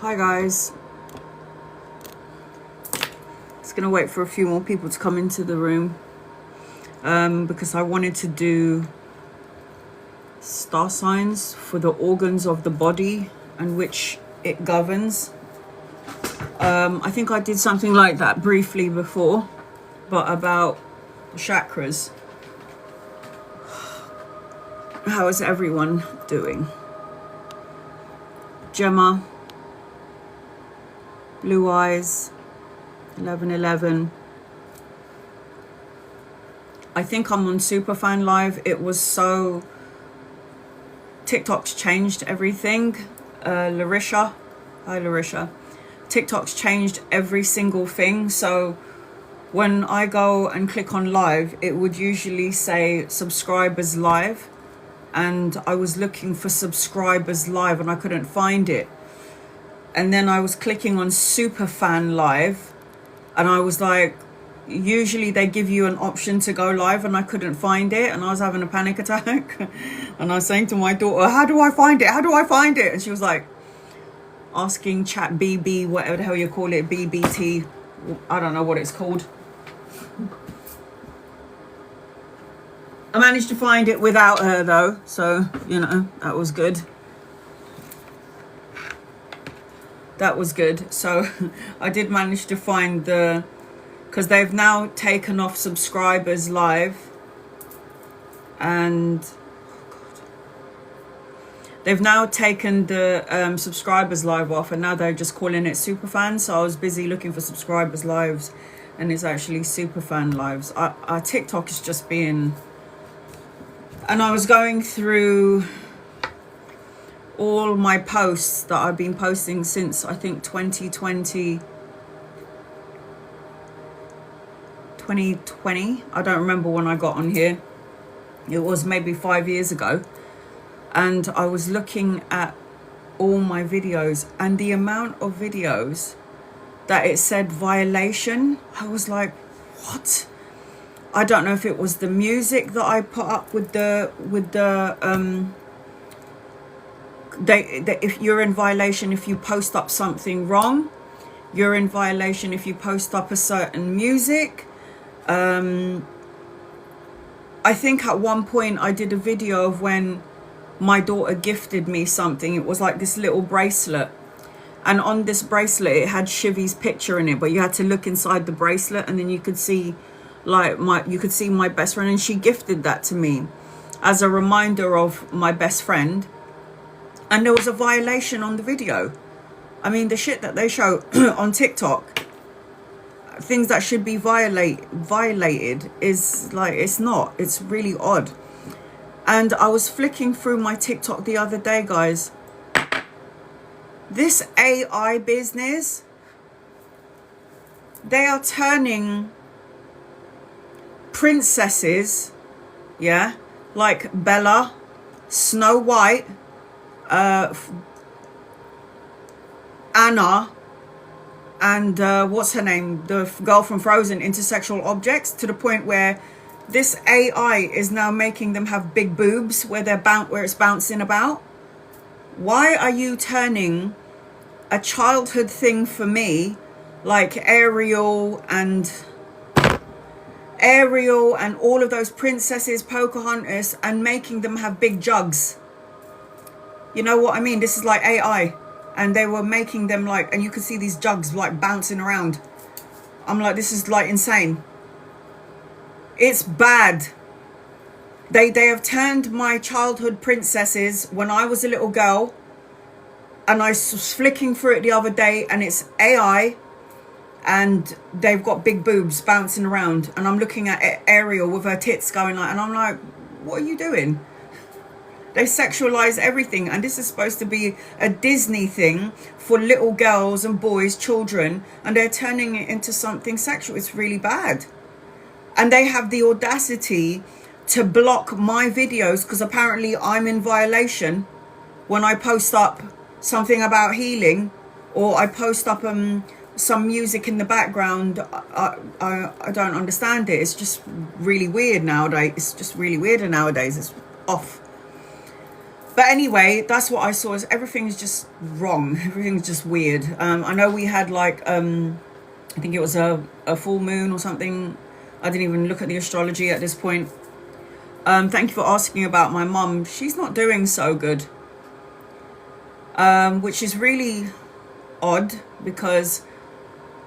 Hi guys. Just gonna wait for a few more people to come into the room because I wanted to do star signs for the organs of the body and which it governs. I think I did something like that briefly before, but about the chakras. How is everyone doing? Gemma, Blue Eyes, 1111. I think I'm on Superfan Live. It was so... TikTok's changed everything. Larisha. Hi, Larisha. TikTok's changed every single thing. So when I go and click on live, it would usually say subscribers live. And I was looking for subscribers live and I couldn't find it. And then I was clicking on Superfan Live and I was like, usually they give you an option to go live and I couldn't find it and I was having a panic attack. And I was saying to my daughter, how do I find it? How do I find it? And she was like asking chat BB, whatever the hell you call it, BBT. I don't know what it's called. I managed to find it without her though. So, you know, that was good. That was good. So I did manage to find the, because they've now taken off subscribers live and they've now taken the subscribers live off and now they're just calling it Superfan. So I was busy looking for subscribers lives and it's actually Superfan lives. Our TikTok is just being, and I was going through all my posts that I've been posting since I think 2020. I don't remember when I got on here. It was maybe 5 years ago. And I was looking at all my videos and the amount of videos that it said violation. I was like, what? I don't know if it was the music that I put up with the if you're in violation if you post up something wrong. You're in violation if you post up a certain music. I think at one point I did a video of when my daughter gifted me something. It was like this little bracelet. And on this bracelet, it had Shivi's picture in it. But you had to look inside the bracelet and then you could see like you could see my best friend. And she gifted that to me as a reminder of my best friend. And there was a violation on the video. I mean, the shit that they show on TikTok, things that should be violated is like, it's not. It's really odd. And I was flicking through my TikTok the other day, guys. This AI business, they are turning princesses, yeah, like Bella, Snow White, Anna, and what's her name, the girl from Frozen, into sexual objects, to the point where this AI is now making them have big boobs where it's bouncing about. Why are you turning a childhood thing for me, like Ariel and all of those princesses, Pocahontas, and making them have big jugs? You know what I mean? This is like AI. And they were making them like, and you could see these jugs like bouncing around. I'm like, this is like insane. It's bad. They have turned my childhood princesses when I was a little girl. And I was flicking through it the other day and it's AI. And they've got big boobs bouncing around. And I'm looking at Ariel with her tits going like, and I'm like, what are you doing? They sexualize everything, and this is supposed to be a Disney thing for little girls and boys, children, and they're turning it into something sexual. It's really bad. And they have the audacity to block my videos because apparently I'm in violation when I post up something about healing, or I post up some music in the background. I don't understand it. It's just really weird nowadays. It's just really weird nowadays. It's off. But anyway, that's what I saw. Is everything's just wrong. Everything's just weird. I know we had like, I think it was a full moon or something. I didn't even look at the astrology at this point. Thank you for asking about my mum. She's not doing so good. Which is really odd, because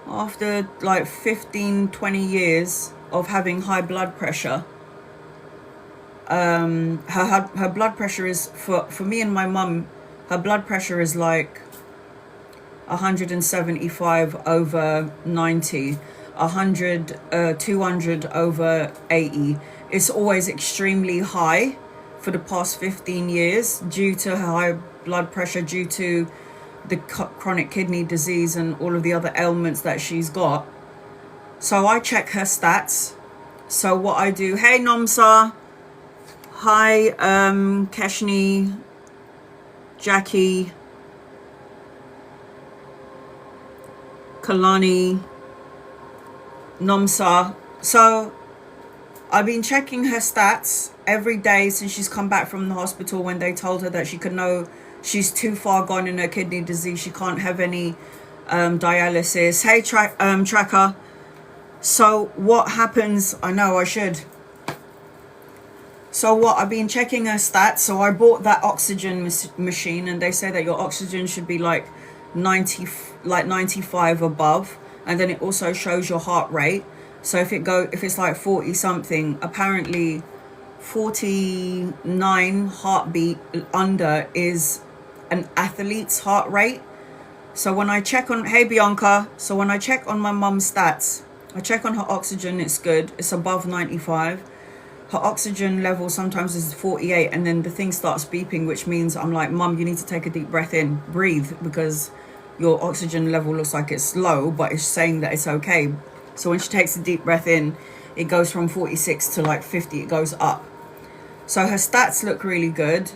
after like 15-20 years of having high blood pressure, her blood pressure is, for me and my mum, her blood pressure is like 175/90, 200/80. It's always extremely high for the past 15 years due to her high blood pressure, due to the chronic kidney disease and all of the other ailments that she's got. So I check her stats. So what I do, hey Nomsa, hi Keshni, Jackie, Kalani, Nomsa. So I've been checking her stats every day since she's come back from the hospital, when they told her that she could know she's too far gone in her kidney disease. She can't have any dialysis. Hey, Tracker. So what happens? I know I should. So what? I've been checking her stats. So I bought that oxygen machine, and they say that your oxygen should be like 95 above, and then it also shows your heart rate. So if it's like 40 something, apparently 49 heartbeat under is an athlete's heart rate. So when I check on, hey Bianca, so when I check on my mum's stats, I check on her oxygen, it's good, it's above 95. Her oxygen level sometimes is 48, and then the thing starts beeping, which means I'm like, Mum, you need to take a deep breath in, breathe, because your oxygen level looks like it's low, but it's saying that it's okay. So when she takes a deep breath in, it goes from 46 to like 50, it goes up. So her stats look really good.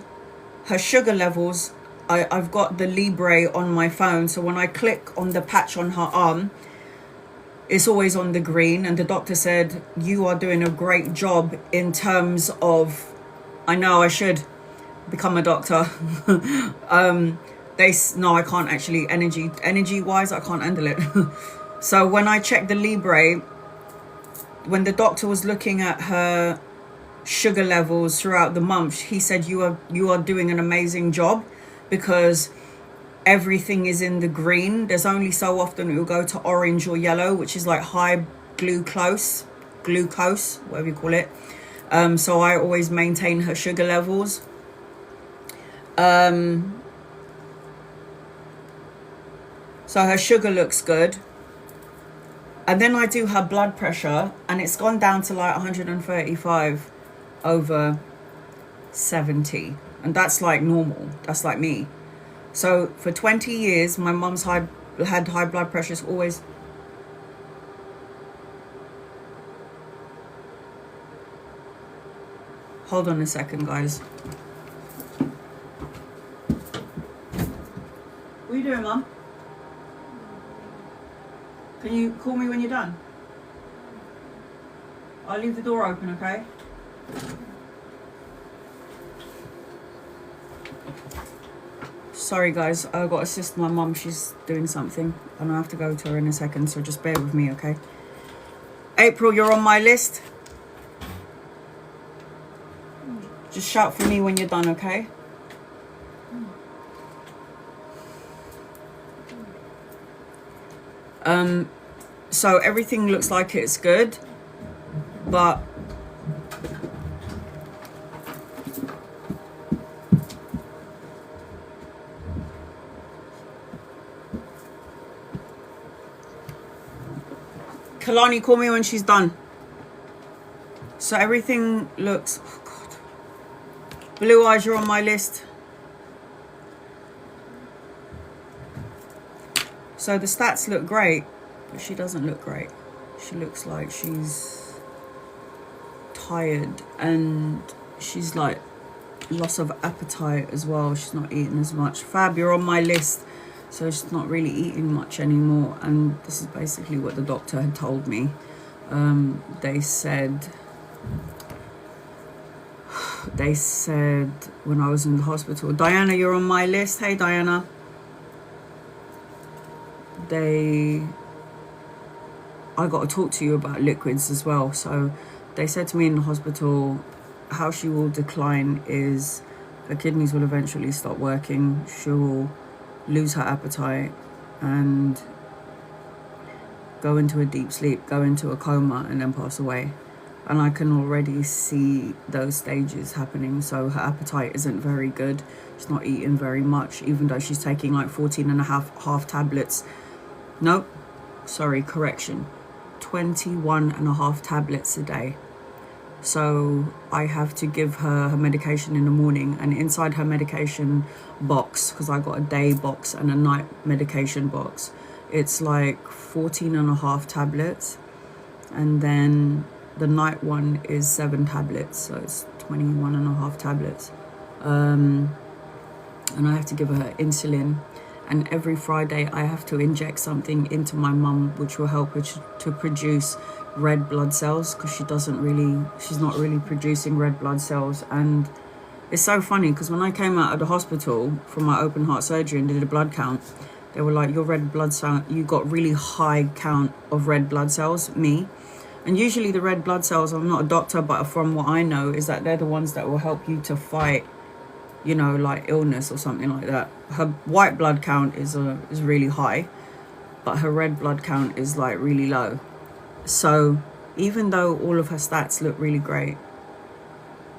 Her sugar levels, I've got the Libre on my phone, so when I click on the patch on her arm, it's always on the green, and the doctor said, you are doing a great job in terms of, I know I should become a doctor. No, I can't actually, energy wise, I can't handle it. So when I checked the Libre, when the doctor was looking at her sugar levels throughout the month, he said, you are doing an amazing job, because everything is in the green. There's only so often it will go to orange or yellow, which is like high glucose, whatever you call it. So I always maintain her sugar levels. So her sugar looks good. And then I do her blood pressure, and it's gone down to like 135/70. And that's like normal. That's like me. So for 20 years, my mum's had high blood pressure. It's always... Hold on a second, guys. What are you doing, Mum? Can you call me when you're done? I'll leave the door open, okay? Sorry guys, I've got to assist my mum. She's doing something and I have to go to her in a second, so just bear with me, okay? April, you're on my list. Just shout for me when you're done, okay? So everything looks like it's good, but Kalani, call me when she's done. So everything looks... Oh God. Blue Eyes, you're on my list. So the stats look great, but she doesn't look great. She looks like she's tired, and she's like loss of appetite as well. She's not eating as much. Fab, you're on my list. So she's not really eating much anymore, and this is basically what the doctor had told me. They said they said when I was in the hospital, Diana, you're on my list. Hey, Diana. I got to talk to you about liquids as well. So they said to me in the hospital, how she will decline is her kidneys will eventually stop working. She will lose her appetite and go into a deep sleep, go into a coma, and then pass away. And I can already see those stages happening. So her appetite isn't very good. She's not eating very much, even though she's taking like 14 and a half tablets. Nope, sorry, correction. 21 and a half tablets a day. So I have to give her medication in the morning, and inside her medication box, because I got a day box and a night medication box, it's like 14 and a half tablets, and then the night one is 7 tablets, so it's 21 and a half tablets. And I have to give her insulin, and every Friday I have to inject something into my mum which will help her to produce red blood cells, because she's not really producing red blood cells. And it's so funny because when I came out of the hospital from my open heart surgery and did a blood count, they were like, your red blood cell, you got really high count of red blood cells, me. And usually the red blood cells, I'm not a doctor, but from what I know is that they're the ones that will help you to fight, you know, like illness or something like that. Her white blood count is really high, but her red blood count is like really low. So even though all of her stats look really great,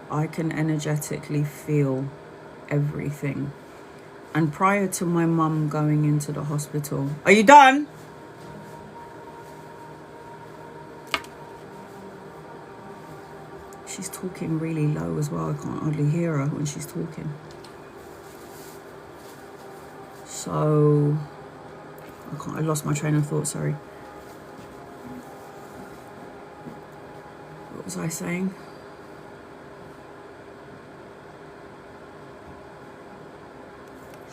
I can energetically feel everything. And prior to my mum going into the hospital... Are you done? She's talking really low as well. I can't hardly hear her when she's talking. So... I lost my train of thought, sorry. What was I saying?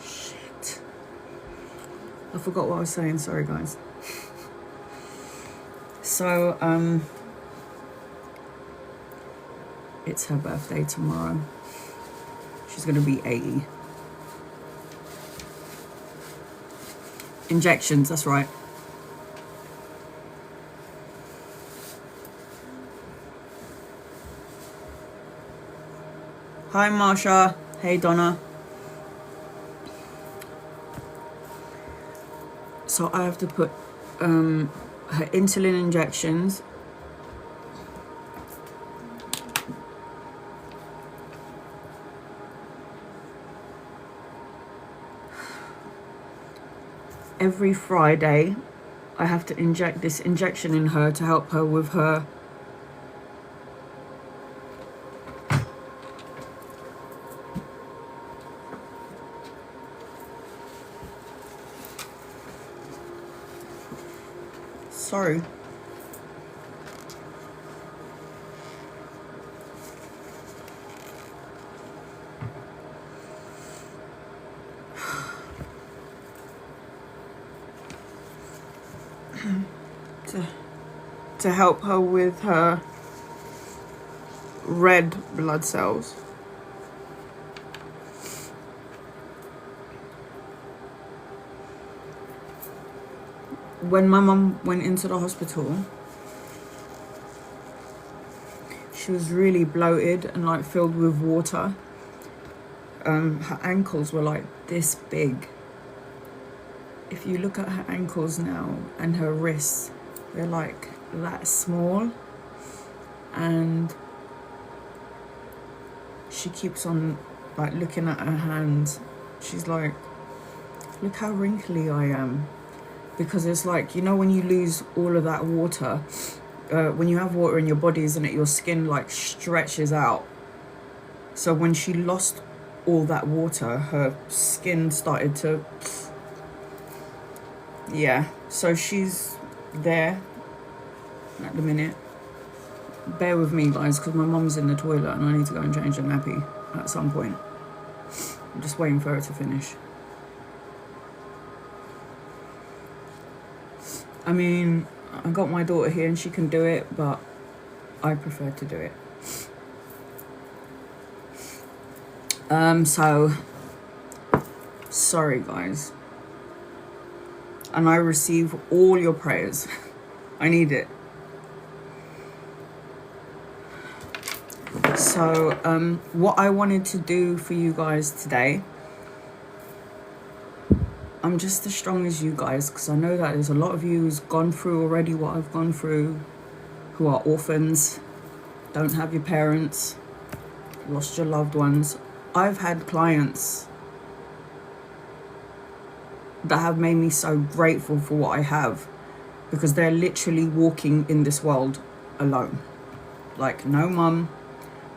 Shit. I forgot what I was saying, sorry guys. So, it's her birthday tomorrow. She's gonna be 80. Injections, that's right. Hi Marsha. Hey Donna. So I have to put her insulin injections. Every Friday, I have to inject this injection in her to help her with her sorry. to help her with her red blood cells. When my mum went into the hospital, she was really bloated and like filled with water. Her ankles were like this big. If you look at her ankles now and her wrists, they're like that small. And she keeps on like looking at her hands. She's like, look how wrinkly I am. Because it's like, you know, when you lose all of that water, when you have water in your body, isn't it, your skin like stretches out. So when she lost all that water, her skin started to, yeah. So she's there at the minute. Bear with me guys, because my mum's in the toilet and I need to go and change her nappy at some point. I'm just waiting for her to finish. I mean, I got my daughter here and she can do it, but I prefer to do it. So sorry guys, and I receive all your prayers. I need it. So what I wanted to do for you guys today, I'm just as strong as you guys, because I know that there's a lot of you who's gone through already what I've gone through, who are orphans, don't have your parents, lost your loved ones. I've had clients that have made me so grateful for what I have, because they're literally walking in this world alone. Like, no mum,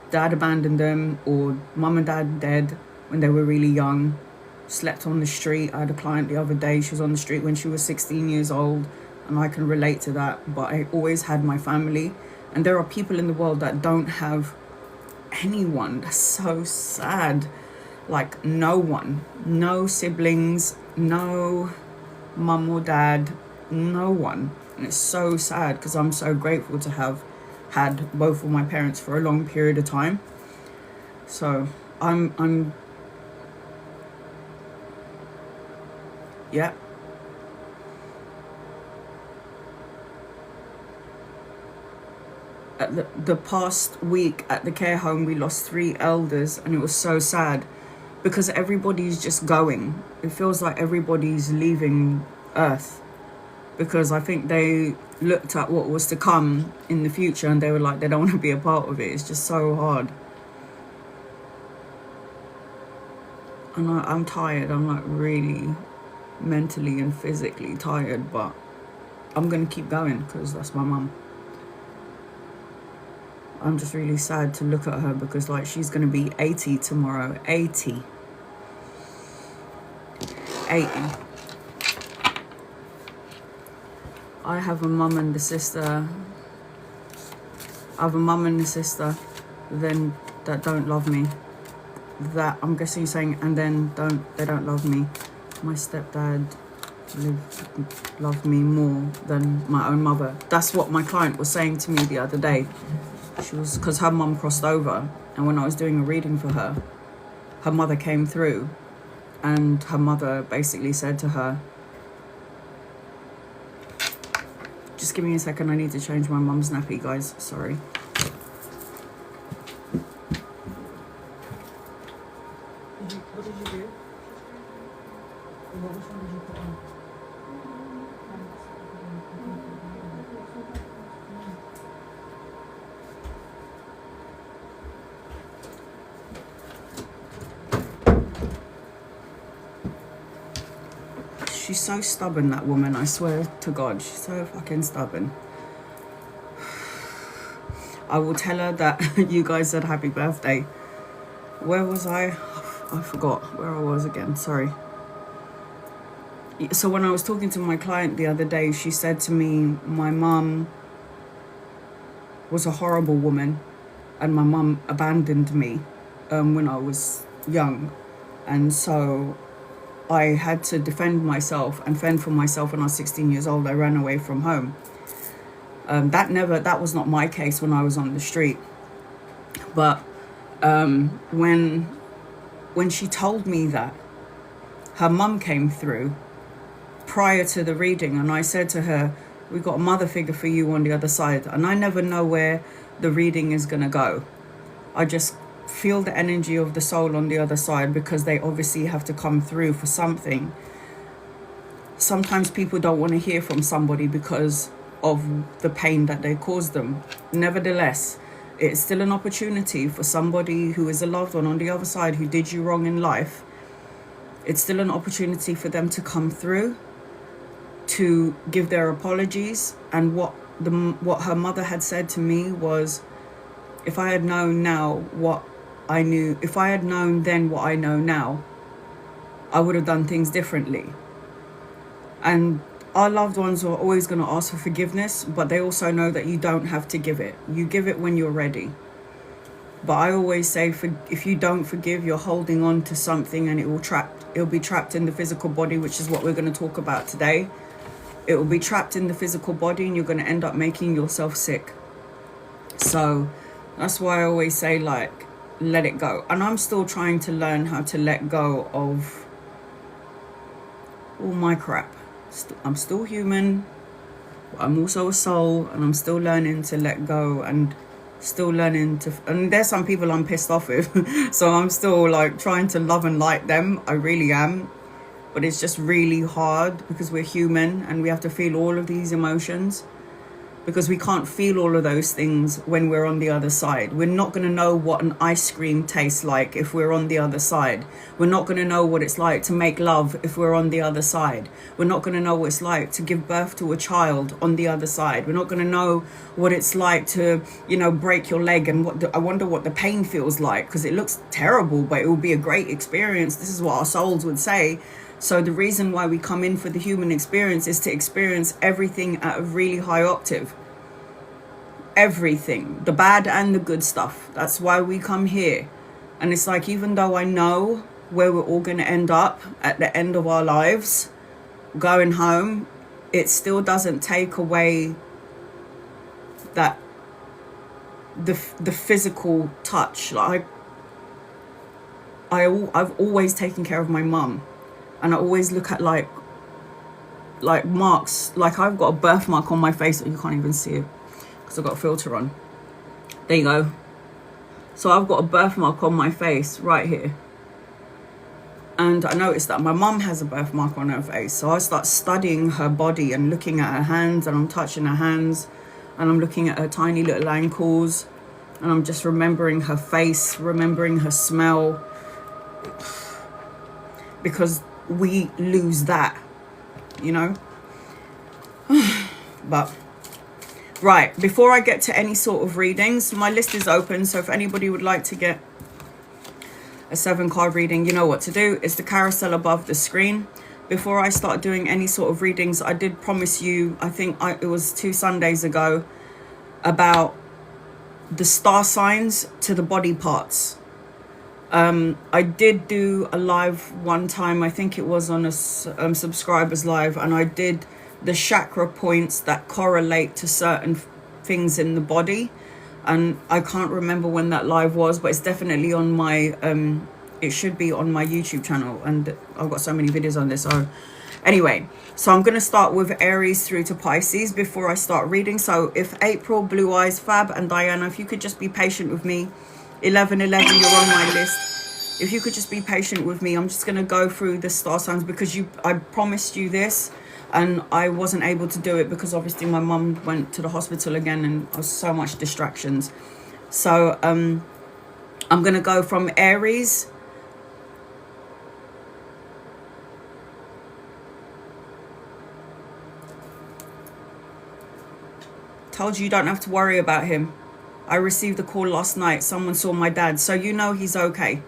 dad abandoned them, or mum and dad dead when they were really young, slept on the street. I had a client the other day, she was on the street when she was 16 years old, and I can relate to that. But I always had my family, and there are people in the world that don't have anyone. That's so sad. Like, no one, no siblings, no mum or dad, no one. And it's so sad, because I'm so grateful to have had both of my parents for a long period of time. So I'm yeah. At the past week at the care home, we lost 3 elders, and it was so sad, because everybody's just going. It feels like everybody's leaving Earth, because I think they looked at what was to come in the future, and they were like, they don't want to be a part of it. It's just so hard. And I'm tired. I'm like really mentally and physically tired, but I'm gonna keep going, because that's my mum. I'm just really sad to look at her, because like, she's gonna be 80 tomorrow. 80. I have a mum and a sister. I have a mum and a sister then that don't love me. That, I'm guessing you're saying, and then they don't love me. My stepdad loved me more than my own mother. That's what my client was saying to me the other day. She was, because her mum crossed over, and when I was doing a reading for her, her mother came through, and her mother basically said to her, just give me a second, I need to change my mum's nappy, guys, sorry. What did you do? Which one did you put on? She's so stubborn, that woman, I swear to God. She's so fucking stubborn. I will tell her that you guys said happy birthday. Where was I? I forgot where I was again, sorry. So when I was talking to my client the other day, she said to me, my mum was a horrible woman, and my mum abandoned me when I was young. And so I had to defend myself and fend for myself. When I was 16 years old, I ran away from home. That was not my case when I was on the street. But when she told me that, her mum came through prior to the reading, and I said to her, we got a mother figure for you on the other side. And I never know where the reading is going to go. I just feel the energy of the soul on the other side, because they obviously have to come through for something. Sometimes people don't want to hear from somebody because of the pain that they caused them. Nevertheless, it's still an opportunity for somebody who is a loved one on the other side who did you wrong in life. It's still an opportunity for them to come through, to give their apologies. And what her mother had said to me was, if I had known now what I knew, if I had known then what I know now, I would have done things differently. And our loved ones are always going to ask for forgiveness, but they also know that you don't have to give it. You give it when you're ready. But I always say, if you don't forgive, you're holding on to something, and it'll be trapped in the physical body, which is what we're going to talk about today. It will be trapped in the physical body, and you're going to end up making yourself sick. So that's why I always say, like, let it go. And I'm still trying to learn how to let go of all my crap. I'm still human, but I'm also a soul, and I'm still learning to let go, and still learning to, and there's some people I'm pissed off with so I'm still like trying to love and like them. I really am, but it's just really hard because we're human and we have to feel all of these emotions, because we can't feel all of those things when we're on the other side. We're not going to know what an ice cream tastes like if we're on the other side. We're not going to know what it's like to make love if we're on the other side. We're not going to know what it's like to give birth to a child on the other side. We're not going to know what it's like to, you know, break your leg, and I wonder what the pain feels like, because it looks terrible, but it will be a great experience. This is what our souls would say. So the reason why we come in for the human experience is to experience everything at a really high octave. Everything, the bad and the good stuff. That's why we come here. And it's like, even though I know where we're all going to end up at the end of our lives, going home, it still doesn't take away that the physical touch. Like I've always taken care of my mum. And I always look at like marks. Like I've got a birthmark on my face that you can't even see it because I've got a filter on. There you go. So I've got a birthmark on my face right here. And I noticed that my mum has a birthmark on her face. So I start studying her body and looking at her hands, and I'm touching her hands, and I'm looking at her tiny little ankles, and I'm just remembering her face, remembering her smell, because we lose that, you know. But right, before I get to any sort of readings, my list is open, so if anybody would like to get a 7-card reading, you know what to do. It's the carousel above the screen. Before I start doing any sort of readings, I did promise you, I think it was 2 Sundays ago, about the star signs to the body parts. I did do a live one time, I think it was on a subscribers live, and I did the chakra points that correlate to certain things in the body, and I can't remember when that live was, but it's definitely on my it should be on my YouTube channel, and I've got so many videos on this. So anyway, so I'm going to start with Aries through to Pisces before I start reading. So if April, Blue Eyes, Fab and Diana, if you could just be patient with me. 1111, you're on my list. If you could just be patient with me, I'm just going to go through the star signs, because I promised you this and I wasn't able to do it because obviously my mum went to the hospital again and there was so much distractions. So I'm going to go from Aries told you don't have to worry about him. I received a call last night. Someone saw my dad. So you know he's okay.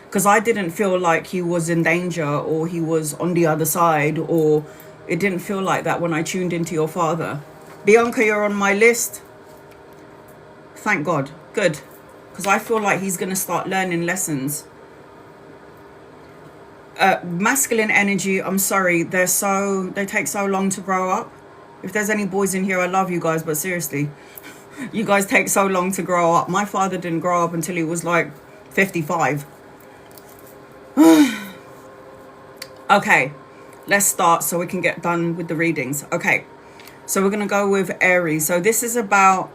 Because I didn't feel like he was in danger or he was on the other side, or it didn't feel like that when I tuned into your father. Bianca, you're on my list. Thank God. Good. Because I feel like he's going to start learning lessons. Masculine energy, I'm sorry. They take so long to grow up. If there's any boys in here, I love you guys. But seriously, you guys take so long to grow up. My father didn't grow up until he was like 55. Okay, let's start so we can get done with the readings. Okay, so we're going to go with Aries. So this is about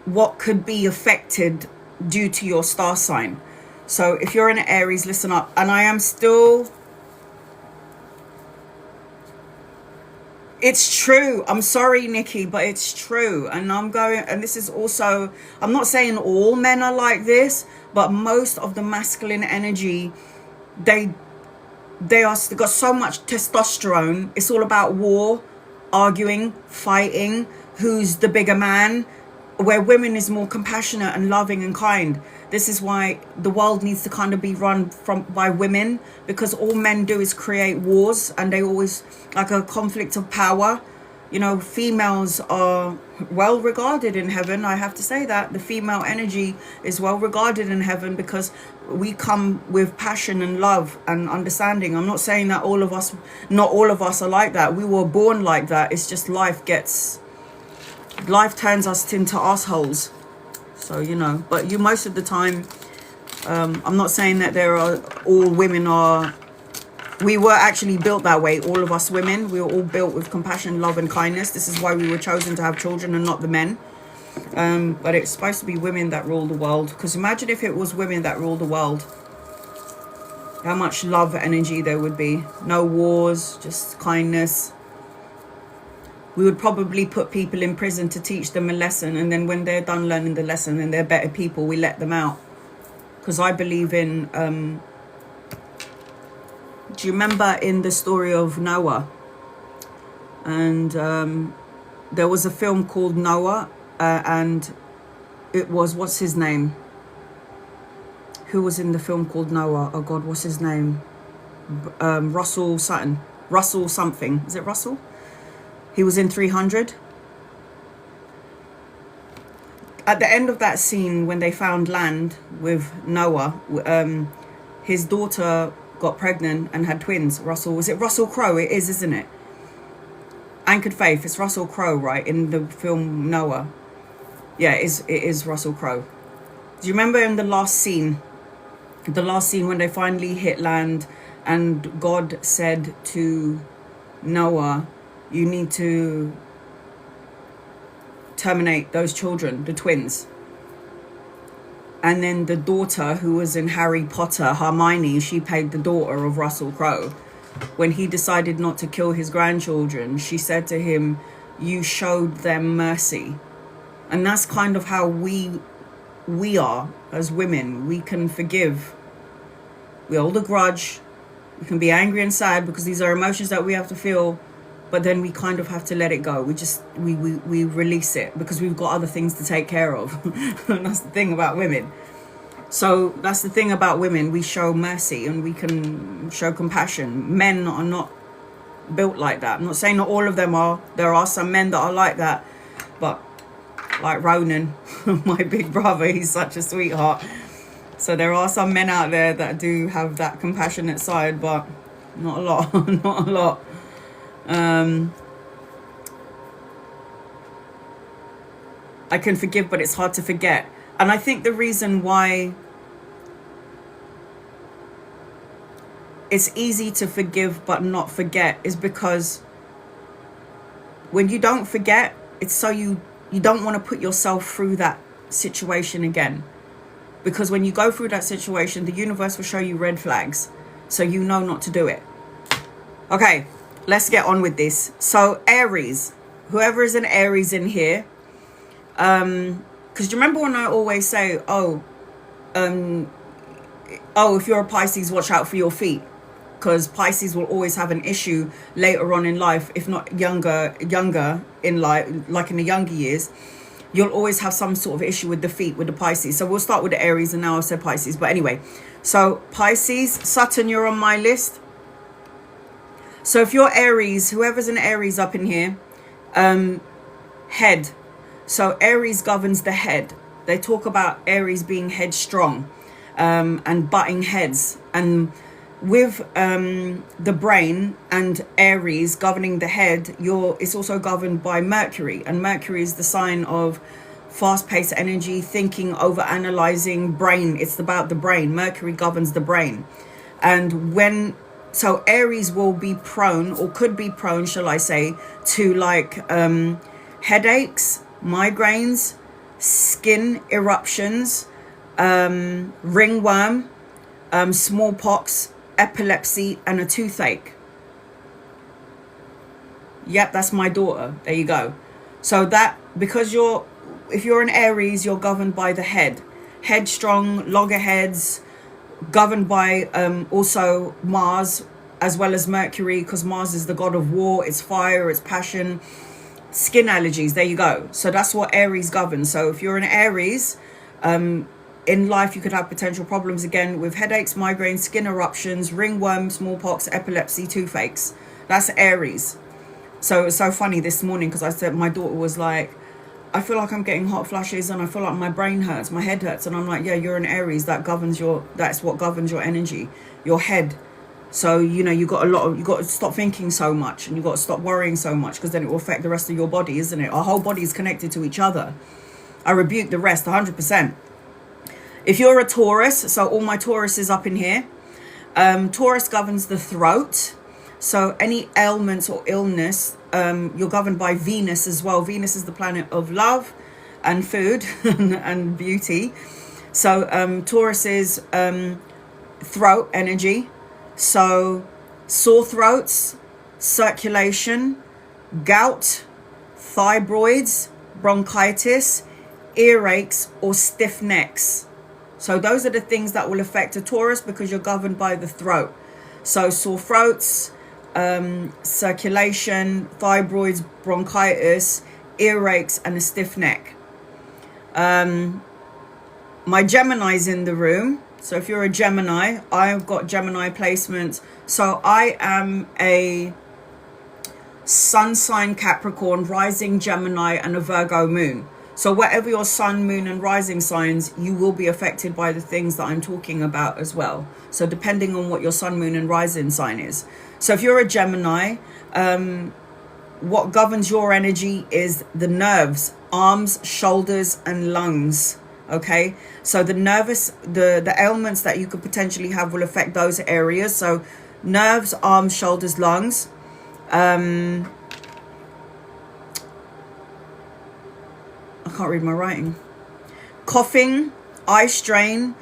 what could be affected due to your star sign. So if you're in Aries, listen up. And I am still... It's true. I'm sorry, Nikki, but it's true. And and this is also, I'm not saying all men are like this, but most of the masculine energy, they've got so much testosterone. It's all about war, arguing, fighting, who's the bigger man, where women is more compassionate and loving and kind. This is why the world needs to kind of be run by women, because all men do is create wars, and they always like a conflict of power. You know, females are well regarded in heaven. I have to say that the female energy is well regarded in heaven because we come with passion and love and understanding. I'm not saying that not all of us are like that. We were born like that. It's just life turns us into assholes. So, you know, but you most of the time, I'm not saying that all women are, we were actually built that way. All of us women, we were all built with compassion, love and kindness. This is why we were chosen to have children and not the men. But it's supposed to be women that rule the world. Because imagine if it was women that rule the world. How much love energy there would be. No wars, just kindness. We would probably put people in prison to teach them a lesson. And then when they're done learning the lesson and they're better people, we let them out. Because I believe in... do you remember in the story of Noah? And there was a film called Noah. And it was... What's his name? Who was in the film called Noah? Oh, God, what's his name? Russell Sutton. Russell something. Is it Russell? He was in 300. At the end of that scene, when they found land with Noah, his daughter got pregnant and had twins. Russell, was it Russell Crowe? It is, isn't it? Anchored Faith. It's Russell Crowe, right? In the film Noah. Yeah, it is Russell Crowe. Do you remember in the last scene? The last scene when they finally hit land and God said to Noah, you need to terminate those children, the twins. And then the daughter who was in Harry Potter, Hermione, she played the daughter of Russell Crowe. When he decided not to kill his grandchildren, she said to him, you showed them mercy. And that's kind of how we are as women. We can forgive. We hold a grudge. We can be angry and sad because these are emotions that we have to feel, but then we kind of have to let it go. We release it because we've got other things to take care of. And that's the thing about women. So that's the thing about women. We show mercy and we can show compassion. Men are not built like that. I'm not saying not all of them are. There are some men that are like that, but like Ronan, my big brother, he's such a sweetheart. So there are some men out there that do have that compassionate side, but not a lot. Not a lot. I can forgive, but it's hard to forget. And I think the reason why it's easy to forgive but not forget is because when you don't forget, it's so you don't want to put yourself through that situation again. Because when you go through that situation, the universe will show you red flags. So you know not to do it. Okay, let's get on with this. So Aries, whoever is an Aries in here. Because do you remember when I always say, if you're a Pisces, watch out for your feet. Because Pisces will always have an issue later on in life, if not younger in life, like in the younger years. You'll always have some sort of issue with the feet, with the Pisces. So we'll start with the Aries, and now I've said Pisces. But anyway, so Pisces, Saturn, you're on my list. So if you're Aries, whoever's an Aries up in here, head. So Aries governs the head. They talk about Aries being headstrong and butting heads. And with the brain and Aries governing the head, it's also governed by Mercury, and Mercury is the sign of fast-paced energy, thinking, over-analyzing, brain. It's about the brain. Mercury governs the brain. And so Aries will be prone, or could be prone, shall I say, to like headaches, migraines, skin eruptions, ringworm, smallpox, epilepsy, and a toothache. Yep, that's my daughter. There you go. So that, because if you're an Aries, you're governed by the head. Headstrong, loggerheads, governed by also Mars as well as Mercury, because Mars is the god of war, it's fire, it's passion, skin allergies. There you go. So that's what Aries governs. So if you're an Aries, in life, you could have potential problems again with headaches, migraines, skin eruptions, ringworm, smallpox, epilepsy, toothaches. That's Aries. So it's so funny this morning because I said, my daughter was like, I feel like I'm getting hot flashes and I feel like my brain hurts, my head hurts. And I'm like, yeah, you're an Aries. That's what governs your energy, your head. So, you know, you got to stop thinking so much and you got to stop worrying so much, because then it will affect the rest of your body, isn't it? Our whole body is connected to each other. I rebuke the rest 100%. If you're a Taurus, so all my Taurus is up in here. Taurus governs the throat. So any ailments or illness, you're governed by Venus as well. Venus is the planet of love and food and beauty. So Taurus is throat energy. So sore throats, circulation, gout, fibroids, bronchitis, earaches, or stiff necks. So those are the things that will affect a Taurus because you're governed by the throat. So sore throats, circulation, fibroids, bronchitis, earaches, and a stiff neck. My Gemini's in the room. So if you're a Gemini, I've got Gemini placements. So I am a sun sign Capricorn, rising Gemini, and a Virgo moon. So whatever your sun, moon, and rising signs, you will be affected by the things that I'm talking about as well. So depending on what your sun, moon, and rising sign is. So if you're a Gemini, what governs your energy is the nerves, arms, shoulders, and lungs. Okay, so the ailments that you could potentially have will affect those areas. So nerves, arms, shoulders, lungs. I can't read my writing. Coughing, eye strain,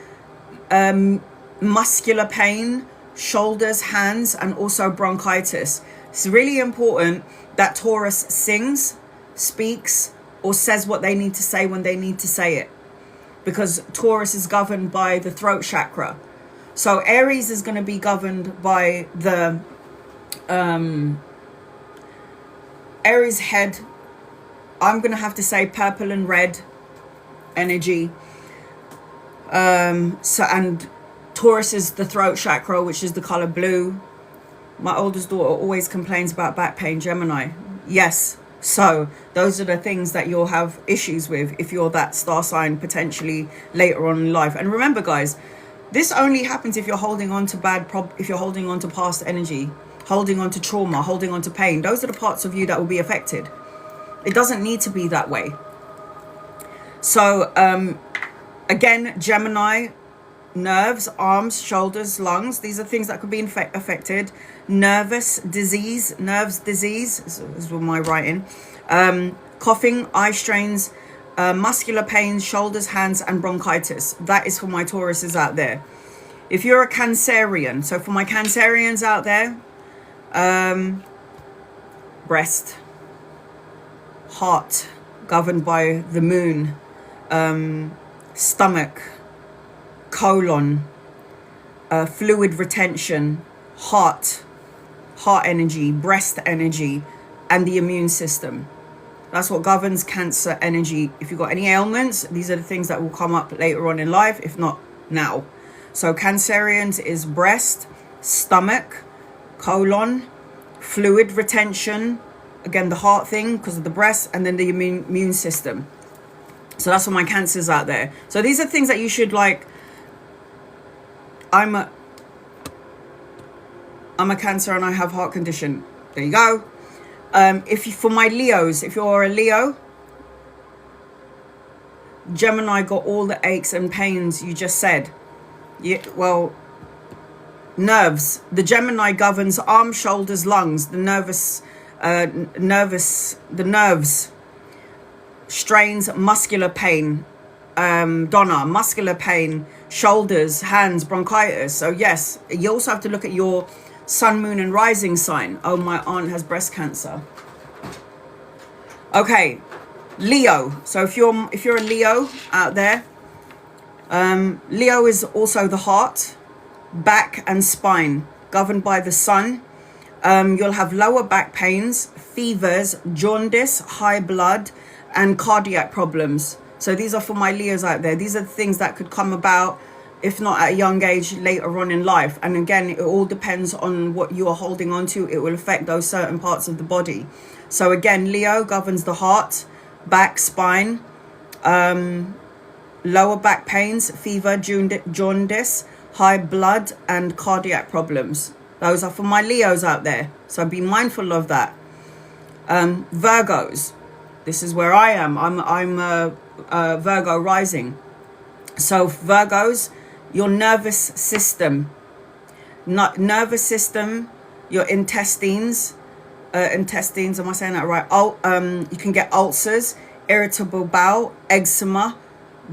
muscular pain, shoulders, hands, and also bronchitis. It's really important that Taurus sings, speaks, or says what they need to say when they need to say it, because Taurus is governed by the throat chakra. So Aries is going to be governed by the Aries head. I'm going to have to say purple and red energy. And Taurus is the throat chakra, which is the color blue. My oldest daughter always complains about back pain, Gemini. Yes. So those are the things that you'll have issues with if you're that star sign potentially later on in life. And remember, guys, this only happens if you're holding on to if you're holding on to past energy, holding on to trauma, holding on to pain. Those are the parts of you that will be affected. It doesn't need to be that way. So again, Gemini, nerves, arms, shoulders, lungs. These are things that could be affected. Nerves disease this is my writing. Coughing, eye strains, muscular pains, shoulders, hands, and bronchitis. That is for my Tauruses out there. If you're a Cancerian, so for my Cancerians out there, breast, heart, governed by the moon, stomach, colon, fluid retention, heart energy, breast energy, and the immune system. That's what governs Cancer energy. If you've got any ailments, these are the things that will come up later on in life, if not now. So Cancerians is breast, stomach, colon, fluid retention, again the heart thing because of the breast, and then the immune system. So that's for my Cancers out there. So these are things that you should like. I'm a Cancer and I have heart condition. There you go. For my Leos, if you're a Leo, Gemini got all the aches and pains you just said. Yeah, well, nerves. The Gemini governs arms, shoulders, lungs. The nerves, strains, muscular pain. Donna, muscular pain, shoulders, hands, bronchitis. So yes, you also have to look at your sun, moon, and rising sign. Oh, my aunt has breast cancer. Okay, Leo. So if you're a Leo out there, Leo is also the heart, back, and spine, governed by the sun. You'll have lower back pains, fevers, jaundice, high blood, and cardiac problems. So these are for my Leos out there. These are the things that could come about, if not at a young age, later on in life. And again, it all depends on what you are holding on to. It will affect those certain parts of the body. So again, Leo governs the heart, back, spine, lower back pains, fever, jaundice, high blood, and cardiac problems. Those are for my Leos out there. So be mindful of that. Virgos. This is where I am. I'm Virgo rising. So Virgos, your nervous system, your intestines, am I saying that right? You can get ulcers, irritable bowel, eczema,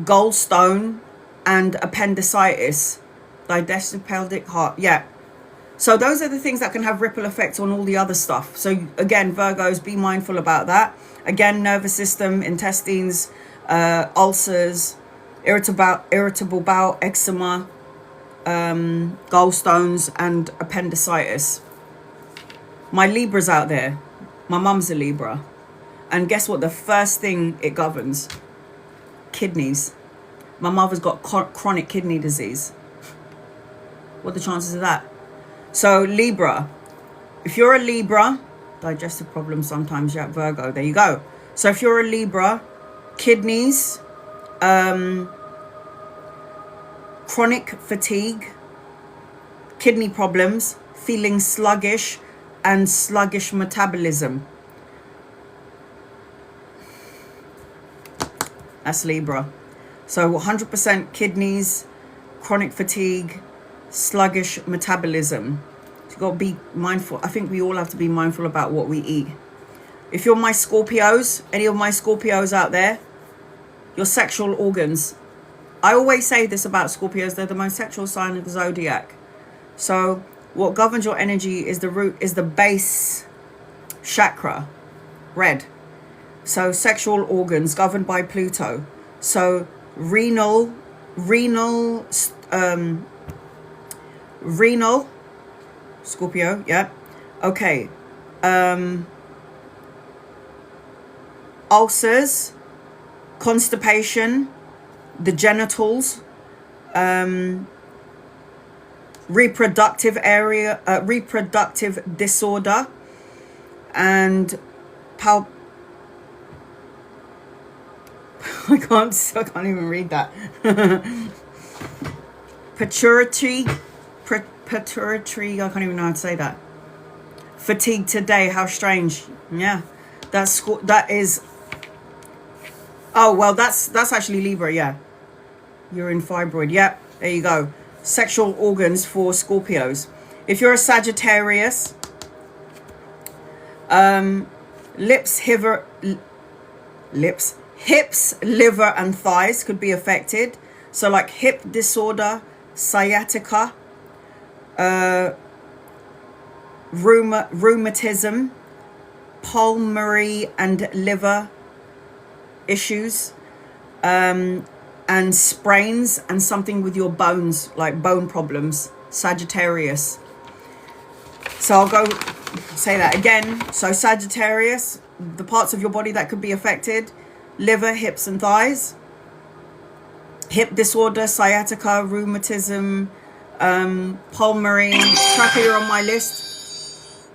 gallstone, and appendicitis, digestive, pelvic, heart. Yeah. So those are the things that can have ripple effects on all the other stuff. So again, Virgos, be mindful about that. Again, nervous system, intestines, ulcers, irritable bowel, eczema, gallstones, and appendicitis. My Libras out there. My mum's a Libra. And guess what? The first thing it governs? Kidneys. My mother's got chronic kidney disease. What are the chances of that? So Libra. If you're a Libra, digestive problems sometimes, yeah, Virgo, there you go. So if you're a Libra, kidneys, chronic fatigue, kidney problems, feeling sluggish, and sluggish metabolism. That's Libra. So 100% kidneys, chronic fatigue, sluggish metabolism. So you've got to be mindful. I think we all have to be mindful about what we eat. If you're my Scorpios, any of my Scorpios out there, your sexual organs. I always say this about Scorpios, they're the most sexual sign of the zodiac. So what governs your energy is the base chakra, red. So sexual organs governed by Pluto. So renal, Scorpio, yeah. Okay. Ulcers, constipation, the genitals, reproductive disorder, and I can't even read that. Pituitary, I can't even know how to say that. Fatigue today, how strange. Yeah, that is. Oh well, that's actually Libra. Yeah, urine fibroid. Yep, there you go. Sexual organs for Scorpios. If you're a Sagittarius, hips, liver, and thighs could be affected. So like hip disorder, sciatica, rheumatism, pulmonary and liver issues, and sprains, and something with your bones, like bone problems, Sagittarius. So I'll go say that again. So Sagittarius, the parts of your body that could be affected: liver, hips, and thighs. Hip disorder, sciatica, rheumatism, pulmonary. Tracker, you're on my list.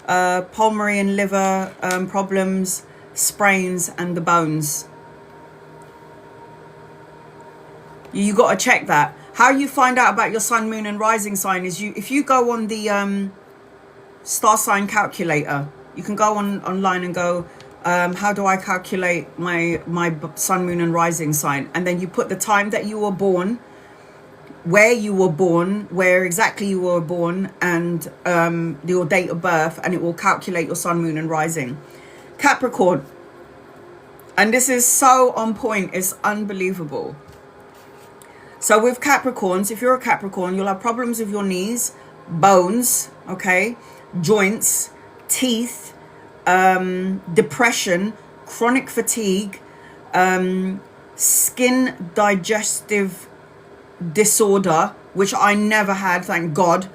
Pulmonary and liver problems, sprains, and the bones. You got to check that. How you find out about your sun, moon, and rising sign is if you go on the star sign calculator. You can go online and go, how do I calculate my sun, moon, and rising sign? And then you put the time that you were born, where exactly you were born, and your date of birth, and it will calculate your sun, moon, and rising. Capricorn. And this is so on point, it's unbelievable. So with Capricorns, if you're a Capricorn, you'll have problems with your knees, bones, okay, joints, teeth, depression, chronic fatigue, skin digestive disorder, which I never had, thank God.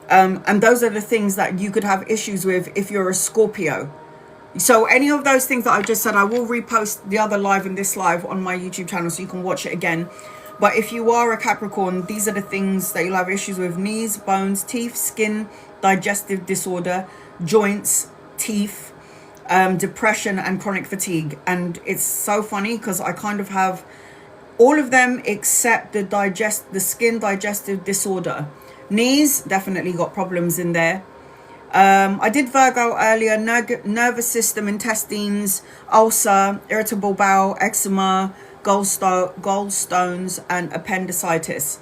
And those are the things that you could have issues with if you're a Scorpio. So any of those things that I just said, I will repost the other live and this live on my YouTube channel so you can watch it again. But if you are a Capricorn, these are the things that you'll have issues with: knees, bones, teeth, skin, digestive disorder, joints, teeth, depression, and chronic fatigue. And it's so funny because I kind of have all of them except the skin digestive disorder. Knees, definitely got problems in there. I did Virgo earlier. Nervous system, intestines, ulcer, irritable bowel, eczema, gallstones, and appendicitis.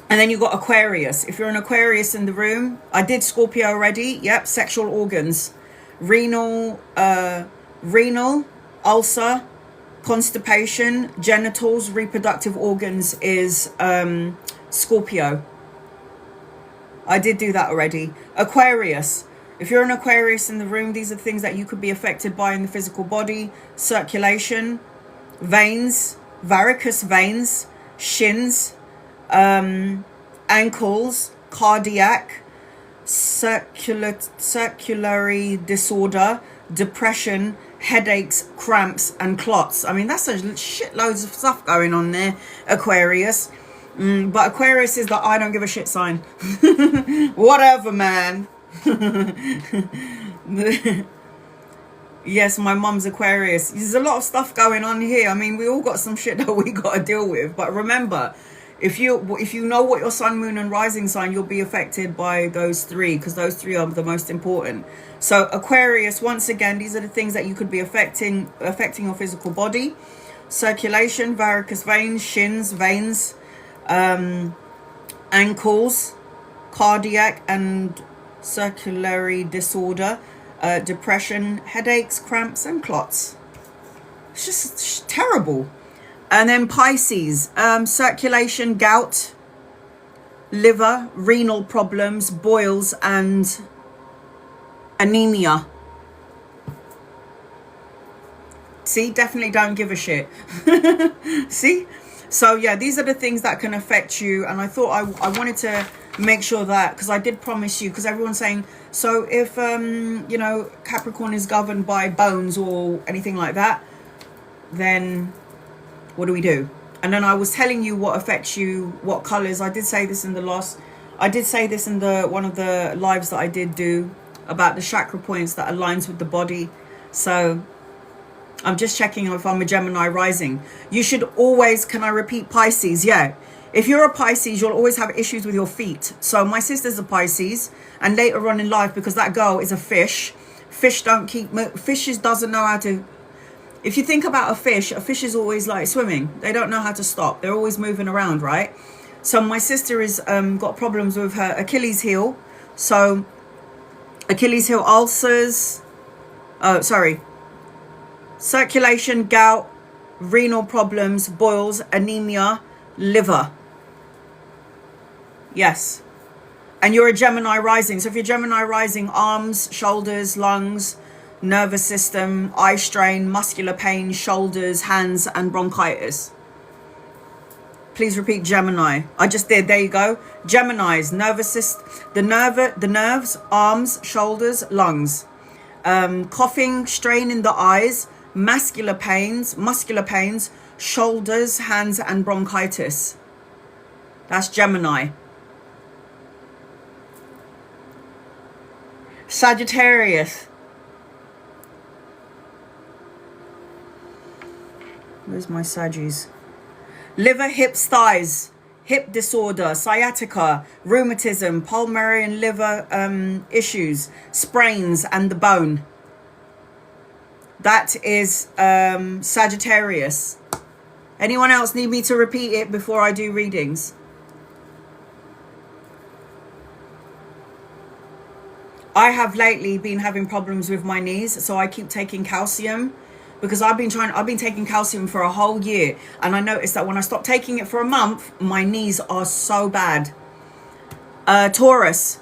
And then you got Aquarius. If you're an Aquarius in the room, I did Scorpio already. Yep, sexual organs, renal, ulcer, constipation, genitals, reproductive organs is Scorpio. I did do that already. Aquarius. If you're an Aquarius in the room, these are things that you could be affected by in the physical body. Circulation, veins, varicose veins, shins, ankles, cardiac, circulatory disorder, depression, headaches, cramps, and clots. I mean, that's a shitloads of stuff going on there, Aquarius. But Aquarius is the I don't give a shit sign. Whatever, man. Yes, my mum's Aquarius. There's a lot of stuff going on here. I mean, we all got some shit that we got to deal with. But remember, if you know what your sun, moon, and rising sign, you'll be affected by those three, because those three are the most important. So Aquarius, once again, these are the things that you could be affecting your physical body. Circulation, varicose veins, shins, veins, ankles, cardiac and circulatory disorder, depression, headaches, cramps, and clots. It's just terrible. And then Pisces, circulation, gout, liver, renal problems, boils, and anemia. See, definitely don't give a shit. See? So yeah, these are the things that can affect you. And I thought I wanted to make sure that, because I did promise you, because everyone's saying, so if, you know, Capricorn is governed by bones or anything like that, then what do we do? And then I was telling you what affects you, what colors. I did say this in the one of the lives that I did do about the chakra points that aligns with the body. So I'm just checking if I'm a Gemini rising. You should always, can I repeat, Pisces? Yeah. If you're a Pisces, you'll always have issues with your feet. So my sister's a Pisces, and later on in life, because that girl is a fish, fishes doesn't know how to, if you think about a fish is always like swimming. They don't know how to stop. They're always moving around, right? So my sister is got problems with her Achilles heel. So Achilles heel ulcers, circulation, gout, renal problems, boils, anemia, liver. Yes. And you're a Gemini rising. So if you're Gemini rising, arms, shoulders, lungs, nervous system, eye strain, muscular pain, shoulders, hands, and bronchitis. Please repeat Gemini. I just did. There you go. Gemini's nervous system, the nerves, arms, shoulders, lungs, coughing, strain in the eyes, muscular pains, shoulders, hands, and bronchitis. That's Gemini. Sagittarius. Where's my Saggies? Liver, hips, thighs, hip disorder, sciatica, rheumatism, pulmonary and liver issues, sprains, and the bone. That is Sagittarius. Anyone else need me to repeat it before I do readings? I have lately been having problems with my knees, so I keep taking calcium, because I've been taking calcium for a whole year, and I noticed that when I stop taking it for a month, my knees are so bad. Taurus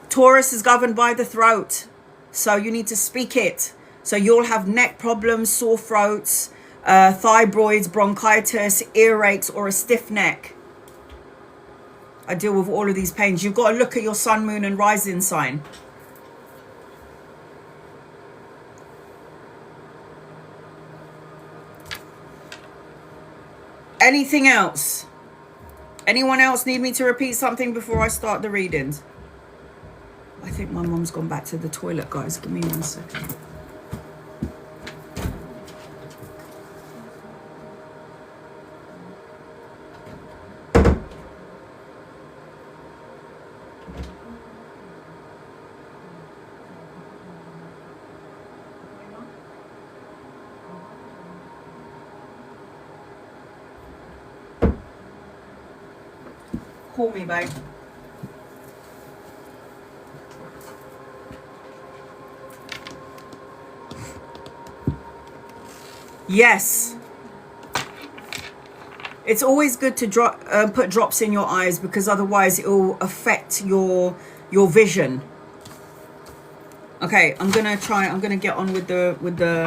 is governed by the throat, so you need to speak it. So you'll have neck problems, sore throats, fibroids, bronchitis, earaches, or a stiff neck. I deal with all of these pains. You've got to look at your sun, moon, and rising sign. Anything else? Anyone else need me to repeat something before I start the readings? I think my mum's gone back to the toilet, guys. Give me 1 second. Call me, babe. Yes. It's always good to put drops in your eyes, because otherwise it will affect your vision. Okay, I'm gonna get on with the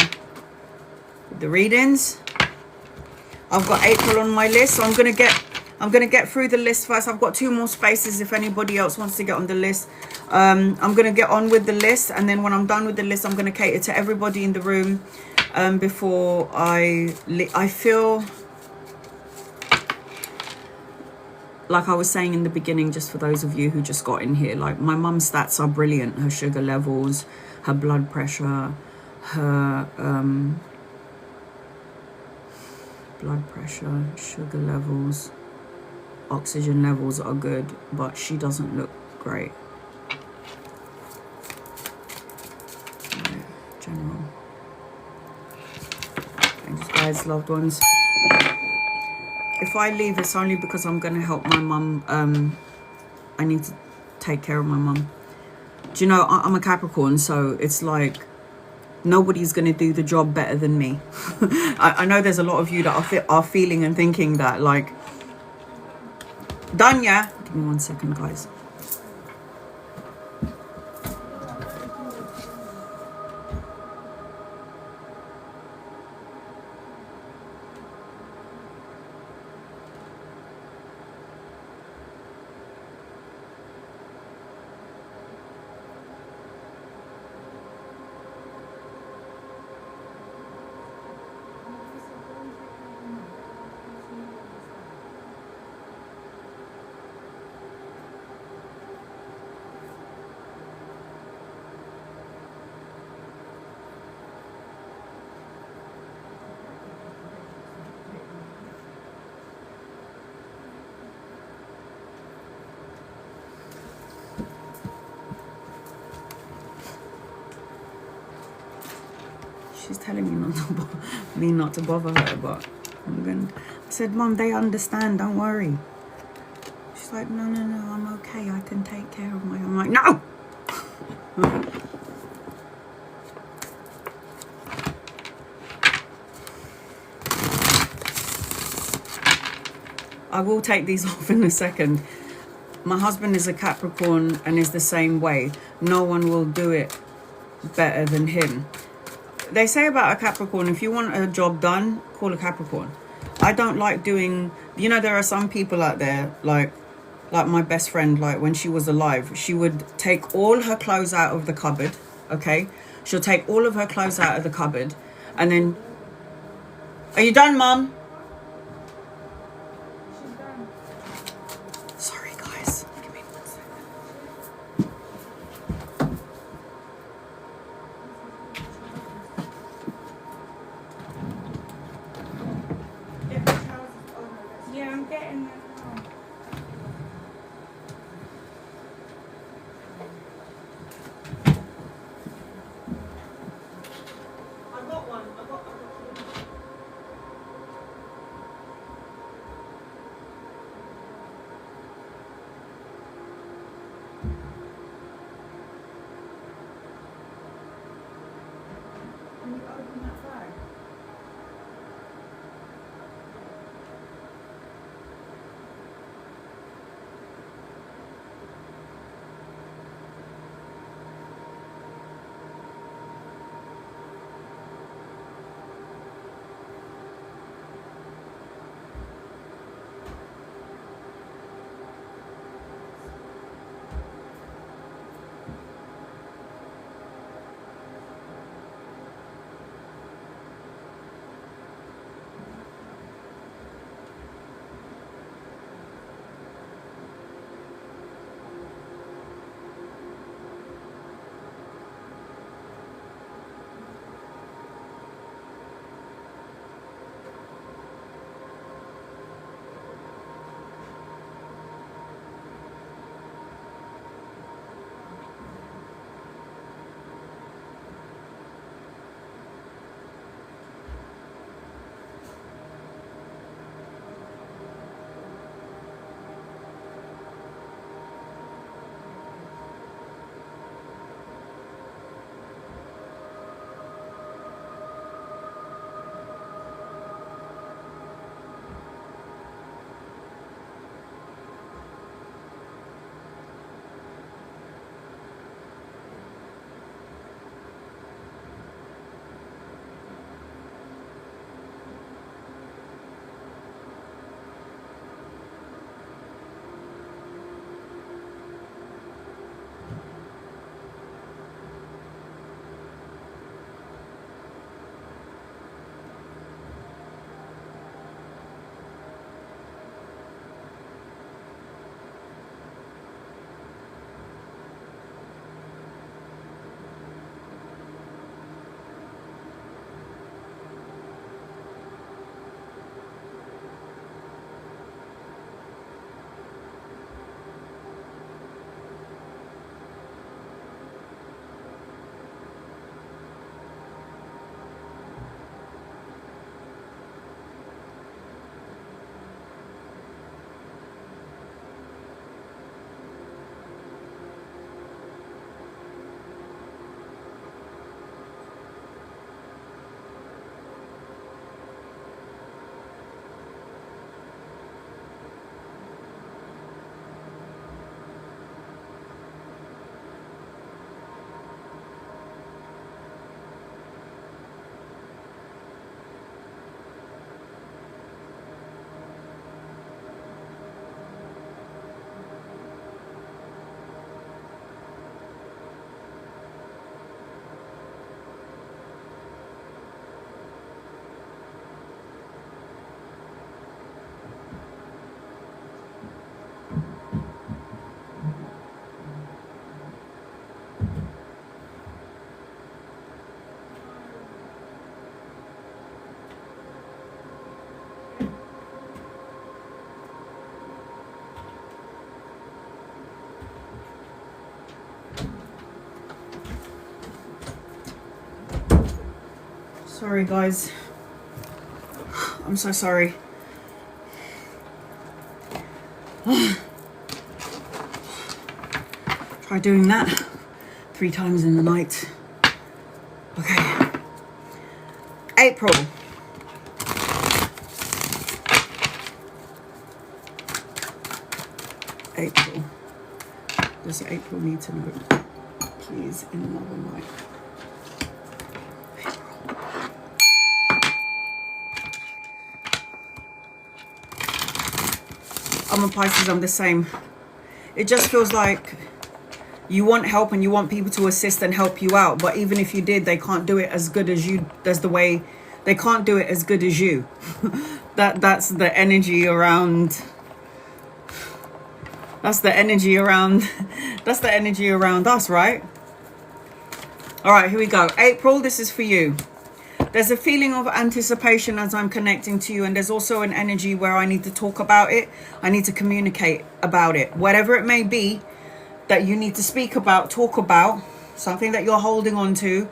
readings. I've got April on my list, so I'm gonna get through the list first. I've got 2 more spaces if anybody else wants to get on the list. I'm gonna get on with the list, and then when I'm done with the list, I'm gonna cater to everybody in the room. Before I feel like I was saying in the beginning, just for those of you who just got in here, like, my mum's stats are brilliant. Her sugar levels, her blood pressure, her blood pressure, sugar levels, oxygen levels are good, but she doesn't look great. General. Thanks, guys, loved ones. If I leave, it's only because I'm going to help my mum. I need to take care of my mum. Do you know, I'm a Capricorn, so it's like nobody's going to do the job better than me. I know there's a lot of you that are feeling and thinking that, like, done, yeah? Give me 1 second, guys. She's telling me not to bother her, but I'm going to... I said, Mum, they understand, don't worry. She's like, no, I'm okay. I can take care of my... I'm like, no! I will take these off in a second. My husband is a Capricorn and is the same way. No one will do it better than him. They say about a Capricorn, if you want a job done, call a Capricorn. I don't like doing... You know, there are some people out there, like my best friend, like, when she was alive, she would take all her clothes out of the cupboard, okay? She'll take all of her clothes out of the cupboard, and then... Are you done, Mum? She's done. Sorry, guys. Give me 1 second. Yeah, I'm getting them now. I got one. I got one. Can you open that bag? Sorry, guys. I'm so sorry. Try doing that 3 times in the night. Okay. April. April. Does April need to know? Please, in another night. I'm a Pisces, I'm the same. It just feels like you want help and you want people to assist and help you out, but even if you did, they can't do it as good as you. That's the way they can't do it as good as you. That's the energy around. That's the energy around. That's the energy around us, right? All right, here we go. April, this is for you. There's a feeling of anticipation as I'm connecting to you, and there's also an energy where I need to talk about it. I need to communicate about it. Whatever it may be that you need to speak about, talk about, something that you're holding on to,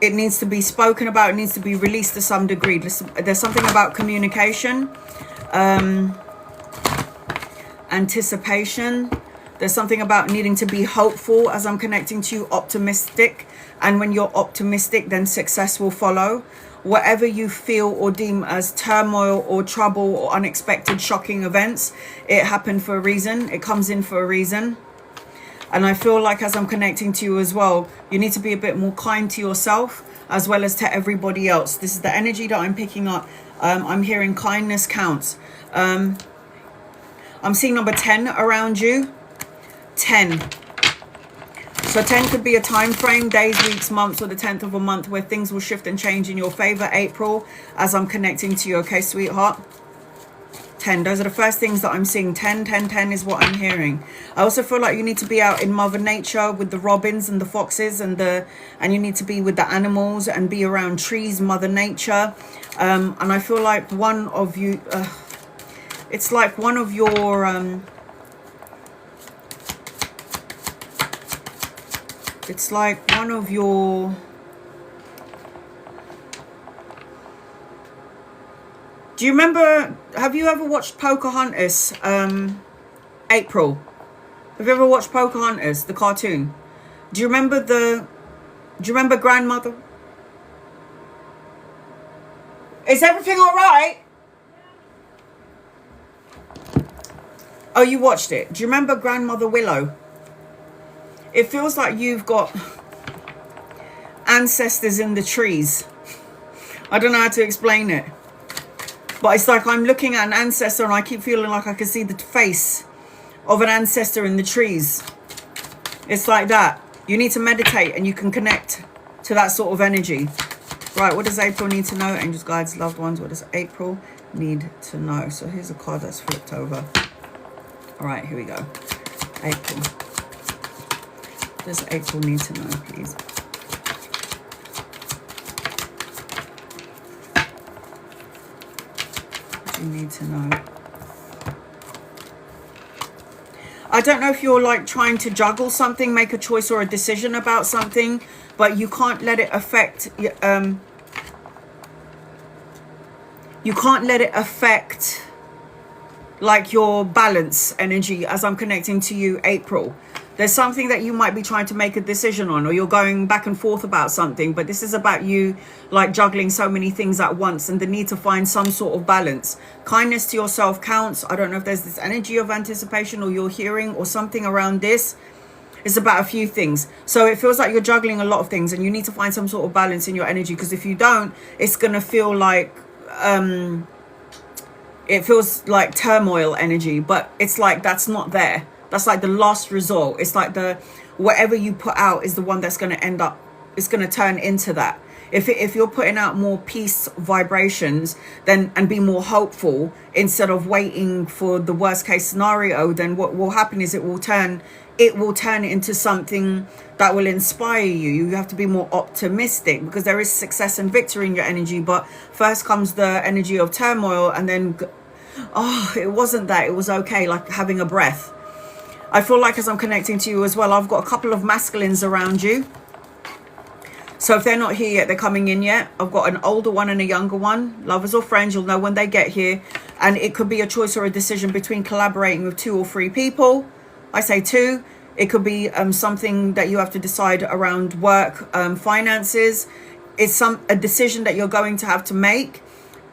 it needs to be spoken about. It needs to be released to some degree. There's something about communication, anticipation. There's something about needing to be hopeful as I'm connecting to you, optimistic. And when you're optimistic, then success will follow. Whatever you feel or deem as turmoil or trouble or unexpected shocking events, it happened for a reason. It comes in for a reason. And I feel like as I'm connecting to you as well, you need to be a bit more kind to yourself as well as to everybody else. This is the energy that I'm picking up. I'm hearing kindness counts. I'm seeing number 10 around you. 10. So 10 could be a time frame, days, weeks, months, or the 10th of a month where things will shift and change in your favor. April, as I'm connecting to you. Okay, sweetheart? 10. Those are the first things that I'm seeing. 10, 10, 10 is what I'm hearing. I also feel like you need to be out in Mother Nature with the robins and the foxes and you need to be with the animals and be around trees, Mother Nature. And I feel like one of you, it's like one of your, it's like one of your, do you remember, have you ever watched Pocahontas, April? Have you ever watched Pocahontas, the cartoon? Do you remember grandmother? Is everything all right? Oh, you watched it. Do you remember Grandmother Willow? It feels like you've got ancestors in the trees. I don't know how to explain it. But it's like I'm looking at an ancestor and I keep feeling like I can see the face of an ancestor in the trees. It's like that. You need to meditate and you can connect to that sort of energy. Right, what does April need to know? Angels, guides, loved ones. What does April need to know? So here's a card that's flipped over. All right, here we go. April. What does April need to know, please? What do you need to know? I don't know if you're like trying to juggle something, make a choice or a decision about something, but you can't let it affect, you can't let it affect like your balance energy as I'm connecting to you, April. There's something that you might be trying to make a decision on, or you're going back and forth about something, but this is about you like juggling so many things at once and the need to find some sort of balance. Kindness to yourself counts. I don't know if there's this energy of anticipation or you're hearing or something around this. It's about a few things. So it feels like you're juggling a lot of things and you need to find some sort of balance in your energy, because if you don't, it's going to feel like, it feels like turmoil energy, but it's like that's not there. That's like the last resort. It's like whatever you put out is the one that's going to end up, it's going to turn into that. If you're putting out more peace vibrations then and be more hopeful instead of waiting for the worst case scenario, then what will happen is it will turn into something that will inspire you. You have to be more optimistic because there is success and victory in your energy, but first comes the energy of turmoil and then, oh, it wasn't that, it was okay, like having a breath. I feel like as I'm connecting to you as well, I've got a couple of masculines around you. So if they're not here yet, they're coming in yet. I've got an older one and a younger one. Lovers or friends, you'll know when they get here. And it could be a choice or a decision between collaborating with 2 or 3 people. I say 2. It could be something that you have to decide around work, finances. It's a decision that you're going to have to make.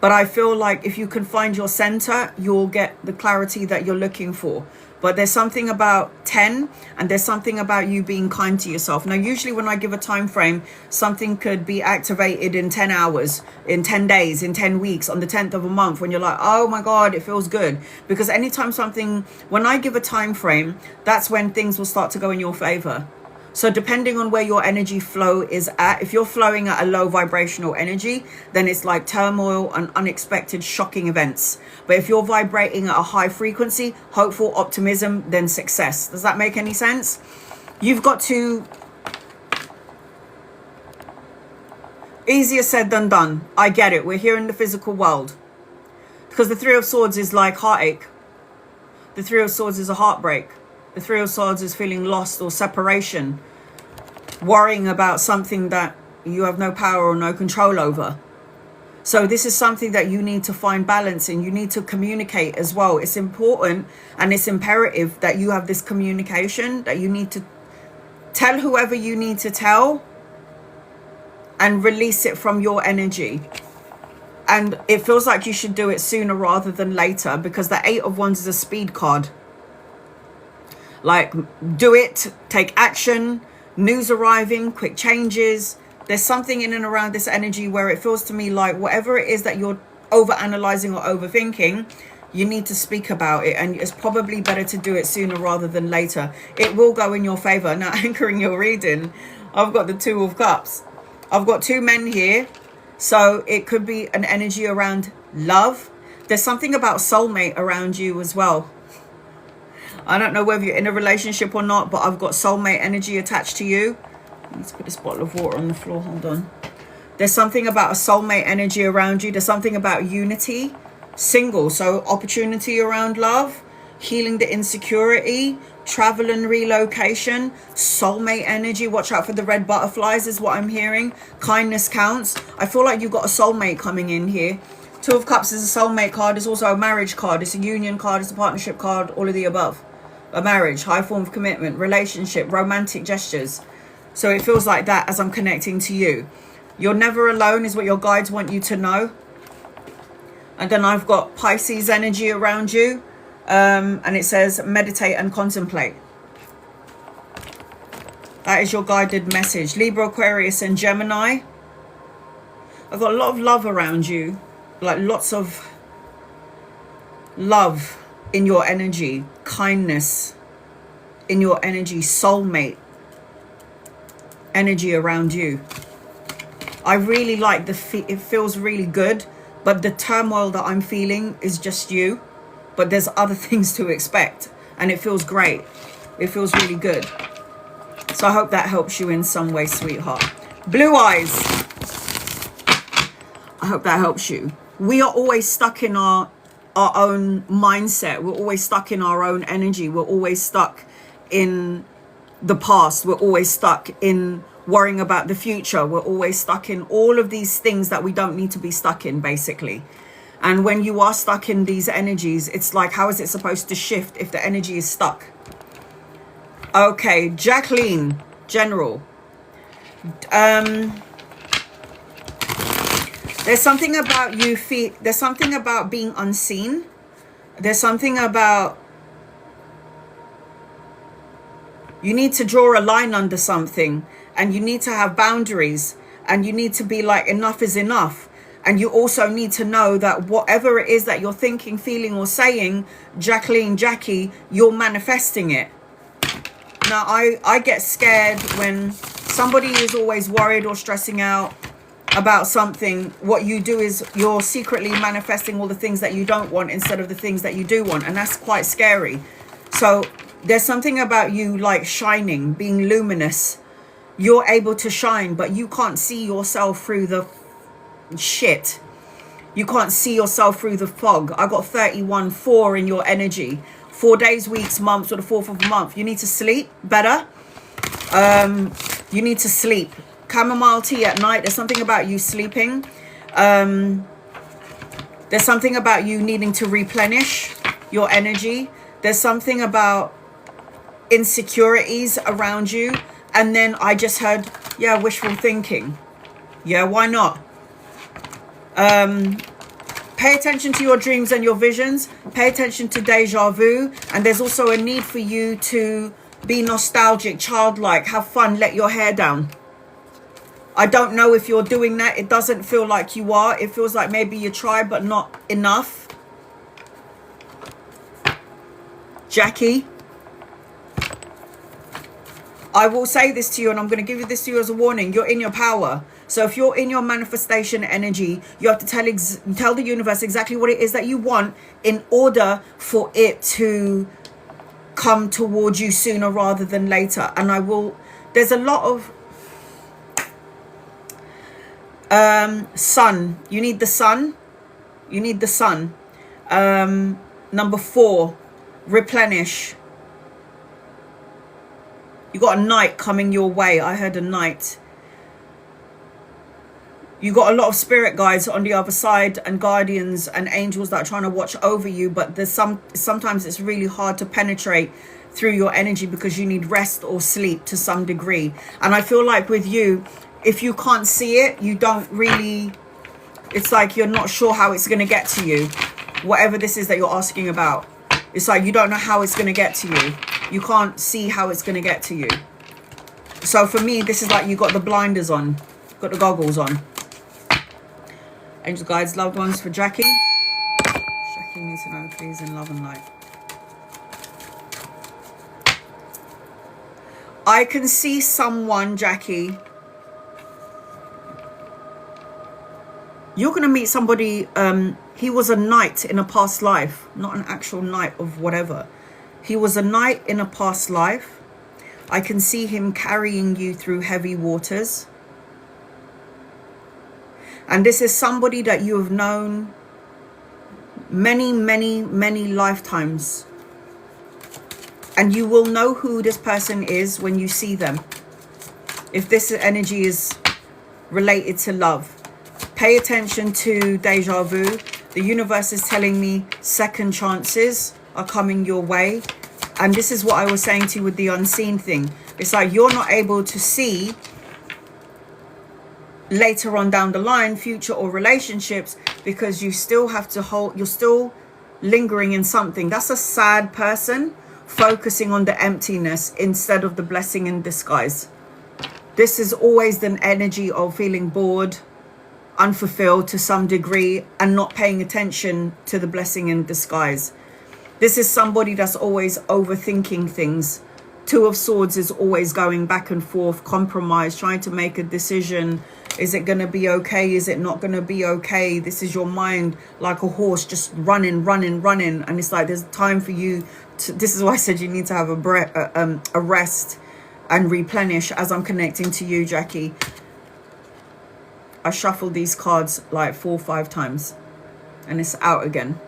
But I feel like if you can find your center, you'll get the clarity that you're looking for. But there's something about 10, and there's something about you being kind to yourself. Now, usually when I give a time frame, something could be activated in 10 hours, in 10 days, in 10 weeks, on the 10th of a month, when you're like, oh my God, it feels good. Because anytime when I give a time frame, that's when things will start to go in your favor. So depending on where your energy flow is at, if you're flowing at a low vibrational energy, then it's like turmoil and unexpected shocking events. But if you're vibrating at a high frequency, hopeful, optimism, then success. Does that make any sense? You've got to... Easier said than done. I get it. We're here in the physical world. Because the 3 of Swords is like heartache. The 3 of Swords is a heartbreak. The 3 of Swords is feeling lost or separation, worrying about something that you have no power or no control over. So this is something that you need to find balance in. You need to communicate as well. It's important and it's imperative that you have this communication, that you need to tell whoever you need to tell and release it from your energy. And it feels like you should do it sooner rather than later, because the 8 of Wands is a speed card. Like, do it, take action, news arriving, quick changes. There's something in and around this energy where it feels to me like whatever it is that you're over-analyzing or overthinking, you need to speak about it. And it's probably better to do it sooner rather than later. It will go in your favor. Now, anchoring your reading, I've got the 2 of Cups. I've got 2 men here. So it could be an energy around love. There's something about soulmate around you as well. I don't know whether you're in a relationship or not, but I've got soulmate energy attached to you. Let's put this bottle of water on the floor. Hold on. There's something about a soulmate energy around you. There's something about unity. Single. So opportunity around love. Healing the insecurity. Travel and relocation. Soulmate energy. Watch out for the red butterflies is what I'm hearing. Kindness counts. I feel like you've got a soulmate coming in here. 2 of Cups is a soulmate card. It's also a marriage card. It's a union card. It's a partnership card. All of the above. A marriage, high form of commitment, relationship, romantic gestures. So it feels like that as I'm connecting to you. You're never alone is what your guides want you to know. And then I've got Pisces energy around you. And it says meditate and contemplate. That is your guided message. Libra, Aquarius and Gemini. I've got a lot of love around you. Like lots of love in your energy, kindness in your energy, soulmate energy around you. I really like it feels really good, but the turmoil that I'm feeling is just you, but there's other things to expect, and it feels great. It feels really good. So I hope that helps you in some way, sweetheart. Blue eyes. I hope that helps you. We are always stuck in our own mindset. We're always stuck in our own energy. We're always stuck in the past. We're always stuck in worrying about the future. We're always stuck in all of these things that we don't need to be stuck in, basically. And when you are stuck in these energies, it's like, how is it supposed to shift if the energy is stuck? Okay, Jacqueline, General. There's something about you there's something about being unseen. There's something about you need to draw a line under something, and you need to have boundaries, and you need to be like, enough is enough. And you also need to know that whatever it is that you're thinking, feeling or saying, Jacqueline, Jackie, you're manifesting it. Now, I get scared when somebody is always worried or stressing out about something. What you do is you're secretly manifesting all the things that you don't want instead of the things that you do want. And that's quite scary. So there's something about you like shining, being luminous. You're able to shine, but you can't see yourself through the shit. You can't see yourself through the fog. I got 31-4 in your energy. 4 days, weeks, months, or the 4th of a month. You need to sleep better. You need to sleep. chamomile tea at night. There's something about you sleeping. There's something about you needing to replenish your energy. There's something about insecurities around you. And then I just heard, yeah, wishful thinking. Yeah, why not? Pay attention to your dreams and your visions. Pay attention to deja vu. And there's also a need for you to be nostalgic, childlike, have fun, let your hair down. I don't know if you're doing that. It doesn't feel like you are. It feels like maybe you try, but not enough. Jackie, I will say this to you, and I'm going to give you this to you as a warning. You're in your power. So if you're in your manifestation energy, you have to tell the universe exactly what it is that you want in order for it to come towards you sooner rather than later. And there's a lot of sun. You need the sun. You need the sun. Number 4, replenish. You got a knight coming your way. I heard a knight. You got a lot of spirit guides on the other side and guardians and angels that are trying to watch over you. But there's sometimes it's really hard to penetrate through your energy because you need rest or sleep to some degree. And I feel like with you, if you can't see it, you don't really, it's like you're not sure how it's going to get to you. Whatever this is that you're asking about. It's like you don't know how it's going to get to you. You can't see how it's going to get to you. So for me, this is like you got the blinders on. Got the goggles on. Angel guides, loved ones for Jackie. Jackie needs to know, please, in love and light. I can see someone, Jackie. You're going to meet somebody. He was a knight in a past life. Not an actual knight of whatever. He was a knight in a past life. I can see him carrying you through heavy waters. And this is somebody that you have known many, many, many lifetimes. And you will know who this person is when you see them. If this energy is related to love. Pay attention to deja vu. The universe is telling me second chances are coming your way. And this is what I was saying to you with the unseen thing. It's like you're not able to see later on down the line, future or relationships, because you still have to hold, you're still lingering in something. That's a sad person focusing on the emptiness instead of the blessing in disguise. This is always an energy of feeling bored, unfulfilled to some degree, and not paying attention to the blessing in disguise. This is somebody that's always overthinking things. 2 of Swords is always going back and forth, compromise, trying to make a decision. Is it going to be okay? Is it not going to be okay? This is your mind like a horse just running. And it's like there's time for you to, this is why I said you need to have a rest and replenish as I'm connecting to you, Jackie. I shuffled these cards like 4 or 5 times and it's out again.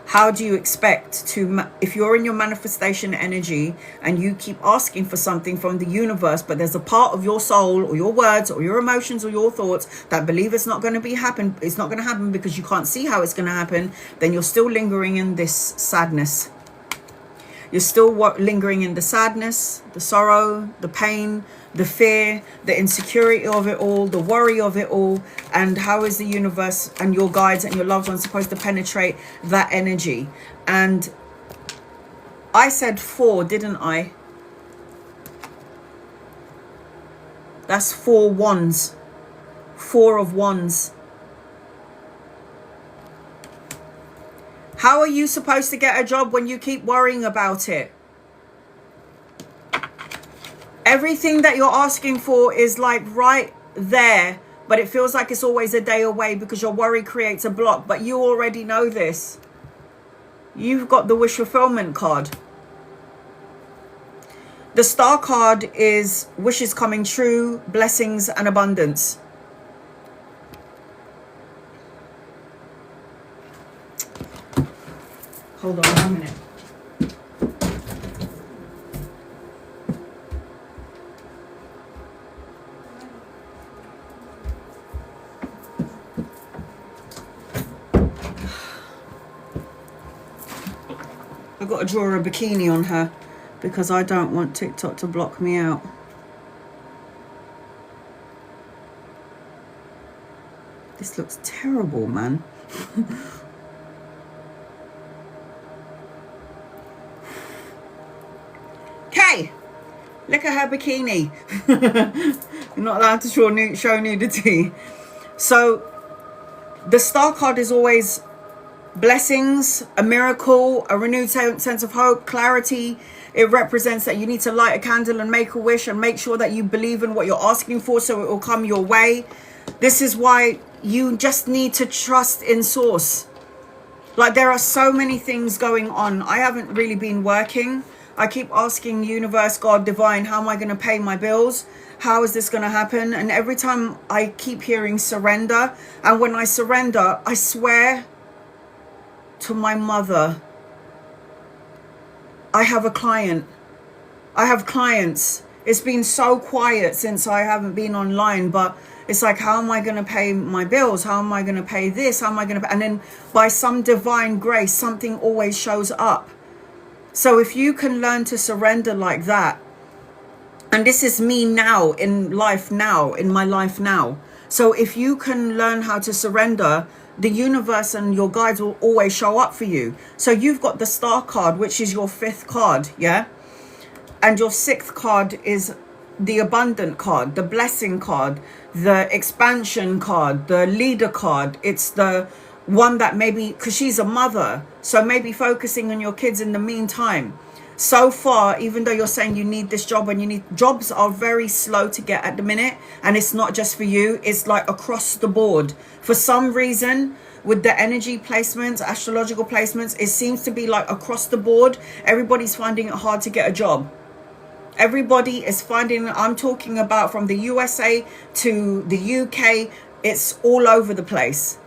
How do you expect to, if you're in your manifestation energy and you keep asking for something from the universe, but there's a part of your soul or your words or your emotions or your thoughts that believe it's not going to happen, it's not going to happen because you can't see how it's going to happen, then you're still lingering in this sadness. You're still lingering in the sadness, the sorrow, the pain, the fear, the insecurity of it all, the worry of it all. And how is the universe and your guides and your loved ones supposed to penetrate that energy? And I said 4, didn't I? That's 4 wands. 4 of wands. How are you supposed to get a job when you keep worrying about it? Everything that you're asking for is like right there, but it feels like it's always a day away because your worry creates a block. But you already know this. You've got the wish fulfillment card. The star card is wishes coming true, blessings and abundance. Hold on 1 minute. I've got to draw a bikini on her because I don't want TikTok to block me out. This looks terrible, man. Kay, look at her bikini. You're not allowed to show nudity. So the star card is always blessings, a miracle, a renewed sense of hope, clarity. It represents that you need to light a candle and make a wish and make sure that you believe in what you're asking for so it will come your way. This is why you just need to trust in source. Like, there are so many things going on. I haven't really been working. I keep asking universe, God, divine, how am I going to pay my bills? How is this going to happen? And every time I keep hearing surrender. And when I surrender, I swear to my mother, I have a client. I have clients. It's been so quiet since I haven't been online, but it's like, how am I going to pay my bills? How am I going to pay this? How am I going to pay? And then by some divine grace, something always shows up. So if you can learn to surrender like that, and this is me now, in life now, in my life now. So if you can learn how to surrender, the universe and your guides will always show up for you. So you've got the star card, which is your 5th card, yeah? And your 6th card is the abundant card, the blessing card, the expansion card, the leader card. It's the one that maybe, because she's a mother, so maybe focusing on your kids in the meantime. So far, even though you're saying you need this job and you need, jobs are very slow to get at the minute, and it's not just for you, it's like across the board. For some reason, with the energy placements, astrological placements, it seems to be like across the board, everybody's finding it hard to get a job. Everybody is finding, I'm talking about from the USA to the UK, it's all over the place.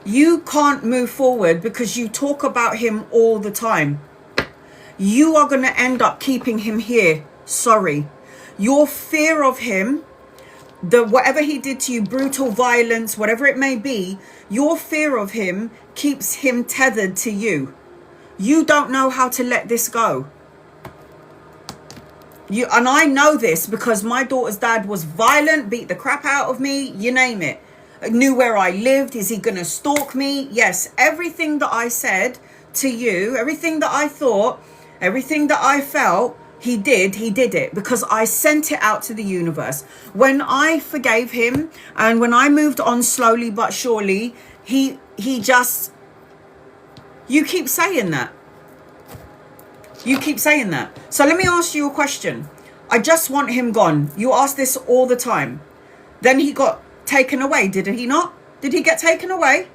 You can't move forward because you talk about him all the time. You are going to end up keeping him here. Sorry. Your fear of him, whatever he did to you, brutal violence, whatever it may be, your fear of him keeps him tethered to you. You don't know how to let this go. And I know this because my daughter's dad was violent, beat the crap out of me, you name it. Knew where I lived. Is he going to stalk me? Yes. Everything that I said to you, everything that I thought, everything that I felt, he did it because I sent it out to the universe. When I forgave him and when I moved on slowly but surely, he just, you keep saying that. You keep saying that. So let me ask you a question. I just want him gone. You ask this all the time. Then he got taken away, did he not? Did he get taken away?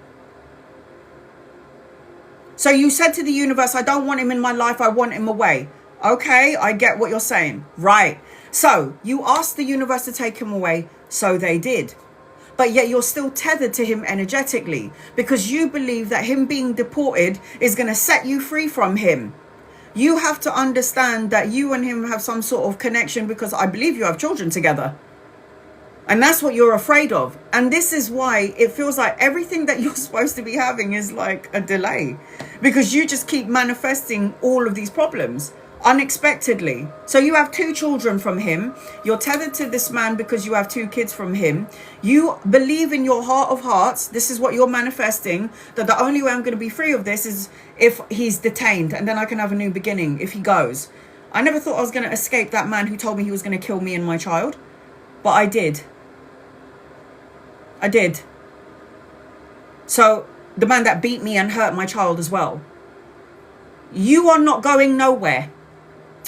So you said to the universe, I don't want him in my life, I want him away. Okay, I get what you're saying. Right. So you asked the universe to take him away, so they did. But yet you're still tethered to him energetically because you believe that him being deported is going to set you free from him. You have to understand that you and him have some sort of connection because I believe you have children together. And that's what you're afraid of. And this is why it feels like everything that you're supposed to be having is like a delay. Because you just keep manifesting all of these problems unexpectedly. So you have 2 children from him. You're tethered to this man because you have 2 kids from him. You believe in your heart of hearts, this is what you're manifesting, that the only way I'm going to be free of this is if he's detained. And then I can have a new beginning if he goes. I never thought I was going to escape that man who told me he was going to kill me and my child. But I did. I did. So the man that beat me and hurt my child as well. You are not going nowhere.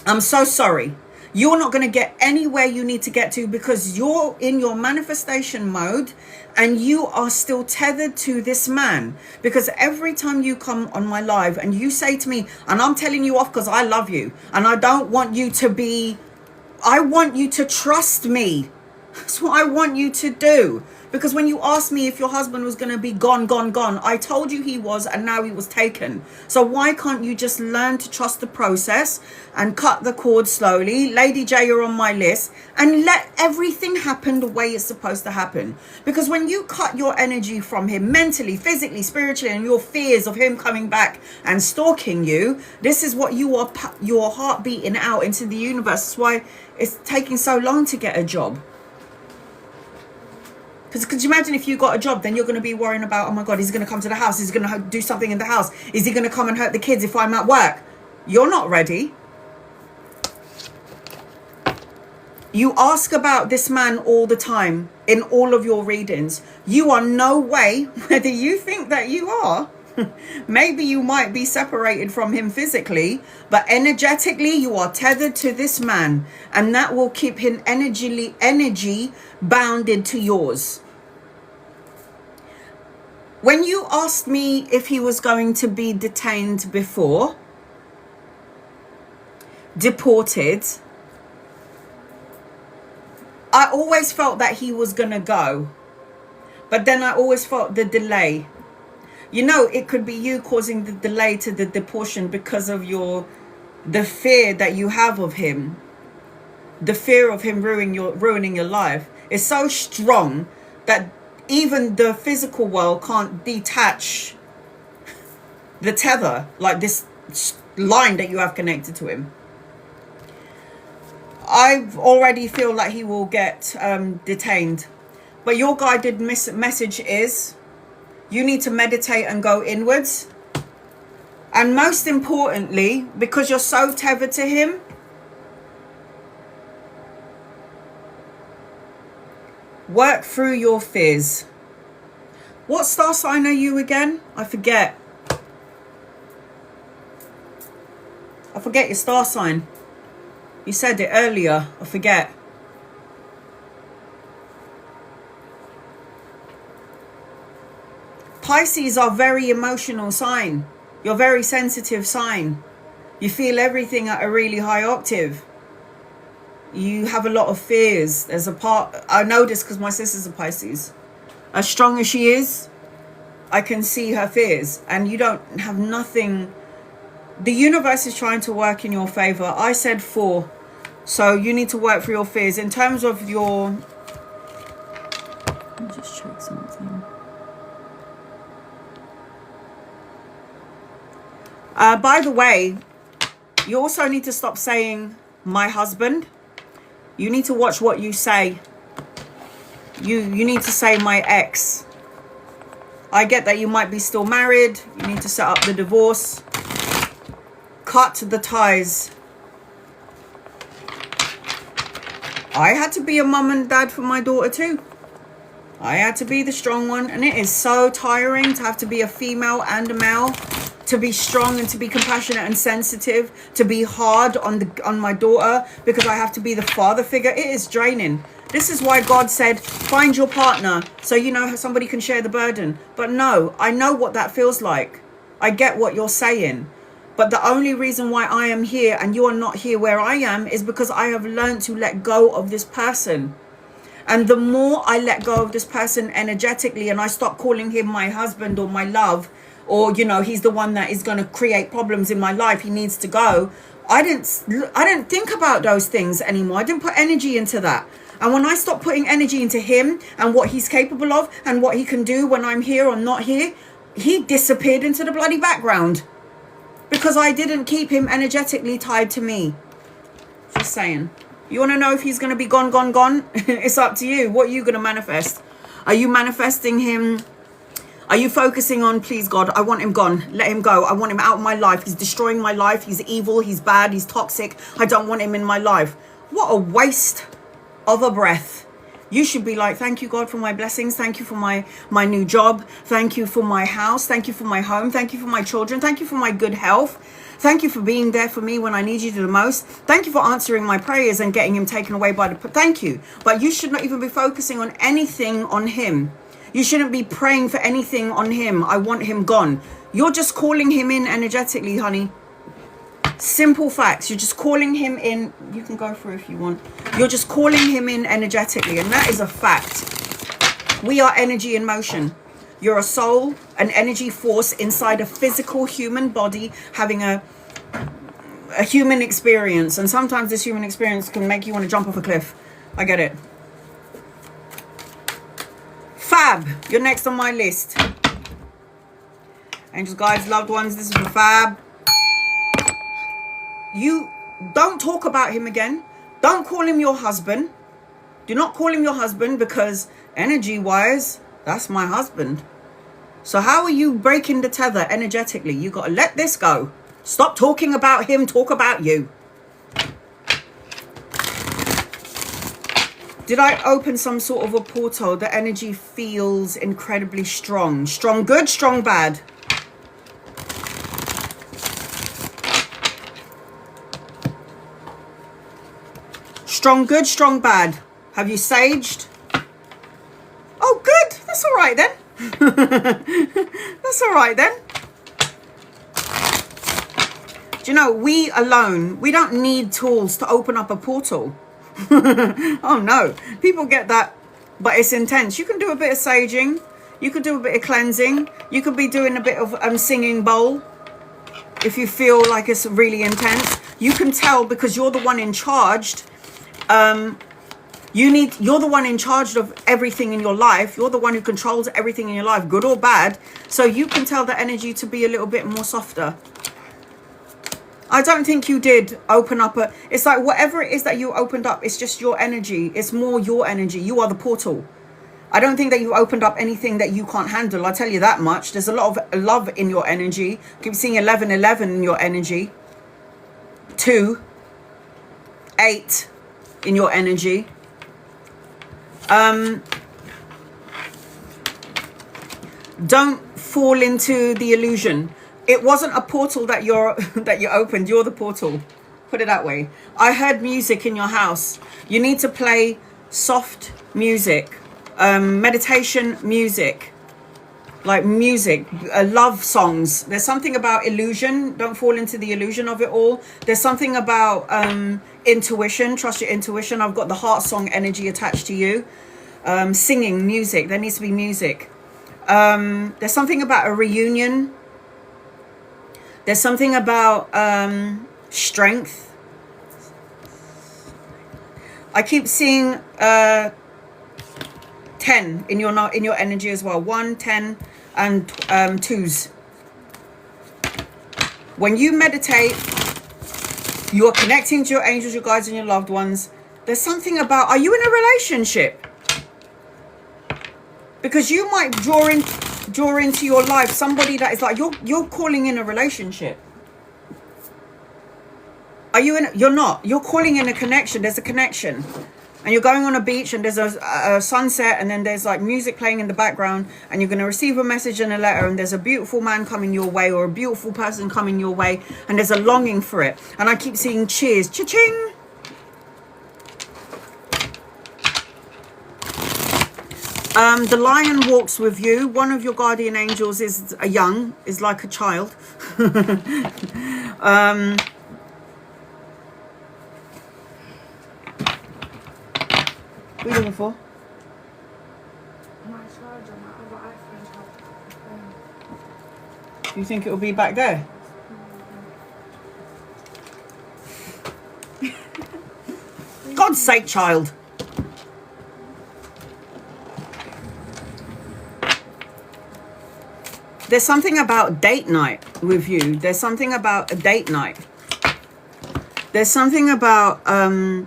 I'm so sorry. You're not going to get anywhere you need to get to because you're in your manifestation mode and you are still tethered to this man. Because every time you come on my live and you say to me, and I'm telling you off because I love you and I don't want you to be, I want you to trust me. That's what I want you to do. Because when you asked me if your husband was going to be gone, I told you he was, and now he was taken. So why can't you just learn to trust the process and cut the cord slowly? Lady J, you're on my list, and let everything happen the way it's supposed to happen. Because when you cut your energy from him mentally, physically, spiritually, and your fears of him coming back and stalking you, this is what you are, your heart beating out into the universe. That's why it's taking so long to get a job. Because could you imagine if you got a job, then you're going to be worrying about, oh my God, is he going to come to the house? Is he going to do something in the house? Is he going to come and hurt the kids if I'm at work? You're not ready. You ask about this man all the time in all of your readings. You are no way, whether you think that you are, maybe you might be separated from him physically, but energetically you are tethered to this man, and that will keep him energy bounded to yours. When you asked me if he was going to be detained before, deported, I always felt that he was going to go. But then I always felt the delay. You know, it could be you causing the delay to the deportation because of the fear that you have of him. The fear of him ruining your life is so strong that even the physical world can't detach the tether, like this line that you have connected to him. I already feel like he will get detained. But your guided message is you need to meditate and go inwards. And most importantly, because you're so tethered to him, work through your fears. What star sign are you again? I forget. I forget your star sign. You said it earlier. I forget. Pisces are very emotional sign. You're very sensitive sign. You feel everything at a really high octave. You have a lot of fears. There's a part, I know this because my sister's a Pisces. As strong as she is, I can see her fears. And you don't have nothing. The universe is trying to work in your favor. I said 4. So you need to work through your fears. In terms of your... Let me just check something. By the way, you also need to stop saying my husband. You need to watch what you say. You need to say my ex. I get that you might be still married. You need to set up the divorce. Cut the ties. I had to be a mum and dad for my daughter too. I had to be the strong one. And it is so tiring to have to be a female and a male. To be strong and to be compassionate and sensitive. To be hard on my daughter. Because I have to be the father figure. It is draining. This is why God said, find your partner. So you know how somebody can share the burden. But no, I know what that feels like. I get what you're saying. But the only reason why I am here and you are not here where I am is because I have learned to let go of this person. And the more I let go of this person energetically and I stop calling him my husband or my love, or, you know, he's the one that is going to create problems in my life, he needs to go. I didn't think about those things anymore. I didn't put energy into that. And when I stopped putting energy into him and what he's capable of and what he can do when I'm here or not here, he disappeared into the bloody background. Because I didn't keep him energetically tied to me. Just saying. You want to know if he's going to be gone? It's up to you. What are you going to manifest? Are you manifesting him? Are you focusing on, please God, I want him gone. Let him go. I want him out of my life. He's destroying my life. He's evil. He's bad. He's toxic. I don't want him in my life. What a waste of a breath. You should be like, thank you, God, for my blessings. Thank you for my new job. Thank you for my house. Thank you for my home. Thank you for my children. Thank you for my good health. Thank you for being there for me when I need you the most. Thank you for answering my prayers and getting him taken away by the... Thank you. But you should not even be focusing on anything on him. You shouldn't be praying for anything on him. I want him gone. You're just calling him in energetically, honey. Simple facts. You're just calling him in. You can go through if you want. You're just calling him in energetically, and that is a fact. We are energy in motion. You're a soul, an energy force inside a physical human body, having a human experience. And sometimes this human experience can make you want to jump off a cliff. I get it. Fab, you're next on my list. Angels, guides, loved ones, this is for Fab. You don't talk about him again. Don't call him your husband. Do not call him your husband, because energy-wise, that's my husband. So how are you breaking the tether energetically? You got to let this go. Stop talking about him. Talk about you. Did I open some sort of a portal? The energy feels incredibly strong. Strong good, strong bad. Strong good, strong bad. Have you saged? Oh, good. That's all right then. That's all right then. Do you know, we alone, we don't need tools to open up a portal. Oh no, people get that, but it's intense. You can do a bit of saging, you could do a bit of cleansing, you could be doing a bit of singing bowl if you feel like it's really intense. You can tell, because you're the one in charge. You're the one in charge of everything in your life. You're the one who controls everything in your life, good or bad. So you can tell the energy to be a little bit more softer. I don't think you did open up a... It's like whatever it is that you opened up, it's just your energy. It's more your energy. You are the portal. I don't think that you opened up anything that you can't handle. I'll tell you that much. There's a lot of love in your energy. I keep seeing 1111 in your energy. 2, 8 in your energy. Don't fall into the illusion. It wasn't a portal that you opened. You're the portal. Put it that way. I heard music in your house. You need to play soft music, meditation music, like music, love songs. There's something about illusion. Don't fall into the illusion of it all. There's something about intuition. Trust your intuition. I've got the heart song energy attached to you. Singing music. There needs to be music. There's something about a reunion. There's something about strength. I keep seeing 10 in your energy as well. 1, 10, and 2s. When you meditate, you are connecting to your angels, your guides, and your loved ones. There's something about, are you in a relationship? Because you might draw into your life somebody that is like, you're calling in a relationship. Are you in? You're not. You're calling in a connection. There's a connection. And you're going on a beach and there's a sunset, and then there's like music playing in the background, and you're going to receive a message and a letter, and there's a beautiful man coming your way, or a beautiful person coming your way, and there's a longing for it. And I keep seeing cheers. Cha-ching! The lion walks with you. One of your guardian angels is like a child. What are you looking for? My charger, my other iPhone charger. Do you think it will be back there? God's sake, child. There's something about date night with you. There's something about a date night. There's something about, I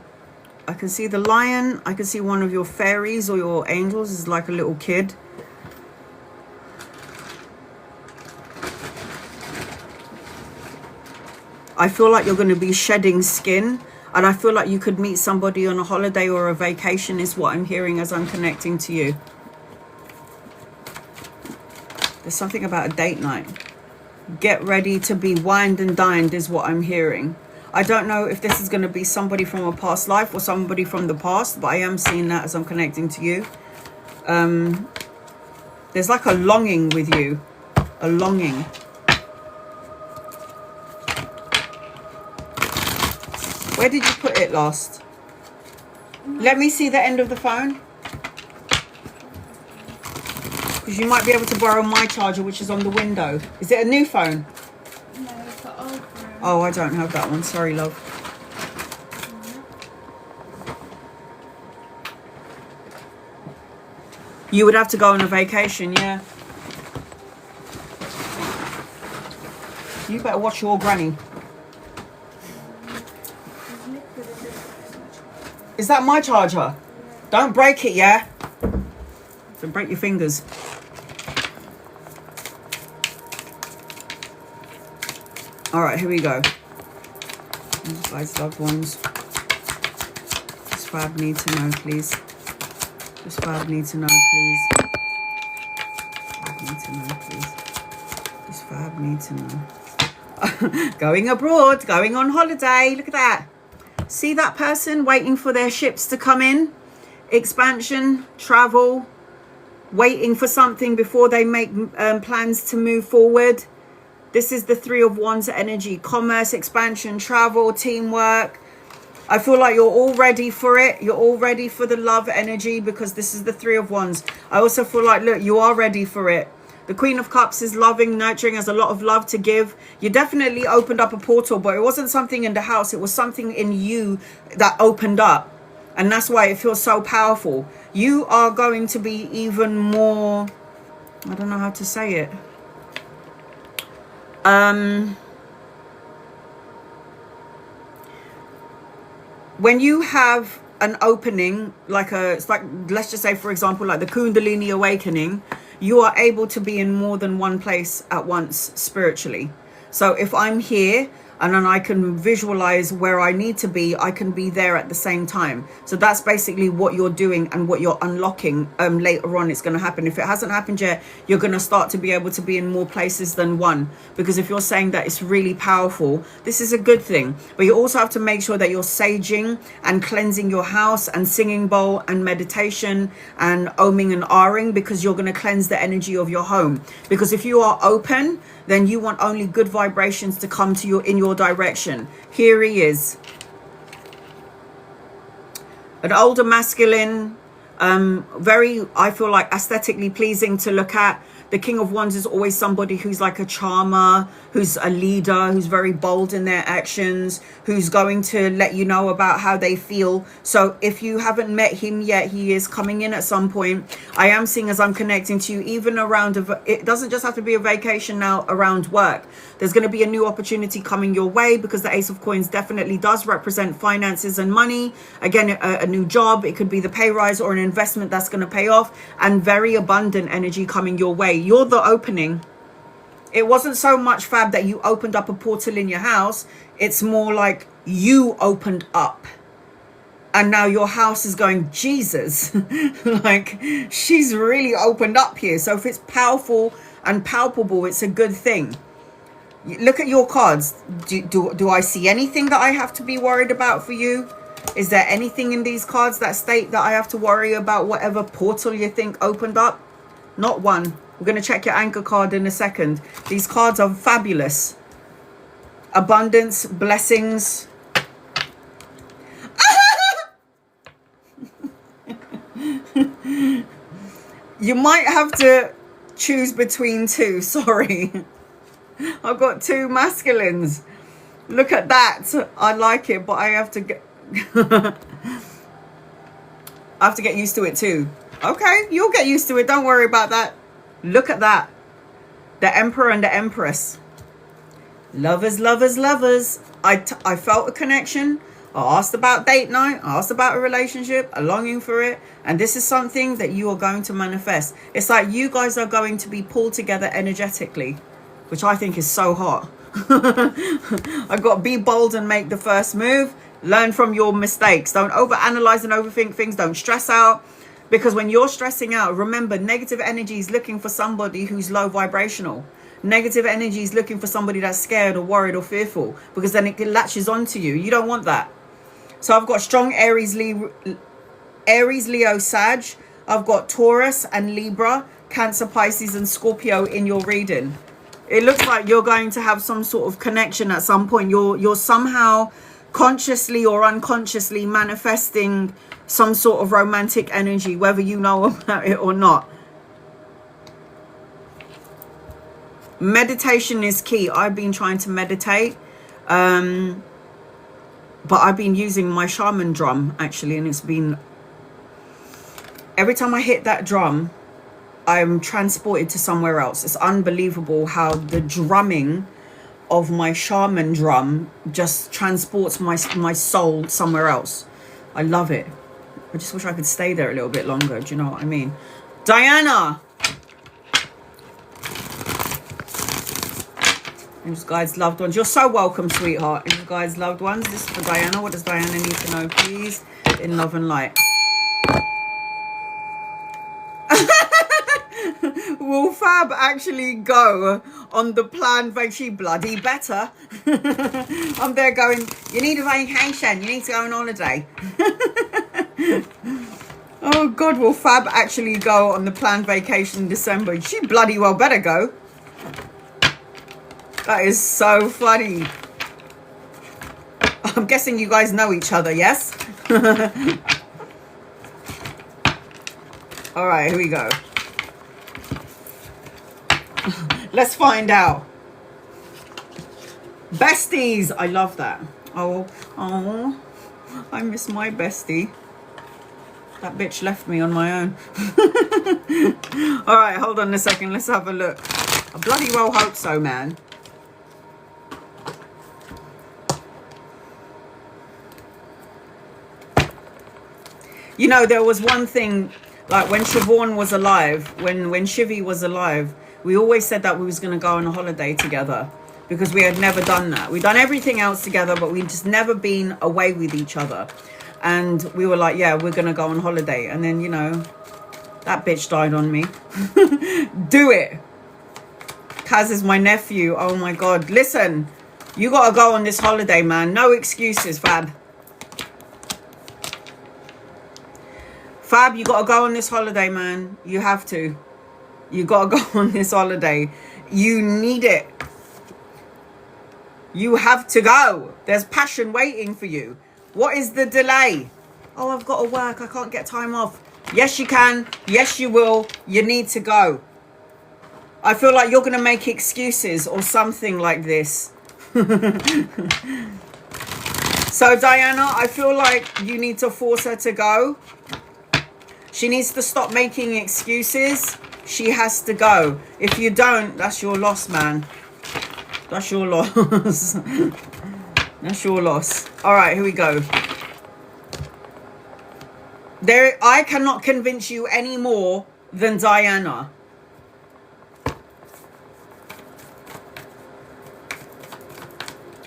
can see the lion. I can see one of your fairies or your angels is like a little kid. I feel like you're going to be shedding skin. And I feel like you could meet somebody on a holiday or a vacation is what I'm hearing as I'm connecting to you. There's something about a date night. Get ready to be wined and dined is what I'm hearing. I don't know if this is going to be somebody from a past life or somebody from the past, but I am seeing that as I'm connecting to you. There's like a longing with you. A longing. Where did you put it last? Let me see the end of the phone. Because you might be able to borrow my charger, which is on the window. Is it a new phone? No, it's the old one. Oh, I don't have that one. Sorry, love. You would have to go on a vacation, yeah. You better watch your granny. Is that my charger? Yeah. Don't break it, yeah? Don't break your fingers. Alright, here we go. Guys, loved ones. Just Fab need to know, please. Just Fab need to know, please. Fab need to know, please. Just Fab need to know. Going abroad, going on holiday. Look at that. See that person waiting for their ships to come in? Expansion, travel, waiting for something before they make plans to move forward. This is the Three of Wands energy. Commerce, expansion, travel, teamwork. I feel like you're all ready for it. You're all ready for the love energy because this is the Three of Wands. I also feel like, look, you are ready for it. The Queen of Cups is loving, nurturing, has a lot of love to give. You definitely opened up a portal, but it wasn't something in the house. It was something in you that opened up. And that's why it feels so powerful. You are going to be even more, I don't know how to say it. When you have an opening, it's like, let's just say, for example, like the Kundalini awakening, you are able to be in more than one place at once spiritually. So if I'm here and then I can visualize where I need to be, I can be there at the same time. So that's basically what you're doing and what you're unlocking. Later on, it's going to happen. If it hasn't happened yet, you're going to start to be able to be in more places than one. Because if you're saying that it's really powerful, this is a good thing. But you also have to make sure that you're saging and cleansing your house and singing bowl and meditation and oming and ahhing, because you're going to cleanse the energy of your home. Because if you are open, then you want only good vibrations to come to you in your direction. Here he is. An older masculine, very, I feel like, aesthetically pleasing to look at. The King of Wands is always somebody who's like a charmer, who's a leader, who's very bold in their actions, who's going to let you know about how they feel. So if you haven't met him yet, he is coming in at some point. I am seeing, as I'm connecting to you, even around, it doesn't just have to be a vacation now, around work. There's going to be a new opportunity coming your way, because the Ace of Coins definitely does represent finances and money. Again, a new job. It could be the pay rise or an investment that's going to pay off, and very abundant energy coming your way. You're the opening. It wasn't so much, Fab, that you opened up a portal in your house. It's more like you opened up. And now your house is going, Jesus, like, she's really opened up here. So if it's powerful and palpable, it's a good thing. Look at your cards. Do I see anything that I have to be worried about for you? Is there anything in these cards that state that I have to worry about whatever portal you think opened up? Not one. We're going to check your anchor card in a second. These cards are fabulous. Abundance, blessings. You might have to choose between two. Sorry. I've got two masculines. Look at that. I like it, but I have to get... I have to get used to it too. Okay, you'll get used to it. Don't worry about that. Look at that. The Emperor and the Empress. Lovers, lovers, lovers. I felt a connection. I asked about date night. I asked about a relationship, a longing for it. And this is something that you are going to manifest. It's like you guys are going to be pulled together energetically, which I think is so hot. I've got to be bold and make the first move. Learn from your mistakes. Don't overanalyze and overthink things. Don't stress out. Because when you're stressing out, remember, negative energy is looking for somebody who's low vibrational. Negative energy is looking for somebody that's scared or worried or fearful, because then it latches onto you. You don't want that. So I've got strong Aries, Leo, Sag. I've got Taurus and Libra, Cancer, Pisces and Scorpio in your reading. It looks like you're going to have some sort of connection at some point. You're somehow consciously or unconsciously manifesting some sort of romantic energy, whether you know about it or not. Meditation is key. I've been trying to meditate, but I've been using my shaman drum actually, and it's been, every time I hit that drum, I'm transported to somewhere else. It's unbelievable how the drumming of my shaman drum just transports my soul somewhere else. I love it. I just wish I could stay there a little bit longer. Do you know what I mean? Diana! And this guy's loved ones. You're so welcome, sweetheart. And this guy's loved ones. This is for Diana. What does Diana need to know, please? In love and light. Will Fab actually go on the planned vacation? She bloody better. I'm there going, you need a vacation. You need to go on holiday. Oh God, will Fab actually go on the planned vacation in December? She bloody well better go. That is so funny. I'm guessing you guys know each other, yes? All right, here we go. Let's find out. Besties, I love that. Oh, I miss my bestie. That bitch left me on my own. All right, hold on a second. Let's have a look. I bloody well hope so, man. You know, there was one thing, like when Siobhan was alive, when Shivy was alive, we always said that we was going to go on a holiday together because we had never done that. We'd done everything else together, but we'd just never been away with each other. And we were like, yeah, we're going to go on holiday. And then, you know, that bitch died on me. Do it. Kaz is my nephew. Oh, my God. Listen, you got to go on this holiday, man. No excuses, Fab. Fab, you got to go on this holiday, man. You have to. You got to go on this holiday. You need it. You have to go. There's passion waiting for you. What is the delay? Oh, I've got to work. I can't get time off. Yes, you can. Yes, you will. You need to go. I feel like you're going to make excuses or something like this. So, Diana, I feel like you need to force her to go. She needs to stop making excuses. She has to go. If you don't, that's your loss, man. That's your loss. That's your loss. All right, here we go. I cannot convince you any more than Diana.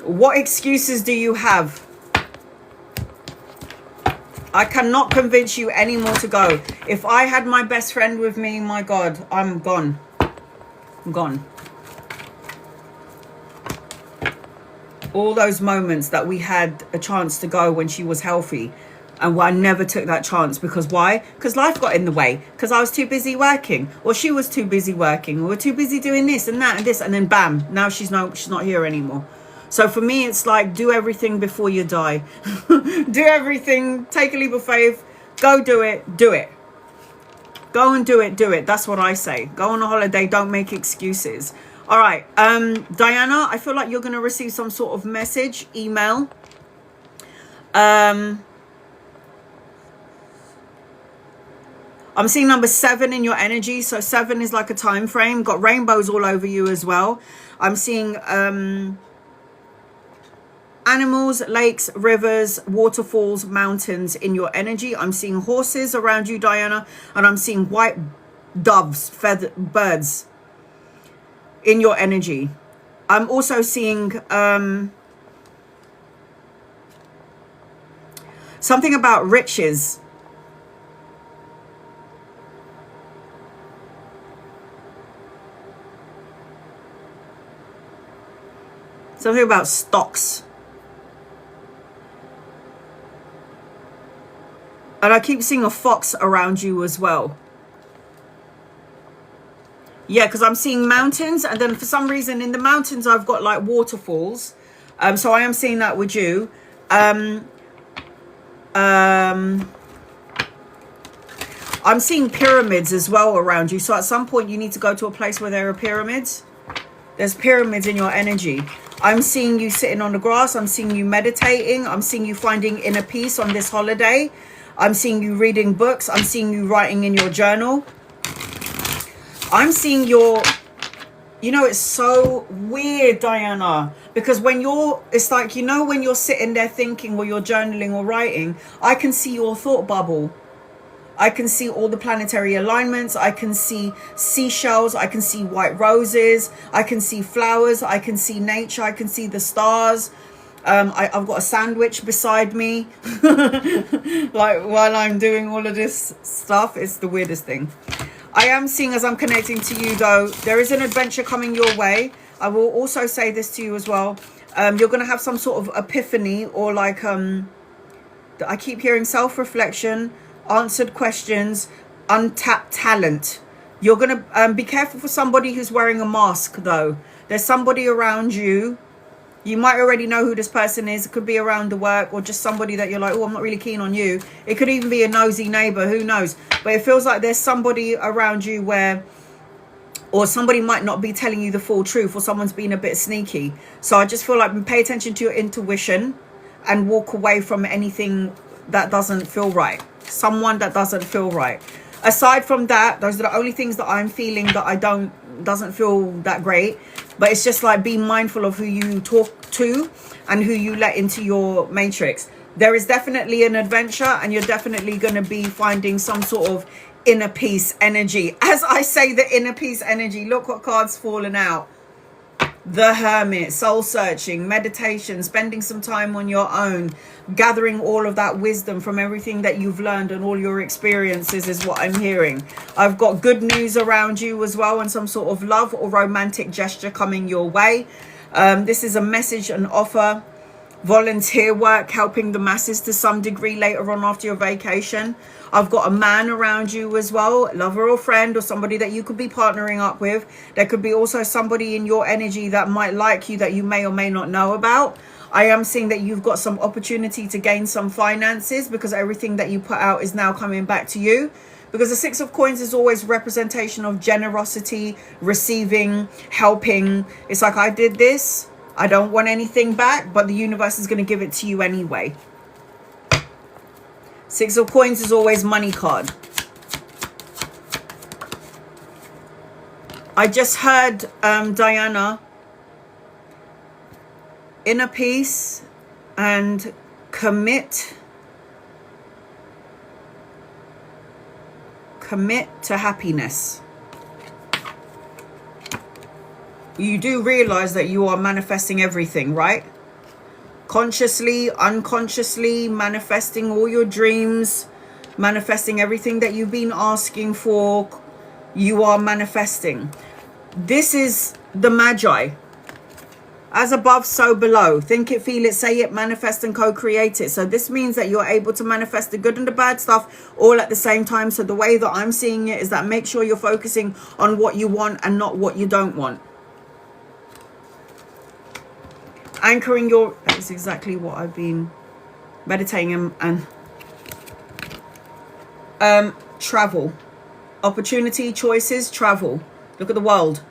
What excuses do you have? I cannot convince you any more to go. If I had my best friend with me, my God, I'm gone. I'm gone. All those moments that we had a chance to go when she was healthy, and I never took that chance. Because why? Because life got in the way. Because I was too busy working, or she was too busy working, or we're too busy doing this and that and this, and then bam, now she's not here anymore. So for me, it's like, do everything before you die. Do everything. Take a leap of faith. Go do it. Do it. Go and do it. Do it. That's what I say. Go on a holiday. Don't make excuses. All right. Diana, I feel like you're going to receive some sort of message, email. I'm seeing number 7 in your energy. So 7 is like a time frame. Got rainbows all over you as well. I'm seeing... animals, lakes, rivers, waterfalls, mountains in your energy. I'm seeing horses around you, Diana, and I'm seeing white doves, feather birds in your energy. I'm also seeing something about riches. Something about stocks. And I keep seeing a fox around you as well. Yeah, because I'm seeing mountains. And then for some reason in the mountains, I've got like waterfalls. So I am seeing that with you. I'm seeing pyramids as well around you. So at some point you need to go to a place where there are pyramids. There's pyramids in your energy. I'm seeing you sitting on the grass. I'm seeing you meditating. I'm seeing you finding inner peace on this holiday. I'm seeing you reading books. I'm seeing you writing in your journal. I'm seeing your... You know, it's so weird, Diana, because when you're... It's like, you know, when you're sitting there thinking or you're journaling or writing, I can see your thought bubble. I can see all the planetary alignments. I can see seashells. I can see white roses. I can see flowers. I can see nature. I can see the stars. I've got a sandwich beside me. Like while I'm doing all of this stuff. It's the weirdest thing. I am seeing, as I'm connecting to you though, there is an adventure coming your way. I will also say this to you as well. You're going to have some sort of epiphany, or like, I keep hearing self-reflection, answered questions, untapped talent. You're going to be careful for somebody who's wearing a mask though. There's somebody around you. You might already know who this person is. It could be around the work, or just somebody that you're like, oh, I'm not really keen on you. It could even be a nosy neighbor, who knows? But it feels like there's somebody around you where, or somebody might not be telling you the full truth, or someone's being a bit sneaky. So I just feel like pay attention to your intuition and walk away from anything that doesn't feel right. Someone that doesn't feel right. Aside from that, those are the only things that I'm feeling that doesn't feel that great. But it's just like, be mindful of who you talk to and who you let into your matrix. There is definitely an adventure, and you're definitely going to be finding some sort of inner peace energy. As I say, the inner peace energy, look what card's fallen out. The Hermit, soul searching, meditation, spending some time on your own, gathering all of that wisdom from everything that you've learned and all your experiences is what I'm hearing. I've got good news around you as well, and some sort of love or romantic gesture coming your way. This is a message, an offer, volunteer work, helping the masses to some degree later on after your vacation. I've got a man around you as well, lover or friend, or somebody that you could be partnering up with. There could be also somebody in your energy that might like you that you may or may not know about. I am seeing that you've got some opportunity to gain some finances, because everything that you put out is now coming back to you. Because the Six of Coins is always representation of generosity, receiving, helping. It's like, I did this, I don't want anything back, but the universe is going to give it to you anyway. Six of Coins is always money card. I just heard, Diana, inner peace and commit to happiness. You do realize that you are manifesting everything, right? Consciously, unconsciously, manifesting all your dreams, manifesting everything that you've been asking for. You are manifesting. This is the Magi. As above, so below. Think it, feel it, say it, manifest and co-create it. So this means that you're able to manifest the good and the bad stuff all at the same time. So the way that I'm seeing it is that make sure you're focusing on what you want and not what you don't want. Anchoring your... That's exactly what I've been meditating and travel. Opportunity, choices, travel. Look at the world.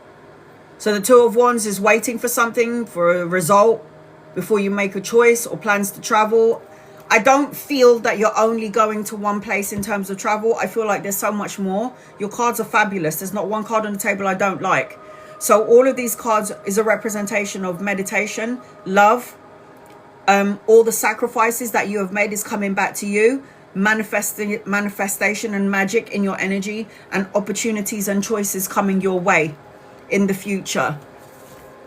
So the Two of Wands is waiting for something, for a result, before you make a choice or plans to travel. I don't feel that you're only going to one place in terms of travel. I feel like there's so much more. Your cards are fabulous. There's not one card on the table I don't like. So all of these cards is a representation of meditation, love. All the sacrifices that you have made is coming back to you. Manifestation and magic in your energy, and opportunities and choices coming your way in the future.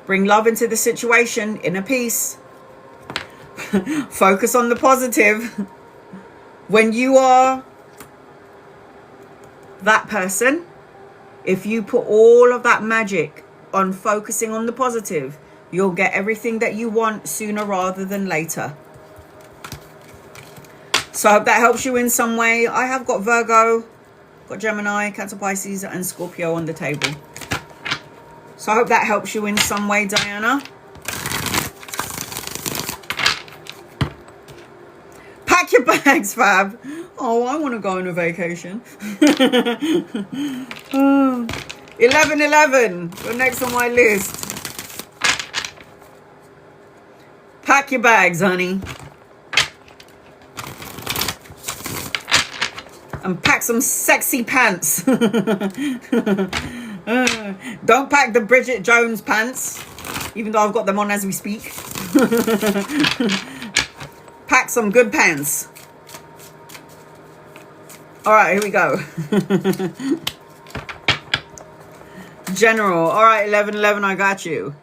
Bring love into the situation, inner peace. Focus on the positive. When you are that person, if you put all of that magic on focusing on the positive, you'll get everything that you want sooner rather than later. So I hope that helps you in some way. I have got Virgo, got Gemini, Cancer, Pisces and Scorpio on the table. So I hope that helps you in some way, Diana. Pack your bags, Fab. Oh, I want to go on a vacation. 1111. You're next on my list. Pack your bags, honey. And pack some sexy pants. Don't pack the Bridget Jones pants, even though I've got them on as we speak. Pack some good pants. All right, here we go. General. All right, 1111, I got you.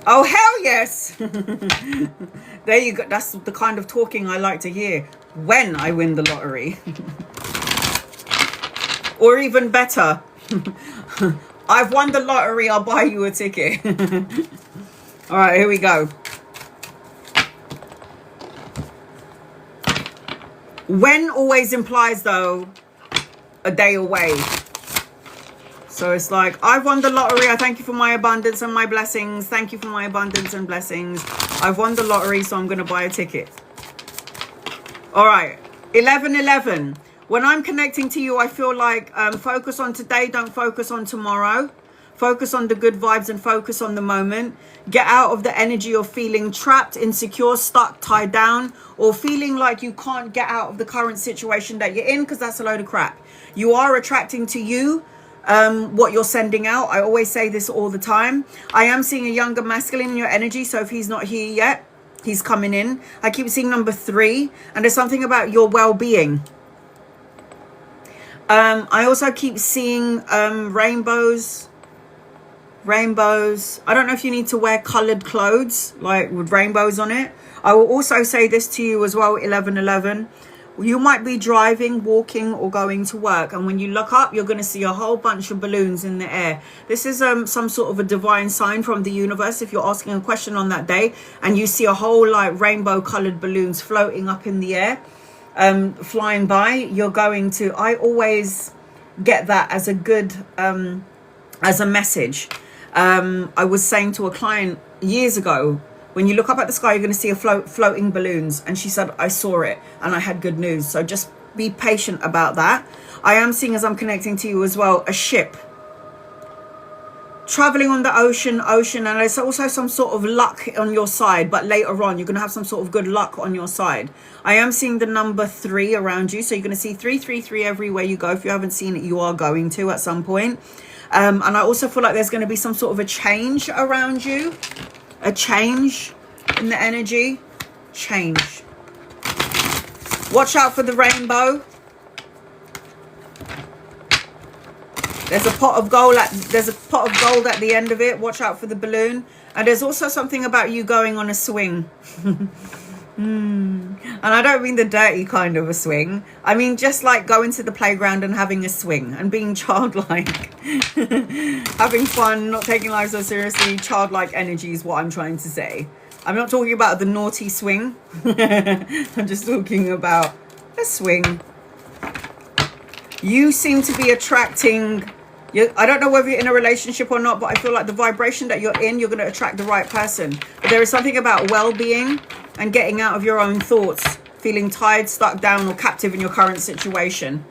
Oh, hell yes. There you go. That's the kind of talking I like to hear when I win the lottery. Or even better, I've won the lottery, I'll buy you a ticket. All right, here we go. When always implies, though, a day away. So it's like, I've won the lottery. I thank you for my abundance and my blessings. Thank you for my abundance and blessings. I've won the lottery, so I'm going to buy a ticket. All right. 1111. When I'm connecting to you, I feel like focus on today. Don't focus on tomorrow. Focus on the good vibes and focus on the moment. Get out of the energy of feeling trapped, insecure, stuck, tied down, or feeling like you can't get out of the current situation that you're in, because that's a load of crap. You are attracting to you what you're sending out. I always say this all the time. I am seeing a younger masculine in your energy, so if he's not here yet, he's coming in. I keep seeing number 3, and there's something about your well-being. I also keep seeing rainbows. I don't know if you need to wear colored clothes like with rainbows on it. I will also say this to you as well, 1111. You might be driving, walking, or going to work, and when you look up, you're going to see a whole bunch of balloons in the air. This is some sort of a divine sign from the universe. If you're asking a question on that day and you see a whole like rainbow colored balloons floating up in the air, flying by, you're going to, I always get that as a good as a message. I was saying to a client years ago, when you look up at the sky, you're going to see a floating balloons. And she said, I saw it and I had good news. So just be patient about that. I am seeing, as I'm connecting to you as well, a ship traveling on the ocean. And there's also some sort of luck on your side. But later on, you're going to have some sort of good luck on your side. I am seeing the number 3 around you. So you're going to see 333 everywhere you go. If you haven't seen it, you are going to at some point. And I also feel like there's going to be some sort of a change around you. A change in the energy. Change. Watch out for the rainbow. There's a pot of gold at the end of it. Watch out for the balloon. And there's also something about you going on a swing. And I don't mean the dirty kind of a swing. I mean just like going to the playground and having a swing and being childlike. Having fun, not taking life so seriously. Childlike energy is what I'm trying to say. I'm not talking about the naughty swing. I'm just talking about a swing. You seem to be attracting, I don't know whether you're in a relationship or not, but I feel like the vibration that you're in, you're going to attract the right person. But there is something about well-being and getting out of your own thoughts, feeling tired, stuck down, or captive in your current situation.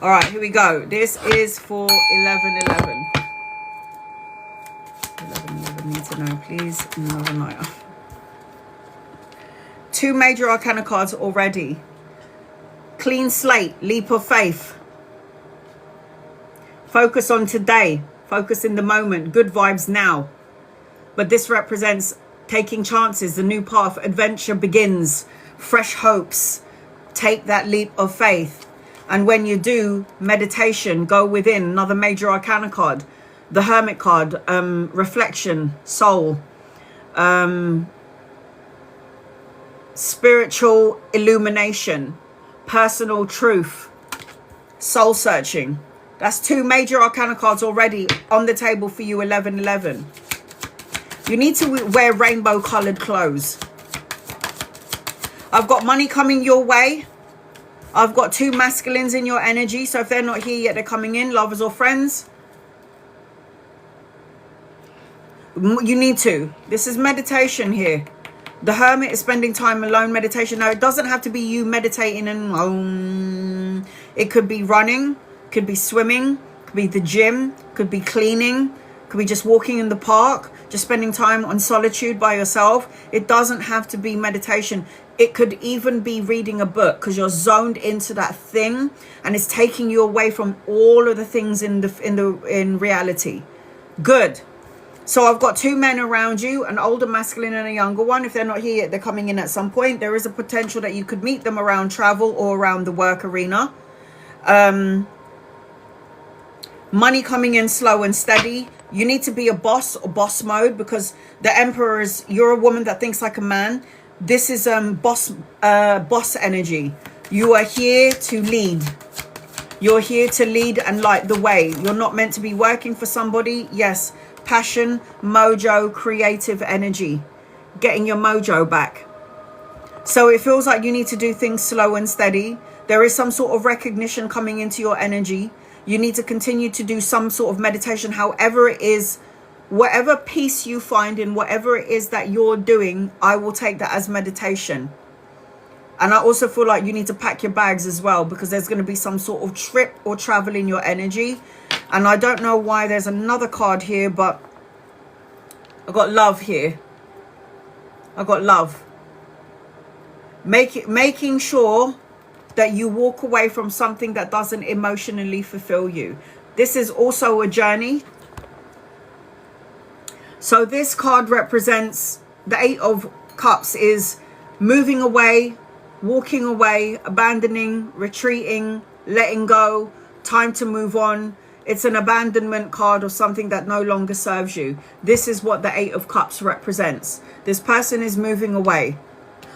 All right, here we go. This is for 1111. 1111, need to know, please. Another night. 2 major arcana cards already. Clean slate, leap of faith. Focus on today. Focus in the moment. Good vibes now. But this represents taking chances. The new path, adventure begins. Fresh hopes. Take that leap of faith. And when you do, meditation, go within. Another major arcana card. The Hermit card, reflection, soul. Spiritual illumination. Personal truth. Soul searching. That's 2 major arcana cards already on the table for you, 1111. You need to wear rainbow colored clothes. I've got money coming your way. I've got 2 masculines in your energy. So if they're not here yet, they're coming in. Lovers or friends. You need to. This is meditation here. The Hermit is spending time alone, meditation. Now, it doesn't have to be you meditating and it could be running, could be swimming, could be the gym, could be cleaning, could be just walking in the park, just spending time on solitude by yourself. It doesn't have to be meditation. It could even be reading a book because you're zoned into that thing and it's taking you away from all of the things in reality. Good. So I've got 2 men around you, an older masculine and a younger one. If they're not here yet, they're coming in at some point. There is a potential that you could meet them around travel or around the work arena. Money coming in slow and steady. You need to be a boss or boss mode because the Emperor is, you're a woman that thinks like a man. This is boss energy. You are here to lead. You're here to lead and light the way. You're not meant to be working for somebody. Yes. Passion, mojo, creative energy, getting your mojo back. So it feels like you need to do things slow and steady. There is some sort of recognition coming into your energy. You need to continue to do some sort of meditation, however it is, whatever peace you find in whatever it is that you're doing, I will take that as meditation. And I also feel like you need to pack your bags as well because there's going to be some sort of trip or travel in your energy. And I don't know why there's another card here, but I got love here. I got love. Making sure that you walk away from something that doesn't emotionally fulfill you. This is also a journey. So this card represents the 8 of Cups is moving away, walking away, abandoning, retreating, letting go, time to move on. It's an abandonment card of something that no longer serves you. This is what the 8 of Cups represents. This person is moving away.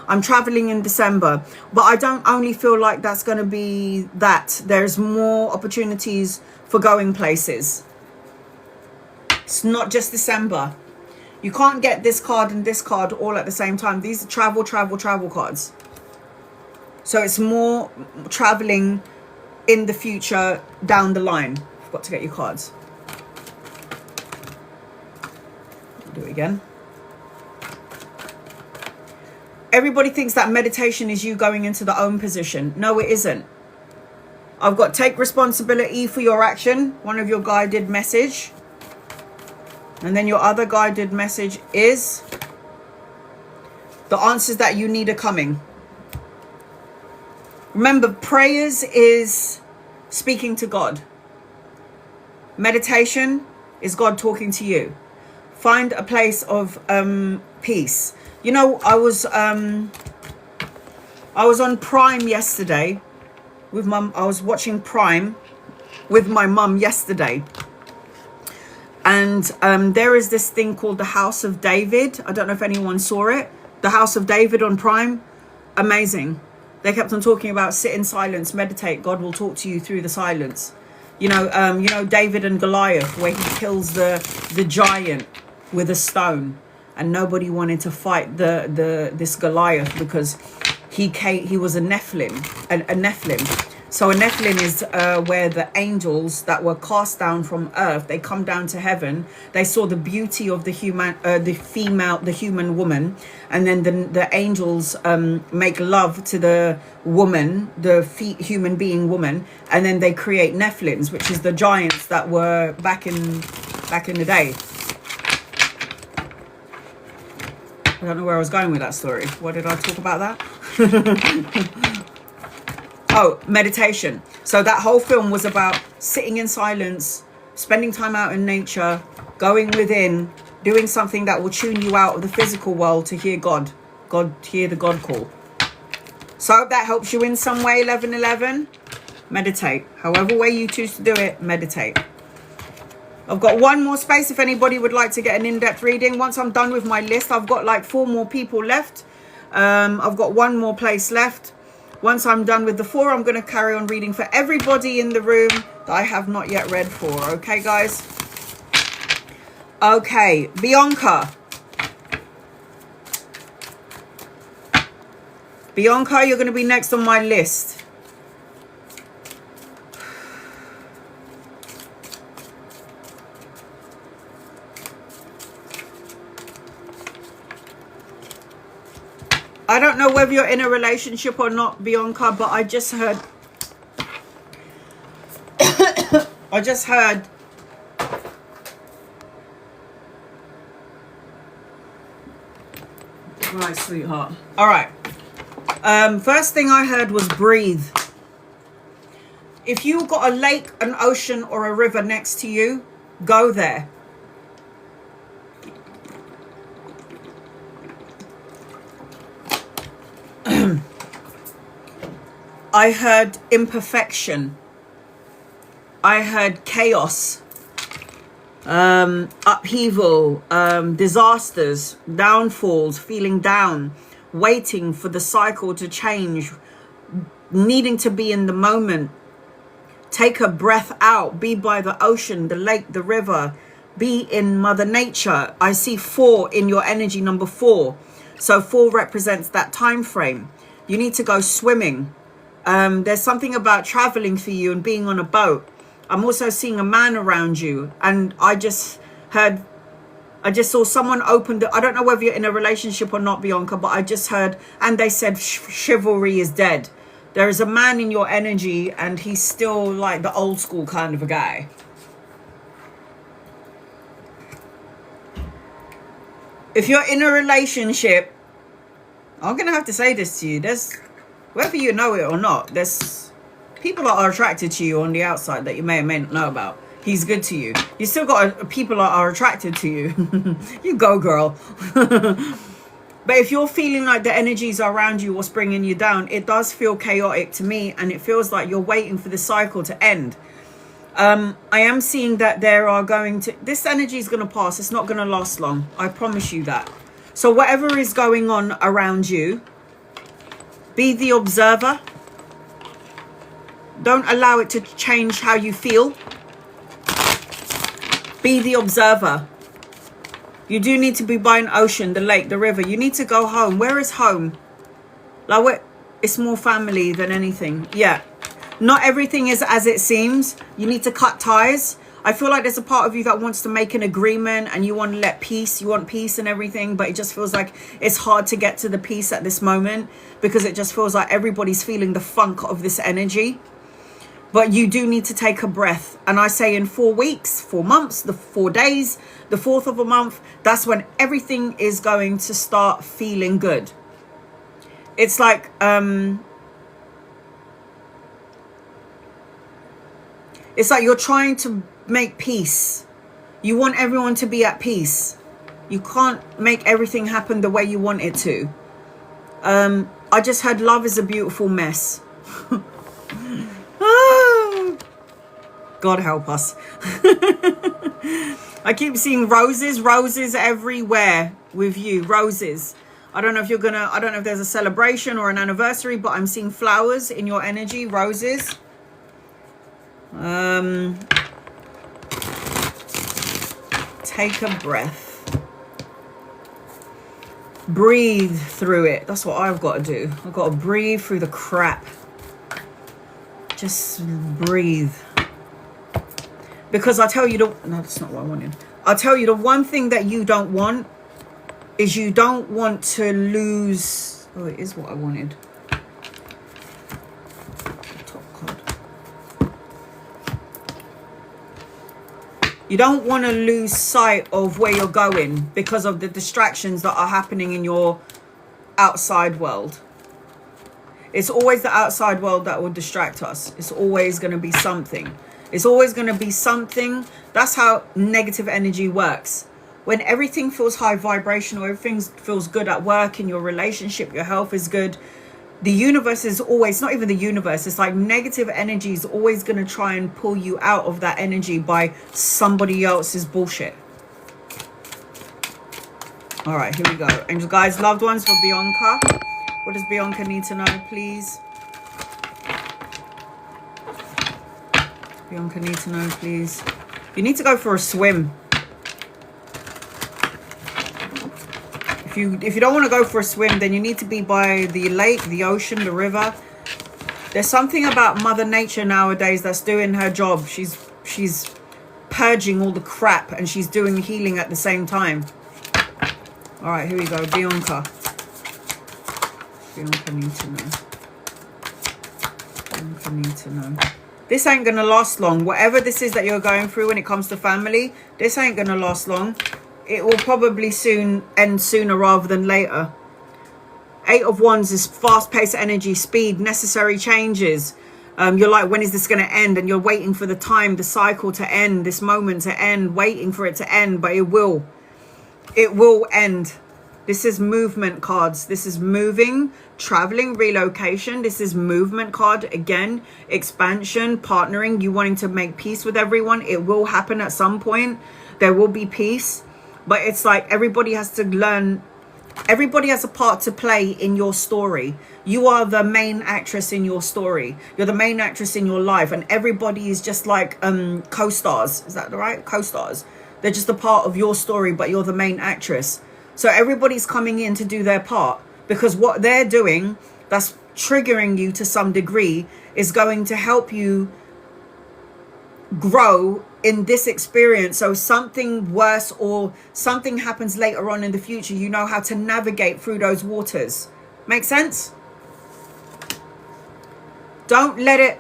I'm traveling in December, but I don't only feel like that's going to be that. There's more opportunities for going places. It's not just December. You can't get this card and this card all at the same time. These are travel cards. So it's more traveling in the future down the line. Got to get your cards. Do it again. Everybody thinks that meditation is you going into the own position. No, it isn't. I've got take responsibility for your action. One of your guided message. And then your other guided message is the answers that you need are coming. Remember, prayers is speaking to God. Meditation is God talking to you. Find a place of peace. You know, I was on Prime yesterday with mum. I was watching Prime with my mum yesterday. And there is this thing called the House of David. I don't know if anyone saw it. The House of David on Prime. Amazing. They kept on talking about sit in silence, meditate. God will talk to you through the silence. You know David and Goliath, where he kills the giant with a stone, and nobody wanted to fight this Goliath because he was a Nephilim. So a Nephilim is where the angels that were cast down from earth, they come down to heaven. They saw the beauty of the human woman, and then the angels make love to the woman, the human being woman, and then they create Nephilims, which is the giants that were back in the day. I don't know where I was going with that story. Why did I talk about that? Oh, meditation. So that whole film was about sitting in silence, spending time out in nature, going within, doing something that will tune you out of the physical world to hear God. Hear the God call. So I hope that helps you in some way, 1111. Meditate. However way you choose to do it, meditate. I've got one more space if anybody would like to get an in-depth reading. Once I'm done with my list, I've got like 4 more people left. I've got 1 more place left. Once I'm done with the 4, I'm going to carry on reading for everybody in the room that I have not yet read for. Okay, guys? Okay, Bianca. Bianca, you're going to be next on my list. I don't know whether you're in a relationship or not, Bianca, but I just heard... I just heard... Right, sweetheart. All right. First thing I heard was breathe. If you've got a lake, an ocean, or a river next to you, go there. I heard imperfection. I heard chaos, upheaval, disasters, downfalls, feeling down, waiting for the cycle to change, needing to be in the moment. Take a breath out, be by the ocean, the lake, the river, be in Mother Nature. I see 4 in your energy, number 4. So 4 represents that time frame. You need to go swimming. There's something about traveling for you and being on a boat. I'm also seeing a man around you, and I just saw someone open the, I don't know whether you're in a relationship or not, Bianca, but I just heard, and they said chivalry is dead. There is a man in your energy, and he's still like the old school kind of a guy. If you're in a relationship, I'm going to have to say this to you. There's, whether you know it or not, there's people that are attracted to you on the outside that you may or may not know about. He's good to you. You still got people that are attracted to you. You go, girl. But if you're feeling like the energies around you, what's bringing you down, it does feel chaotic to me, and it feels like you're waiting for the cycle to end. I am seeing that there are going to, this energy is going to pass. It's not going to last long. I promise you that. So whatever is going on around you, be the observer. Don't allow it to change how you feel. Be the observer. You do need to be by an ocean, the lake, the river. You need to go home. Where is home? Like, what? It's more family than anything. Yeah. Not everything is as it seems. You need to cut ties. I feel like there's a part of you that wants to make an agreement and you want to let peace. You want peace and everything, but it just feels like it's hard to get to the peace at this moment because it just feels like everybody's feeling the funk of this energy. But you do need to take a breath. And I say in 4 weeks, 4 months, the 4 days, the 4th of a month, that's when everything is going to start feeling good. It's like, it's like you're trying to make peace. You want everyone to be at peace. You can't make everything happen the way you want it to. I just heard love is a beautiful mess. God help us. I keep seeing roses everywhere with you. Roses. I don't know if I don't know if there's a celebration or an anniversary, but I'm seeing flowers in your energy. Roses. Take a breath. Breathe through it. That's what I've got to do. I've got to breathe through the crap. Just breathe. Because I tell you no, that's not what I wanted. I'll tell you the one thing that you don't want is you don't want to lose. Oh, it is what I wanted. Top card. You don't want to lose sight of where you're going because of the distractions that are happening in your outside world. It's always the outside world that will distract us. It's always going to be something. It's always going to be something. That's how negative energy works. When everything feels high vibrational, everything feels good at work, in your relationship, your health is good. The universe is always, not even the universe, it's like negative energy is always going to try and pull you out of that energy by somebody else's bullshit. All right, here we go. Angels, guys, loved ones for Bianca. What does Bianca need to know, please? Bianca need to know, please. You need to go for a swim. If if you don't want to go for a swim, then you need to be by the lake, the ocean, the river. There's something about Mother Nature nowadays that's doing her job. She's purging all the crap, and she's doing healing at the same time. All right, here we go. Bianca. Bianca need to know. Bianca need to know. This ain't gonna last long. Whatever this is that you're going through when it comes to family, this ain't gonna last long. It will probably soon end sooner rather than later. 8 of Wands is fast-paced energy, speed, necessary changes. You're like, when is this going to end? And you're waiting for the time, the cycle to end, this moment to end, waiting for it to end. But it will. It will end. This is movement cards. This is moving, traveling, relocation. This is movement card. Again, expansion, partnering, you wanting to make peace with everyone. It will happen at some point. There will be peace. But it's like everybody has to learn. Everybody has a part to play in your story. You are the main actress in your story. You're the main actress in your life. And everybody is just like co-stars. Is that right? Co-stars. They're just a part of your story, but you're the main actress. So everybody's coming in to do their part. Because what they're doing, that's triggering you to some degree, is going to help you grow in this experience. So something worse or something happens later on in the future, you know how to navigate through those waters. Make sense? Don't let it.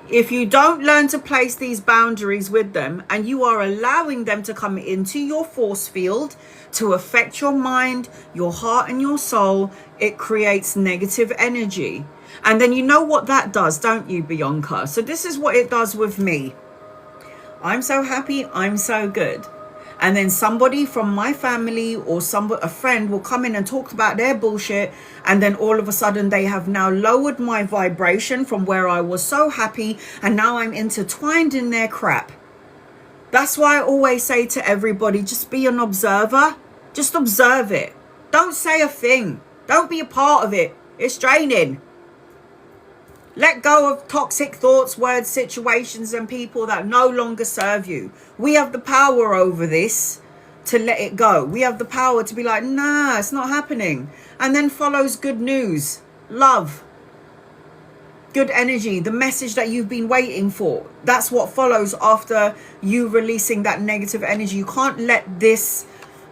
If you don't learn to place these boundaries with them, and you are allowing them to come into your force field to affect your mind, your heart and your soul, it creates negative energy. And then you know what that does, don't you, Bianca? So this is what it does with me. I'm so happy, I'm so good. And then somebody from my family or a friend will come in and talk about their bullshit. And then all of a sudden they have now lowered my vibration from where I was so happy. And now I'm intertwined in their crap. That's why I always say to everybody, just be an observer. Just observe it. Don't say a thing. Don't be a part of it. It's draining. Let go of toxic thoughts, words, situations, and people that no longer serve you. We have the power over this to let it go. We have the power to be like, nah, it's not happening. And then follows good news, love, good energy, the message that you've been waiting for. That's what follows after you releasing that negative energy. You can't let this.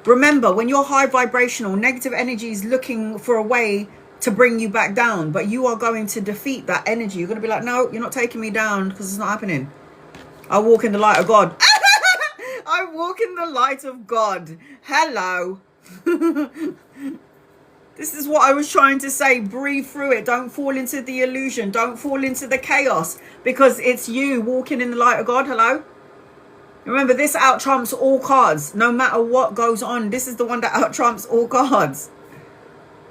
Remember, when you're high vibrational, negative energy is looking for a way to bring you back down, but you are going to defeat that energy. You're going to be like, no, you're not taking me down because it's not happening. I walk in the light of God. I walk in the light of God. Hello. This is what I was trying to say. Breathe through it. Don't fall into the illusion. Don't fall into the chaos, because it's you walking in the light of God. Hello. Remember, this out trumps all cards. No matter what goes on, this is the one that out trumps all cards.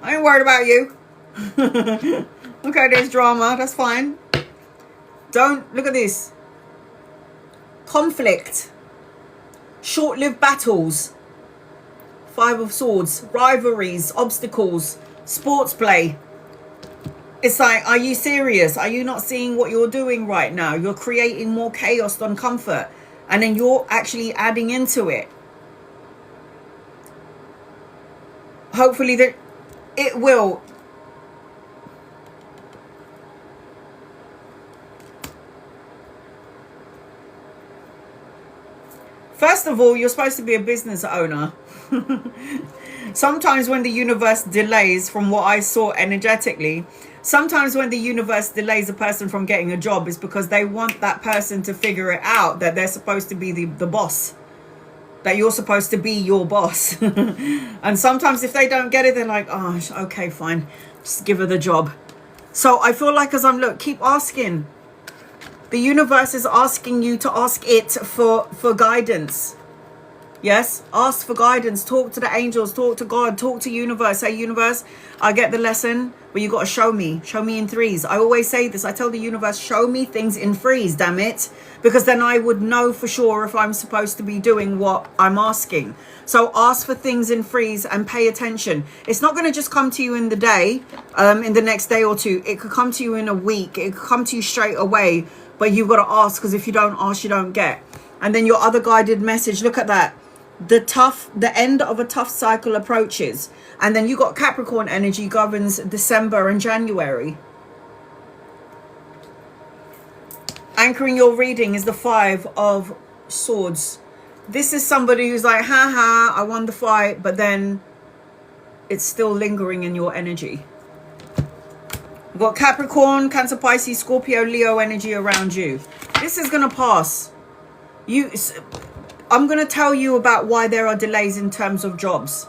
I ain't worried about you. Okay, there's drama. That's fine. Don't look at this. Conflict. Short-lived battles. 5 of Swords. Rivalries. Obstacles. Sports play. It's like, are you serious? Are you not seeing what you're doing right now? You're creating more chaos than comfort. And then you're actually adding into it. Hopefully that it will. First of all, you're supposed to be a business owner. Sometimes when the universe delays, from what I saw energetically, sometimes when the universe delays a person from getting a job, is because they want that person to figure it out, that they're supposed to be the boss, that you're supposed to be your boss. And sometimes if they don't get it, they're like, oh, okay, fine, just give her the job. So I feel like, as I'm keep asking. The universe is asking you to ask it for guidance. Yes, ask for guidance. Talk to the angels, talk to God, talk to universe. Say, universe, I get the lesson, but you got to show me in threes. I always say this. I tell the universe, show me things in threes, damn it. Because then I would know for sure if I'm supposed to be doing what I'm asking. So ask for things in threes and pay attention. It's not going to just come to you in the day, in the next day or two. It could come to you in a week. It could come to you straight away. But you've got to ask, because if you don't ask, you don't get. And then your other guided message, look at that. the end of a tough cycle approaches. And then you got Capricorn energy governs December and January. Anchoring your reading is the 5 of Swords. This is somebody who's like, ha, I won the fight, but then it's still lingering in your energy. You've got Capricorn, Cancer, Pisces, Scorpio, Leo energy around you. This is going to pass. I'm going to tell you about why there are delays in terms of jobs.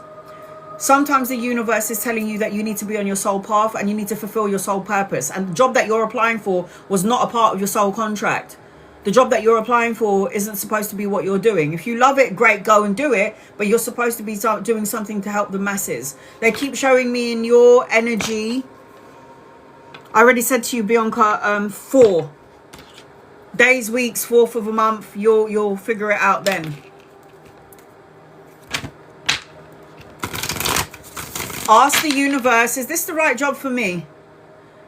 Sometimes the universe is telling you that you need to be on your soul path and you need to fulfill your soul purpose. And the job that you're applying for was not a part of your soul contract. The job that you're applying for isn't supposed to be what you're doing. If you love it, great, go and do it. But you're supposed to be doing something to help the masses. They keep showing me in your energy. I already said to you, Bianca, 4 days, weeks, 4th of a month. You'll figure it out then. Ask the universe, is this the right job for me?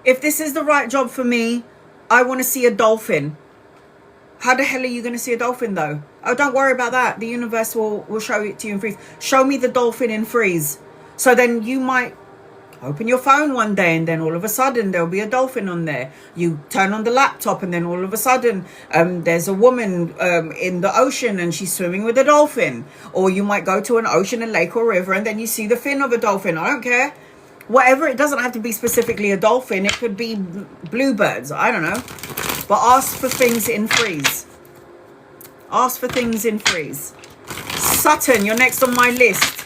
If this is the right job for me, I want to see a dolphin. How the hell are you going to see a dolphin though? Oh, don't worry about that. The universe will show it to you in freeze. Show me the dolphin in freeze. So then you might open your phone one day and then all of a sudden there'll be a dolphin on there. You turn on the laptop and then all of a sudden there's a woman in the ocean and she's swimming with a dolphin. Or you might go to an ocean, a lake or river and then you see the fin of a dolphin. I don't care. Whatever, it doesn't have to be specifically a dolphin. It could be bluebirds. I don't know. But ask for things in freeze. Ask for things in freeze. Saturn, you're next on my list.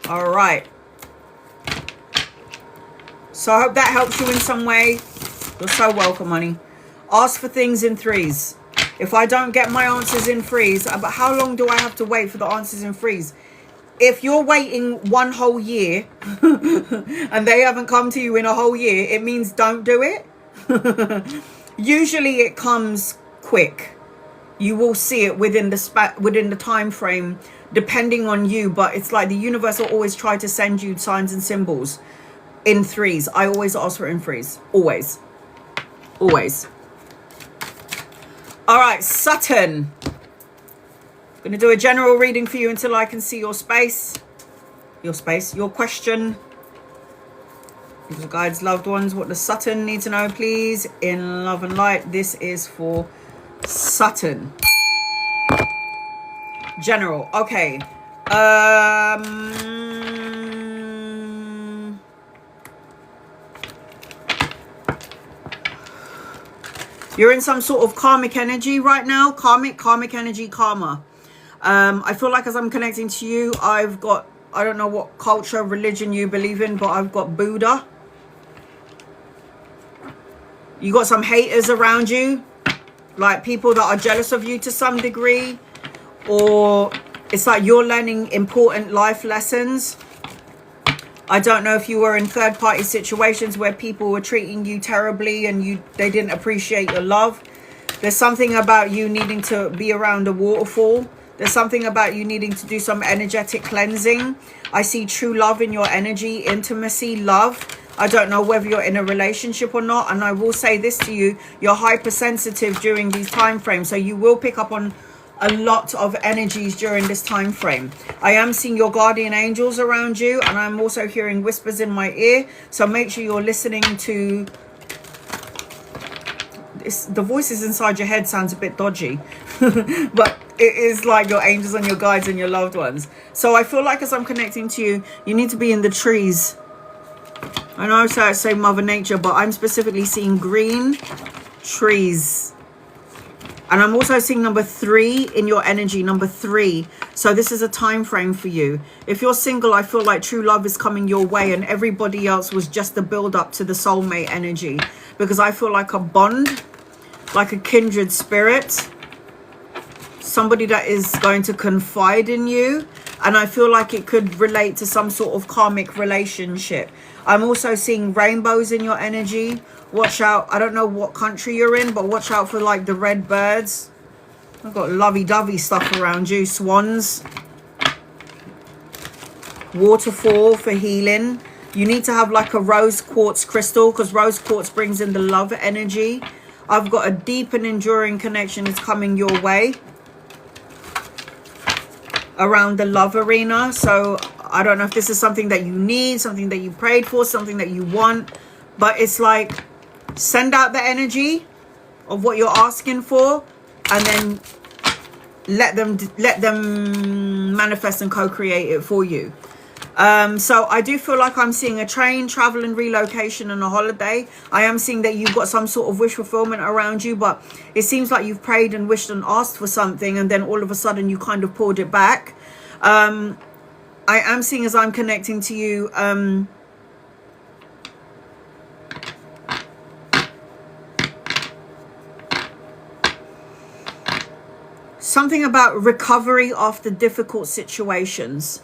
All right. So I hope that helps you in some way. You're so welcome, honey. Ask for things in threes. If I don't get my answers in freeze, but how long do I have to wait for the answers in freeze? If you're waiting 1 whole year and they haven't come to you in a whole year, it means don't do it. Usually it comes quick. You will see it within the time frame, depending on you. But it's like the universe will always try to send you signs and symbols in threes. I always ask for in threes. Always. Always. All right, Saturn. I'm going to do a general reading for you until I can see your space. Your question. Your guides, loved ones, what does Saturn need to know, please? In love and light, this is for Saturn. General. Okay. You're in some sort of karmic energy right now. Karmic energy, karma. I feel like as I'm connecting to you, I've got, I don't know what culture, religion you believe in, but I've got Buddha. You got some haters around you, like people that are jealous of you to some degree, or it's like you're learning important life lessons. I don't know if you were in third-party situations where people were treating you terribly and they didn't appreciate your love. There's something about you needing to be around a waterfall. There's something about you needing to do some energetic cleansing. I see true love in your energy, intimacy, love. I don't know whether you're in a relationship or not. And I will say this to you, you're hypersensitive during these time frames. So you will pick up on a lot of energies during this time frame. I am seeing your guardian angels around you. And I'm also hearing whispers in my ear. So make sure you're listening to... the voices inside your head sounds a bit dodgy. But it is like your angels and your guides and your loved ones. So I feel like as I'm connecting to you, you need to be in the trees. I know I say Mother Nature, but I'm specifically seeing green trees. And I'm also seeing number 3 in your energy, number 3. So this is a time frame for you. If you're single, I feel like true love is coming your way and everybody else was just the build up to the soulmate energy. Because I feel like a bond, like a kindred spirit. Somebody that is going to confide in you. And I feel like it could relate to some sort of karmic relationship. I'm also seeing rainbows in your energy. Watch out. I don't know what country you're in, but watch out for like the red birds. I've got lovey-dovey stuff around you. Swans. Waterfall for healing. You need to have like a rose quartz crystal because rose quartz brings in the love energy. I've got a deep and enduring connection that's coming your way. around the love arena. So I don't know if this is something that you need, something that you prayed for, something that you want, but it's like, send out the energy of what you're asking for, and then let them manifest and co-create it for you. So I do feel like I'm seeing a train, travel and relocation and a holiday. I am seeing that you've got some sort of wish fulfillment around you, but it seems like you've prayed and wished and asked for something, and then all of a sudden you kind of pulled it back. I am seeing, as I'm connecting to you, something about recovery after difficult situations.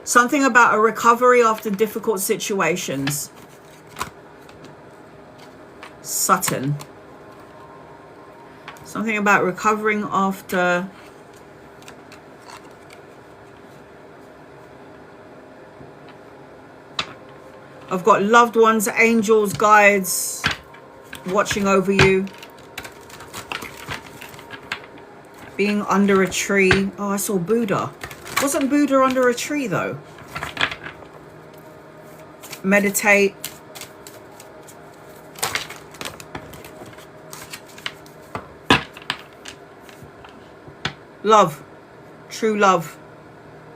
Something about a recovery after difficult situations. Sutton. Something about recovering after... I've got loved ones, angels, guides watching over you. Being under a tree. Oh, I saw Buddha. Wasn't Buddha under a tree though? Meditate. Love. True love.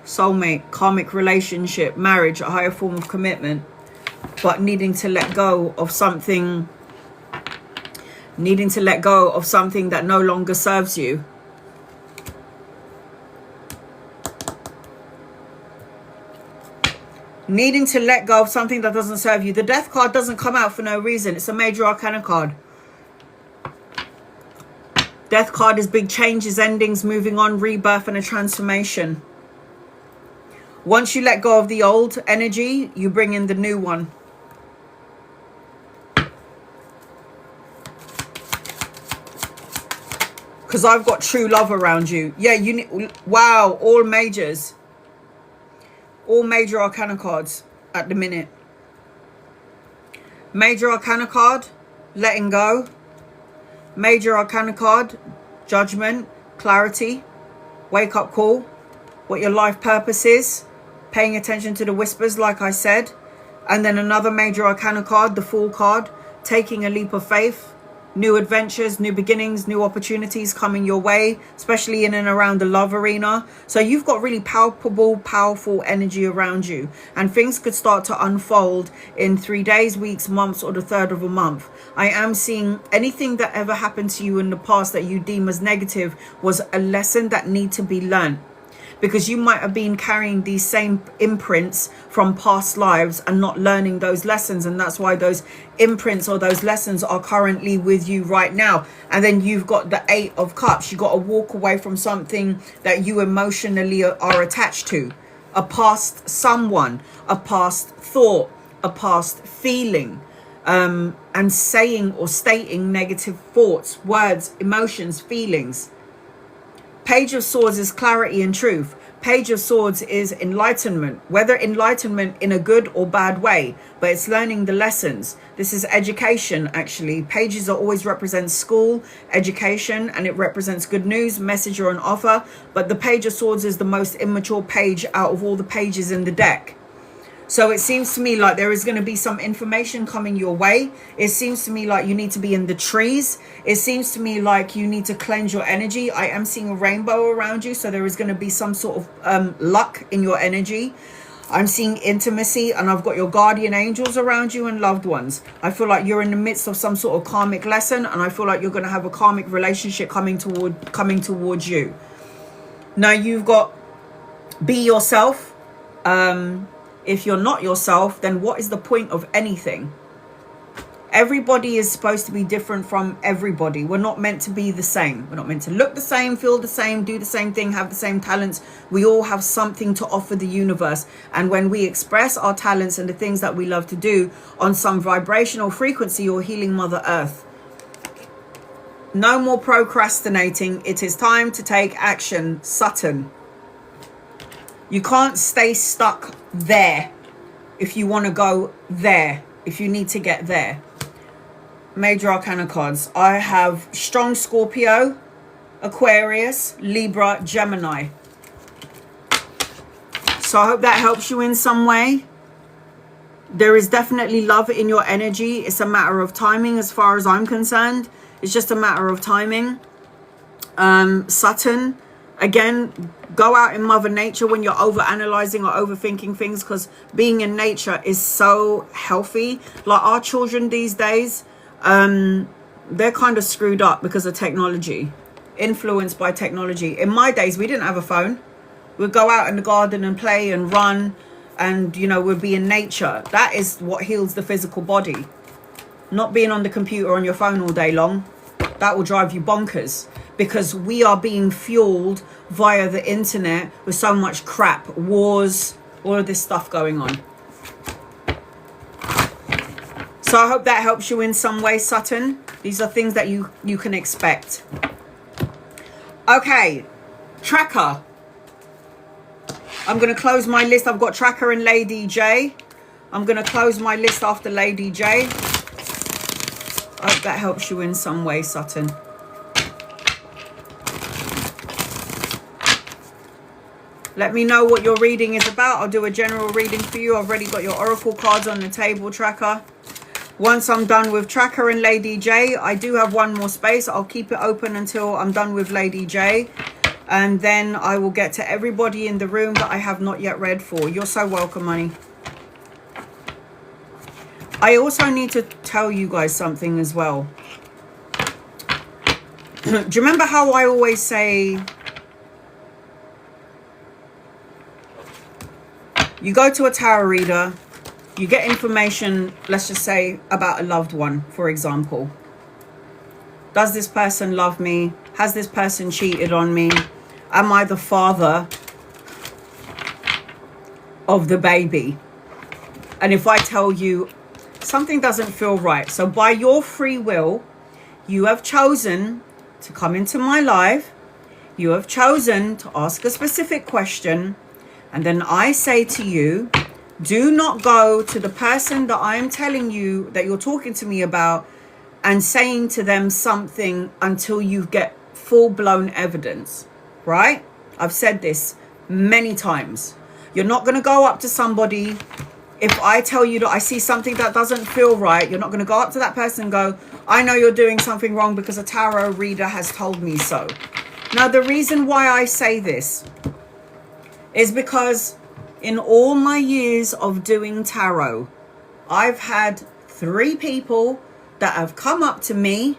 Soulmate. Karmic relationship. Marriage. A higher form of commitment. But needing to let go of something. Needing to let go of something that no longer serves you. Needing to let go of something that doesn't serve you. The Death card doesn't come out for no reason. It's a major arcana card. Death card is big changes, endings, moving on, rebirth and a transformation. Once you let go of the old energy, you bring in the new one. Because I've got true love around you. Yeah, you need... Wow, all majors. All major arcana cards at the minute. Major arcana card, letting go. Major arcana card, judgment, clarity, wake up call, what your life purpose is, paying attention to the whispers like I said. And then another major arcana card, the Fool card, taking a leap of faith. New adventures, new beginnings, new opportunities coming your way, especially in and around the love arena. So you've got really palpable, powerful energy around you. And things could start to unfold in 3 days, weeks, months, or the third of a month. I am seeing anything that ever happened to you in the past that you deem as negative was a lesson that need to be learned. Because you might have been carrying these same imprints from past lives and not learning those lessons. And that's why those imprints or those lessons are currently with you right now. And then you've got the 8 of Cups. You've got to walk away from something that you emotionally are attached to. A past someone, a past thought, a past feeling. And saying or stating negative thoughts, words, emotions, feelings. Page of Swords is clarity and truth. Page of Swords is enlightenment, whether enlightenment in a good or bad way, but it's learning the lessons. This is education, actually. Pages are always represent school, education, and it represents good news, message or an offer. But the Page of Swords is the most immature page out of all the pages in the deck. So it seems to me like there is going to be some information coming your way. It seems to me like you need to be in the trees. It seems to me like you need to cleanse your energy. I am seeing a rainbow around you. So there is going to be some sort of luck in your energy. I'm seeing intimacy, and I've got your guardian angels around you and loved ones. I feel like you're in the midst of some sort of karmic lesson, and I feel like you're going to have a karmic relationship coming towards you. Now you've got be yourself. If you're not yourself, then what is the point of anything? Everybody is supposed to be different from everybody. We're not meant to be the same. We're not meant to look the same, feel the same, do the same thing, have the same talents. We all have something to offer the universe. And when we express our talents and the things that we love to do on some vibrational frequency, you're healing Mother Earth. No more procrastinating. It is time to take action. Sutton. You can't stay stuck there if you want to go there, if you need to get there. Major arcana cards. I have strong Scorpio, Aquarius, Libra, Gemini. So I hope that helps you in some way. There is definitely love in your energy. It's a matter of timing as far as I'm concerned. It's just a matter of timing. Saturn, again, go out in Mother Nature when you're over analyzing or overthinking things, because being in nature is so healthy. Like our children these days, they're kind of screwed up because of technology, influenced by technology. In my days, we didn't have a phone. We'd go out in the garden and play and run, and you know, we'd be in nature. That is what heals the physical body. Not being on the computer on your phone all day long. That will drive you bonkers, because we are being fueled via the internet with so much crap, wars, all of this stuff going on. So I hope that helps you in some way, Saturn. These are things that you can expect. Okay, Tracker. I'm going to close my list. I've got Tracker and Lady J. I'm going to close my list after Lady J. I hope that helps you in some way, Saturn. Let me know what your reading is about. I'll do a general reading for you. I've already got your oracle cards on the table, Tracker. Once I'm done with Tracker and Lady J, I do have one more space. I'll keep it open until I'm done with Lady J. And then I will get to everybody in the room that I have not yet read for. You're so welcome, honey. I also need to tell you guys something as well. Do you remember how I always say, you go to a tarot reader, you get information, let's just say, about a loved one, for example. Does this person love me? Has this person cheated on me? Am I the father of the baby? And if I tell you something doesn't feel right, so by your free will, you have chosen to come into my life, you have chosen to ask a specific question, and then I say to you, do not go to the person that I am telling you that you're talking to me about and saying to them something until you get full-blown evidence, right? I've said this many times. You're not going to go up to somebody. If I tell you that I see something that doesn't feel right, you're not going to go up to that person and go, I know you're doing something wrong because a tarot reader has told me so. Now, the reason why I say this is because in all my years of doing tarot, I've had 3 people that have come up to me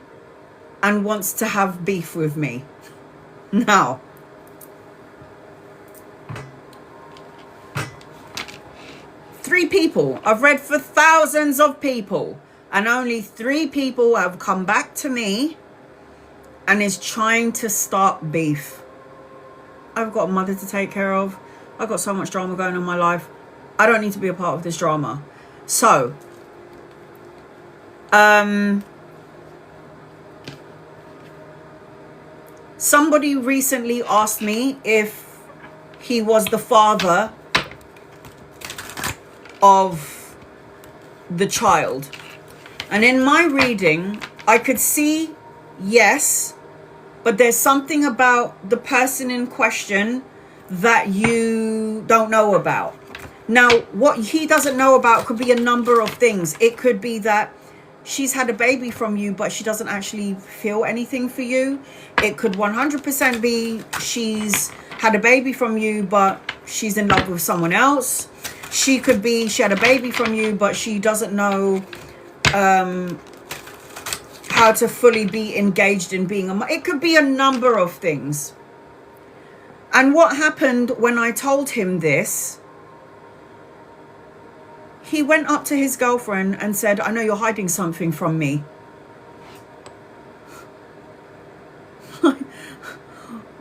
and wants to have beef with me. Now, three people. I've read for thousands of people, and only 3 people have come back to me and is trying to start beef. I've got a mother to take care of. I've got so much drama going on in my life. I don't need to be a part of this drama. So, somebody recently asked me if he was the father of the child. And in my reading, I could see yes, but there's something about the person in question that you don't know about. Now, what he doesn't know about could be a number of things. It could be that she's had a baby from you, but she doesn't actually feel anything for you. It could 100% be she's had a baby from you, but she's in love with someone else. She could be she had a baby from you, but she doesn't know how to fully be engaged in being a mother. It could be a number of things. And what happened when I told him this, he went up to his girlfriend and said, I know you're hiding something from me.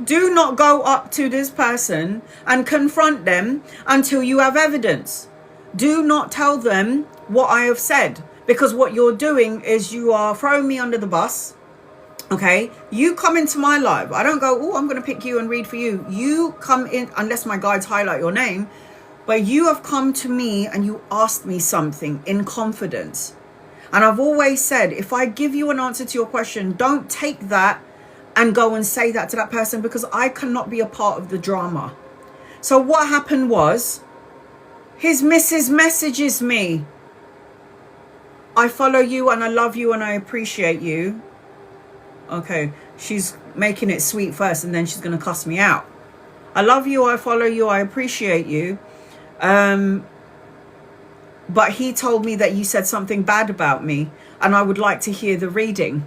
Do not go up to this person and confront them until you have evidence. Do not tell them what I have said, because what you're doing is you are throwing me under the bus. Okay, you come into my life. I don't go, oh, I'm going to pick you and read for you. You come in, unless my guides highlight your name, but you have come to me and you asked me something in confidence. And I've always said, if I give you an answer to your question, don't take that and go and say that to that person, because I cannot be a part of the drama. So what happened was, his missus messages me, I follow you and I love you and I appreciate you. Okay, she's making it sweet first and then she's going to cuss me out. I love you, I follow you, I appreciate you. But he told me that you said something bad about me and I would like to hear the reading.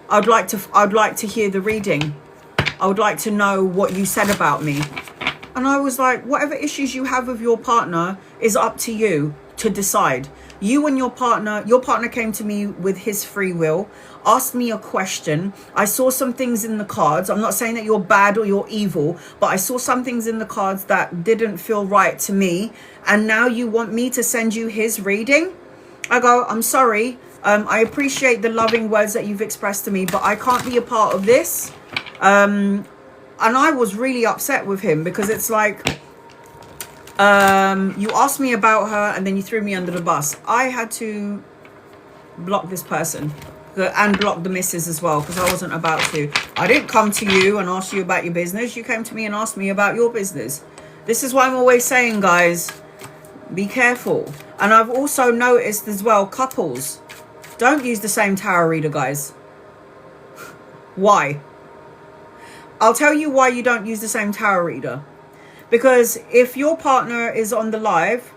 I'd like to hear the reading. I would like to know what you said about me. And I was like, whatever issues you have with your partner is up to you to decide. You and your partner came to me with his free will, asked me a question. I saw some things in the cards. I'm not saying that you're bad or you're evil, but I saw some things in the cards that didn't feel right to me. And now you want me to send you his reading? I go, I'm sorry. I appreciate the loving words that you've expressed to me, but I can't be a part of this. And I was really upset with him because it's like, you asked me about her and then you threw me under the bus. I had to block this person and block the missus as well because I wasn't about to. I didn't come to you and ask you about your business. You came to me and asked me about your business. This is why I'm always saying, guys, be careful. And I've also noticed as well, couples, don't use the same tarot reader, guys. Why? I'll tell you why you don't use the same tarot reader. Because if your partner is on the live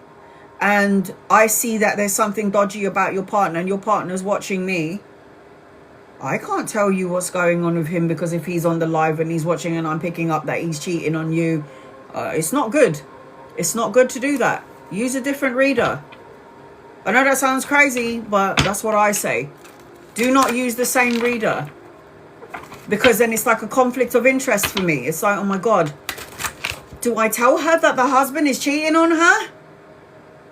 and I see that there's something dodgy about your partner and your partner's watching me, I can't tell you what's going on with him, because if he's on the live and he's watching and I'm picking up that he's cheating on you, it's not good. It's not good to do that. Use a different reader. I know that sounds crazy, but that's what I say. Do not use the same reader. Because then it's like a conflict of interest for me. It's like, oh my God, do I tell her that the husband is cheating on her?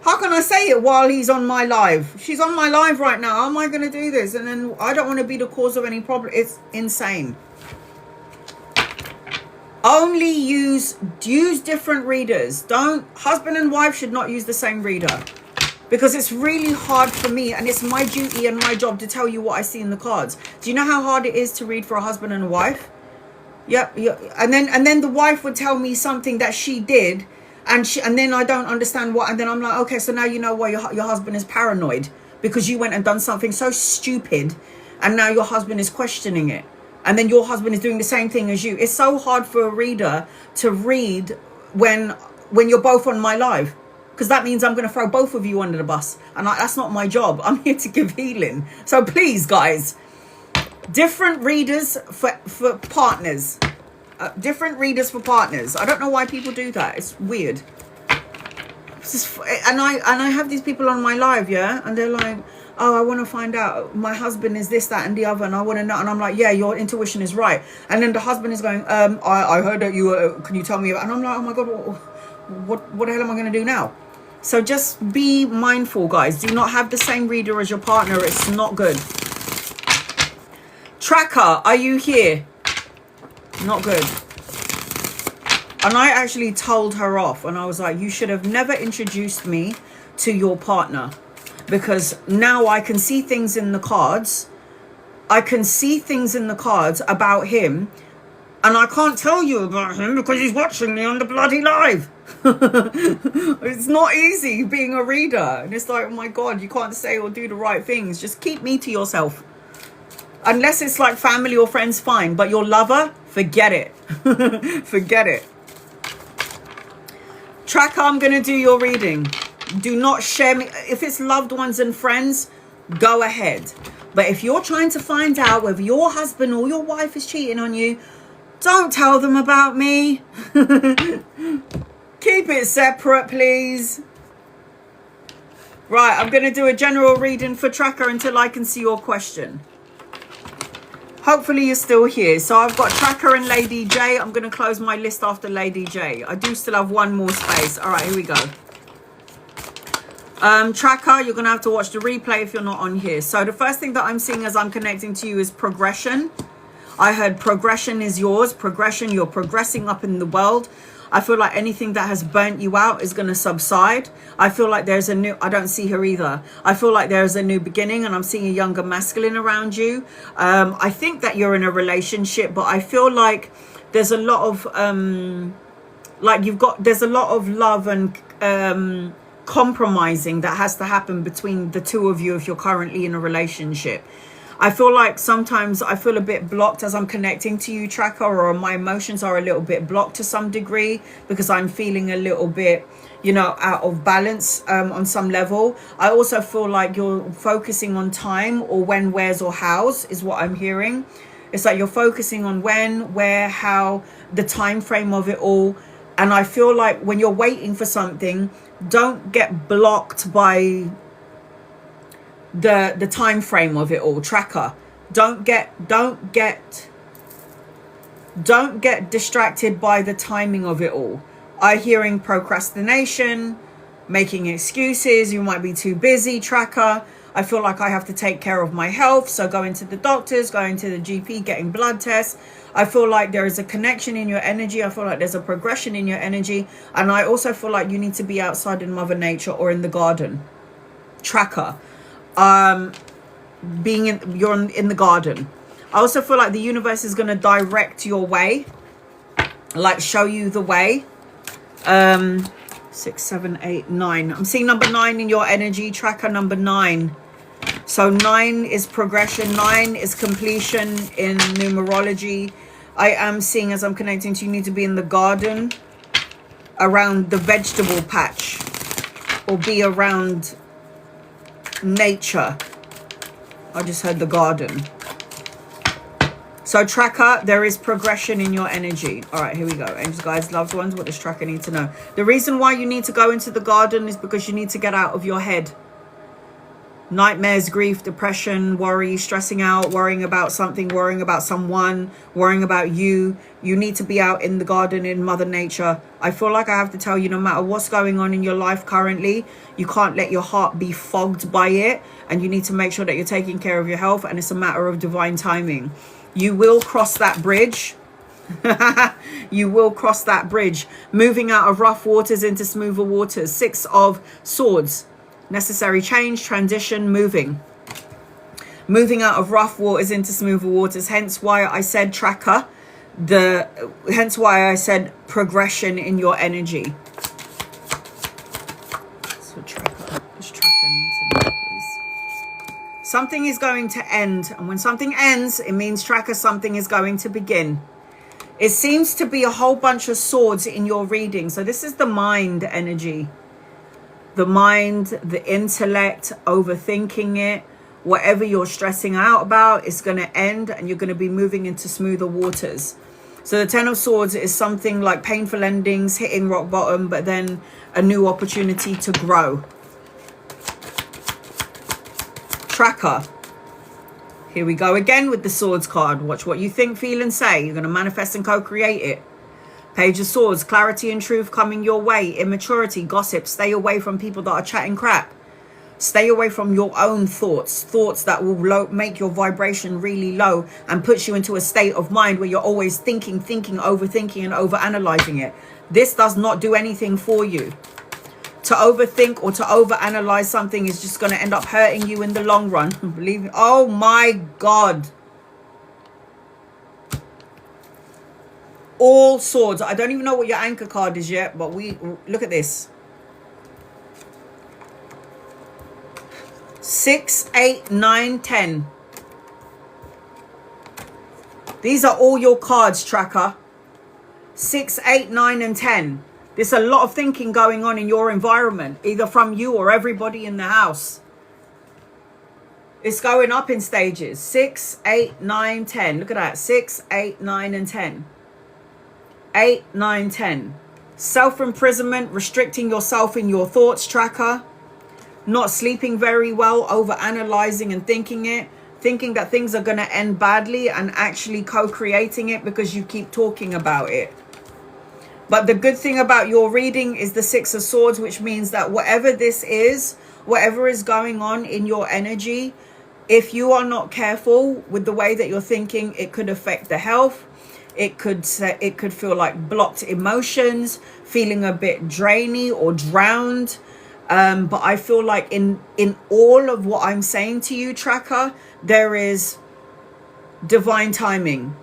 How can I say it while he's on my live? She's on my live right now. How am I going to do this? And then I don't want to be the cause of any problem. It's insane. Only use different readers. Husband and wife should not use the same reader. Because it's really hard for me, and it's my duty and my job to tell you what I see in the cards. Do you know how hard it is to read for a husband and a wife? Yep. And then the wife would tell me something that she did, and then I don't understand what, and then I'm like, okay, so now you know why your husband is paranoid, because you went and done something so stupid, and now your husband is questioning it, and then your husband is doing the same thing as you. It's so hard for a reader to read when you're both on my live. Because that means I'm going to throw both of you under the bus. And that's not my job. I'm here to give healing. So please, guys, different readers for partners. Different readers for partners. I don't know why people do that. It's weird. And I have these people on my live, yeah? And they're like, oh, I want to find out. My husband is this, that, and the other. And I want to know. And I'm like, yeah, your intuition is right. And then the husband is going, I heard that you can you tell me about? And I'm like, oh my God, what the hell am I going to do now? So just be mindful, guys. Do not have the same reader as your partner. It's not good. Tracker, are you here? Not good. And I actually told her off. And I was like, you should have never introduced me to your partner. Because now I can see things in the cards. I can see things in the cards about him. And I can't tell you about him because he's watching me on the bloody live. It's not easy being a reader. And it's like, oh my God, you can't say or do the right things. Just keep me to yourself. Unless it's like family or friends, fine. But your lover, forget it. Forget it. Tracker, I'm going to do your reading. Do not share me. If it's loved ones and friends, go ahead. But if you're trying to find out whether your husband or your wife is cheating on you, don't tell them about me. Keep it separate, please. Right, I'm going to do a general reading for Tracker until I can see your question. Hopefully you're still here. So I've got Tracker and Lady J. I'm going to close my list after Lady J. I do still have one more space. All right, here we go. Tracker, you're going to have to watch the replay if you're not on here. So the first thing that I'm seeing as I'm connecting to you is progression. I heard progression is yours. Progression, you're progressing up in the world. I feel like anything that has burnt you out is going to subside. I feel like there's a new, I don't see her either. I feel like there's a new beginning, and I'm seeing a younger masculine around you. I think that you're in a relationship, but I feel like there's a lot of like there's a lot of love and compromising that has to happen between the two of you if you're currently in a relationship. I feel like sometimes I feel a bit blocked as I'm connecting to you, tracker, or my emotions are a little bit blocked to some degree because I'm feeling a little bit, you know, out of balance on some level. I also feel like you're focusing on time or when, where's, or how's is what I'm hearing. It's like you're focusing on when, where, how, the time frame of it all. And I feel like when you're waiting for something, don't get blocked by the time frame of it all, tracker. Don't get distracted by the timing of it all. I'm hearing procrastination, making excuses. You might be too busy, tracker. I feel like I have to take care of my health, so going to the doctors, going to the GP, getting blood tests. I feel like there is a connection in your energy. I feel like there's a progression in your energy. And I also feel like you need to be outside in Mother Nature or in the garden, tracker. You're in the garden. I also feel like the universe is going to direct your way, like show you the way. 6, 7, 8, 9. I'm seeing number 9 in your energy, tracker, number 9. So 9 is progression, 9 is completion in numerology. I am seeing, as I'm connecting to you, need to be in the garden, around the vegetable patch, or be around nature. I just heard the garden. So tracker, there is progression in your energy. All right, here we go. Angels, guys, loved ones, what does tracker need to know? The reason why you need to go into the garden is because you need to get out of your head. Nightmares, grief, depression, worry, stressing out, worrying about something, worrying about someone, worrying about you. You need to be out in the garden, in Mother Nature. I feel like I have to tell you, no matter what's going on in your life currently, you can't let your heart be fogged by it. And you need to make sure that you're taking care of your health. And it's a matter of divine timing. You will cross that bridge. You will cross that bridge. Moving out of rough waters into smoother waters. 6 of Swords. Necessary change, transition, moving out of rough waters into smoother waters. Hence why I said tracker, hence why I said progression in your energy. So tracker, just tracker needs to know, please. Something is going to end, and when something ends, it means tracker, something is going to begin. It seems to be a whole bunch of swords in your reading. So this is the mind energy. The mind, the intellect, overthinking it, whatever you're stressing out about is going to end, and you're going to be moving into smoother waters. So the 10 of Swords is something like painful endings, hitting rock bottom, but then a new opportunity to grow. Tracker. Here we go again with the Swords card. Watch what you think, feel, and say. You're going to manifest and co-create it. Page of Swords, clarity and truth coming your way. Immaturity, gossip. Stay away from people that are chatting crap. Stay away from your own thoughts. Thoughts that will make your vibration really low and puts you into a state of mind where you're always thinking, overthinking, and overanalyzing it. This does not do anything for you. To overthink or to overanalyze something is just going to end up hurting you in the long run. Believe me. Oh my God. All Swords. I don't even know what your anchor card is yet, but we look at this. 6, 8, 9, 10. These are all your cards, tracker. 6, 8, 9, and 10. There's a lot of thinking going on in your environment, either from you or everybody in the house. It's going up in stages. 6, 8, 9, 10. Look at that. 6, 8, 9, and 10. 8, 9, 10. Self-imprisonment, restricting yourself in your thoughts, tracker. Not sleeping very well, over-analyzing and thinking that things are going to end badly, and actually co-creating it because you keep talking about it. But the good thing about your reading is the 6 of Swords, which means that whatever this is, whatever is going on in your energy, if you are not careful with the way that you're thinking, it could affect the health. It could feel like blocked emotions, feeling a bit drainy or drowned. But I feel like in all of what I'm saying to you, tracker, there is divine timing.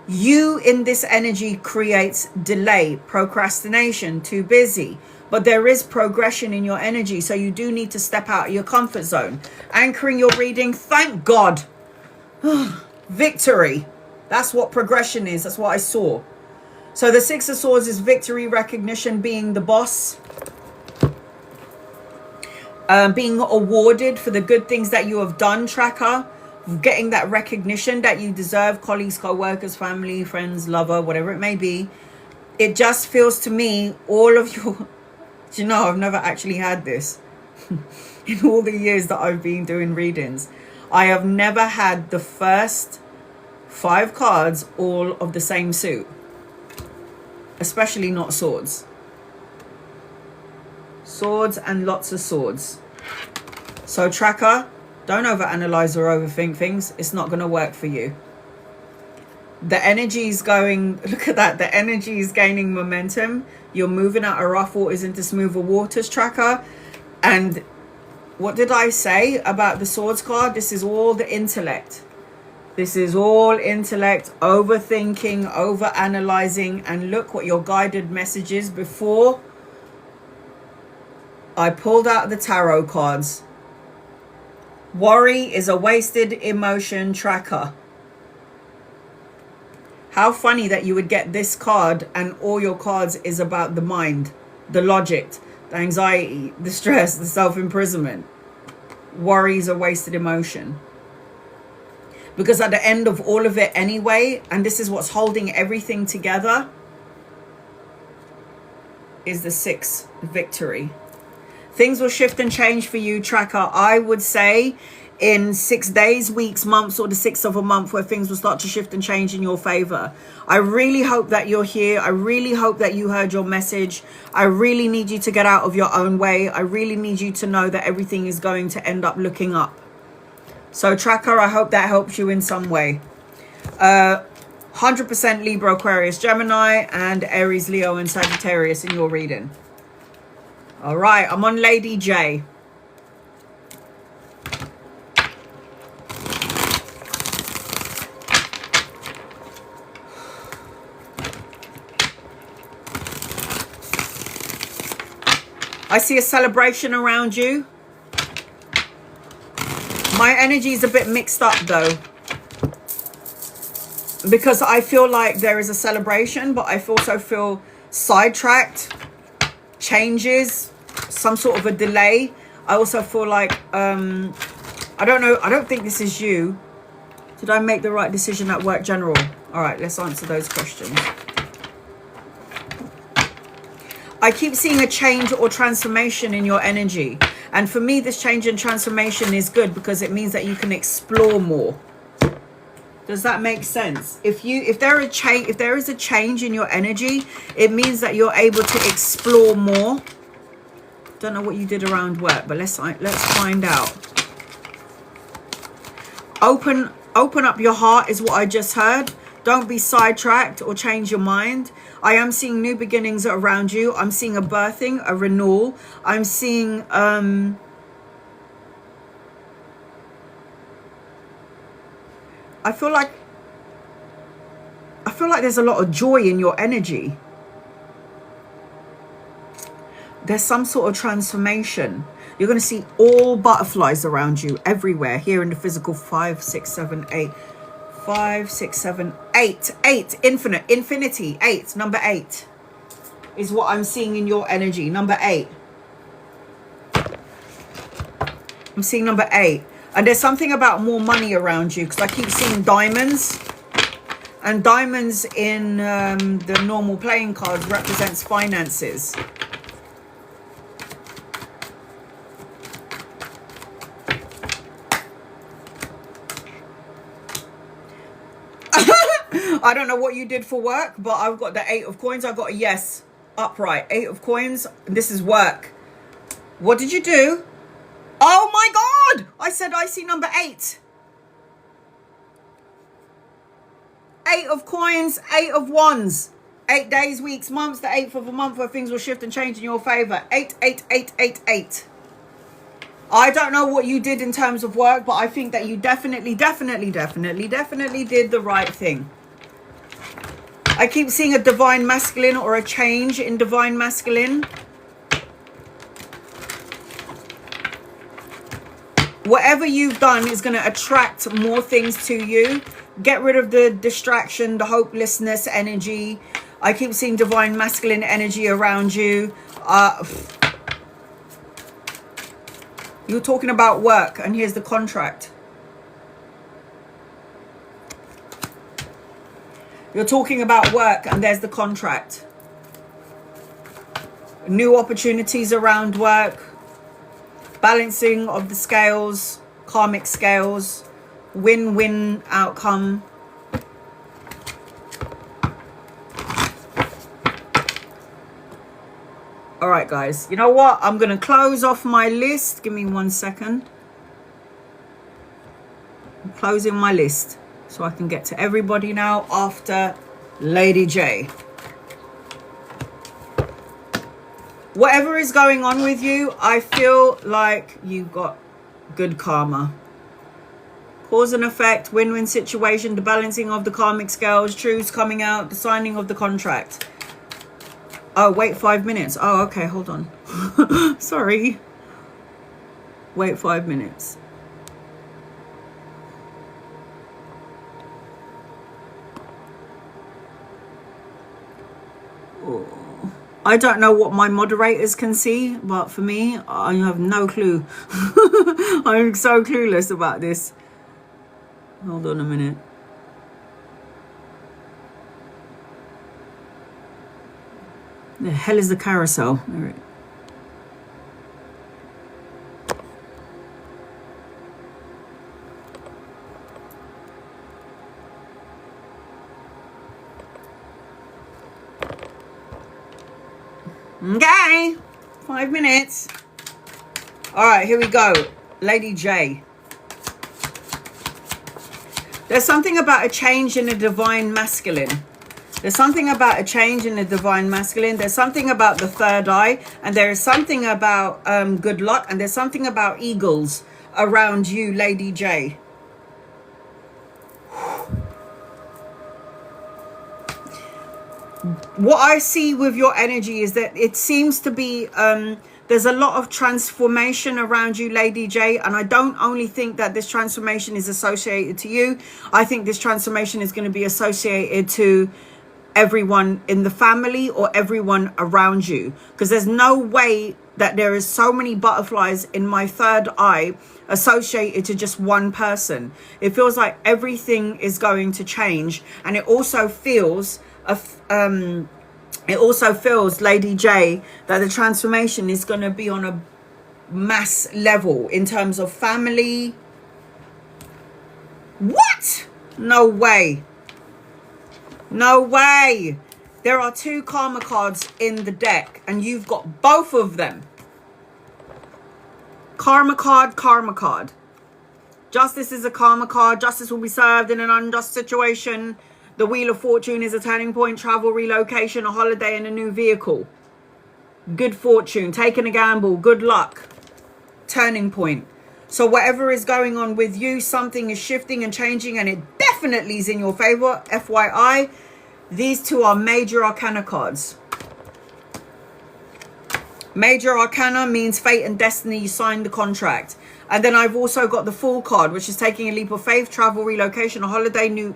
You in this energy creates delay, procrastination, too busy. But there is progression in your energy. So you do need to step out of your comfort zone. Anchoring your reading. Thank God. Victory. That's what progression is. That's what I saw. So the Six of Swords is victory, recognition, being the boss. Being awarded for the good things that you have done, tracker. Getting that recognition that you deserve. Colleagues, co-workers, family, friends, lover, whatever it may be. It just feels to me all of your... Do you know, I've never actually had this. In all the years that I've been doing readings, I have never had the first 5 cards all of the same suit. Especially not swords. Swords and lots of swords. So tracker, don't overanalyze or overthink things. It's not going to work for you. The energy is going, look at that. The energy is gaining momentum. You're moving out of rough waters into smoother waters, tracker. And what did I say about the swords card? This is all the intellect. This is all intellect, overthinking, overanalyzing. And look what your guided message is before I pulled out the tarot cards. Worry is a wasted emotion, tracker. How funny that you would get this card and all your cards is about the mind, the logic, the anxiety, the stress, the self-imprisonment. Worry is a wasted emotion. Because at the end of all of it anyway, and this is what's holding everything together, is the 6, victory. Things will shift and change for you, tracker. I would say in 6 days, weeks, months, or the 6th of a month where things will start to shift and change in your favor. I really hope that you're here. I really hope that you heard your message. I really need you to get out of your own way. I really need you to know that everything is going to end up looking up. So tracker, I hope that helps you in some way. 100% Libra, Aquarius, Gemini, and Aries, Leo, and Sagittarius in your reading. All right, I'm on Lady J. I see a celebration around you. My energy is a bit mixed up though, because I feel like there is a celebration, but I also feel sidetracked, changes, some sort of a delay. I also feel like, I don't know, I don't think this is you. Did I make the right decision at work, general? All right, let's answer those questions. I keep seeing a change or transformation in your energy. And for me, this change and transformation is good because it means that you can explore more. Does that make sense? If there is a change in your energy, it means that you're able to explore more. Don't know what you did around work, but let's find out. Open up your heart is what I just heard. Don't be sidetracked or change your mind. I am seeing new beginnings around you. I'm seeing a birthing, a renewal. I'm seeing I feel like there's a lot of joy in your energy. There's some sort of transformation. You're going to see all butterflies around you everywhere here in the physical. 5, 6, 7, 8. 5, 6, 7, 8. 8. Infinity. 8. Number 8 is what I'm seeing in your energy. Number 8. I'm seeing number 8. And there's something about more money around you because I keep seeing diamonds. And diamonds in the normal playing cards represents finances. I don't know what you did for work, but I've got the 8 of coins. I've got a yes, upright. 8 of coins. This is work. What did you do? Oh my God! I said I see number 8. 8 of coins, 8 of wands. 8 days, weeks, months, the 8th of a month where things will shift and change in your favor. 8, 8, 8, 8, 8. I don't know what you did in terms of work, but I think that you definitely did the right thing. I keep seeing a divine masculine or a change in divine masculine. Whatever you've done is going to attract more things to you. Get rid of the distraction, the hopelessness energy. I keep seeing divine masculine energy around you. You're talking about work, and here's the contract. You're talking about work, and there's the contract. New opportunities around work. Balancing of the scales, karmic scales, win-win outcome. All right, guys. You know what? I'm going to close off my list. Give me 1 second. I'm closing my list so I can get to everybody now after Lady J. Whatever is going on with you, I feel like you got good karma. Cause and effect, win-win situation, the balancing of the karmic scales, truths coming out, the signing of the contract. Oh, wait 5 minutes. Oh, okay, hold on. Sorry. Wait 5 minutes. Oh. I don't know what my moderators can see, but for me, I have no clue. I'm so clueless about this. Hold on a minute. The hell is the carousel? There it is. Okay, 5 minutes. All right, here we go. Lady J. There's something about a change in the divine masculine. There's something about a change in the divine masculine. There's something about the third eye. And there is something about good luck. And there's something about eagles around you, Lady J. What I see with your energy is that it seems to be there's a lot of transformation around you, Lady J, and I don't only think that this transformation is associated to you. I think this transformation is going to be associated to everyone in the family or everyone around you, because there's no way that there is so many butterflies in my third eye associated to just one person. It feels like everything is going to change, and it also feels Lady J, that the transformation is going to be on a mass level in terms of family. What? No way. No way. There are 2 karma cards in the deck, and you've got both of them. Karma card, karma card. Justice is a karma card. Justice will be served in an unjust situation. The Wheel of Fortune is a turning point, travel, relocation, a holiday, and a new vehicle. Good fortune, taking a gamble, good luck, turning point. So whatever is going on with you, something is shifting and changing, and it definitely is in your favor. FYI, these 2 are major arcana cards. Major arcana means fate and destiny. You signed the contract. And then I've also got the Fool card, which is taking a leap of faith, travel, relocation, a holiday, new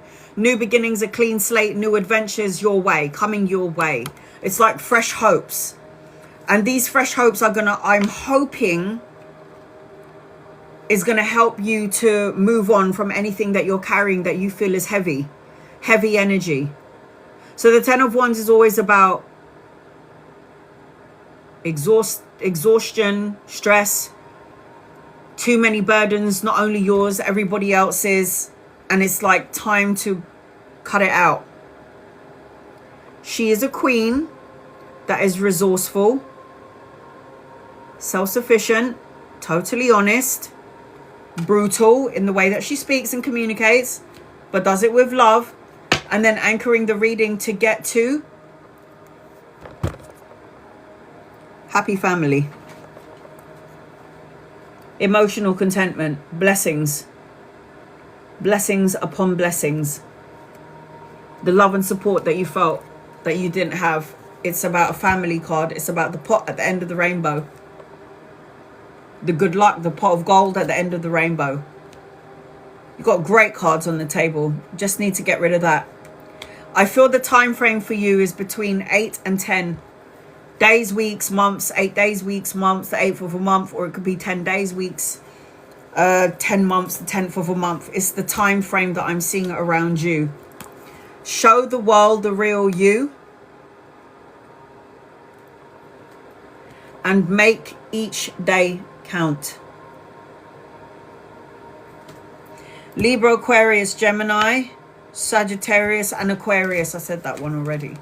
beginnings, a clean slate, new adventures your way, coming your way. It's like fresh hopes. And these fresh hopes are I'm hoping is gonna help you to move on from anything that you're carrying that you feel is heavy energy. So the 10 of Wands is always about exhaustion, stress, too many burdens, not only yours, everybody else's, and it's like time to cut it out. She is a queen that is resourceful, self-sufficient, totally honest, brutal in the way that she speaks and communicates, but does it with love, and then anchoring the reading to get to happy family. Emotional contentment, blessings. Blessings upon blessings. the love and support that you felt that you didn't have. It's about a family card. It's about the pot at the end of the rainbow. The good luck, the pot of gold at the end of the rainbow. You've got great cards on the table. Just need to get rid of that. I feel the time frame for you is between 8 and 10 days, weeks, months. 8 days, weeks, months, the 8th of a month, or it could be 10 days, weeks, 10 months, the 10th of a month. It's the time frame that I'm seeing around you. Show the world the real you. And make each day count. Libra, Aquarius, Gemini, Sagittarius, and Aquarius. I said that one already.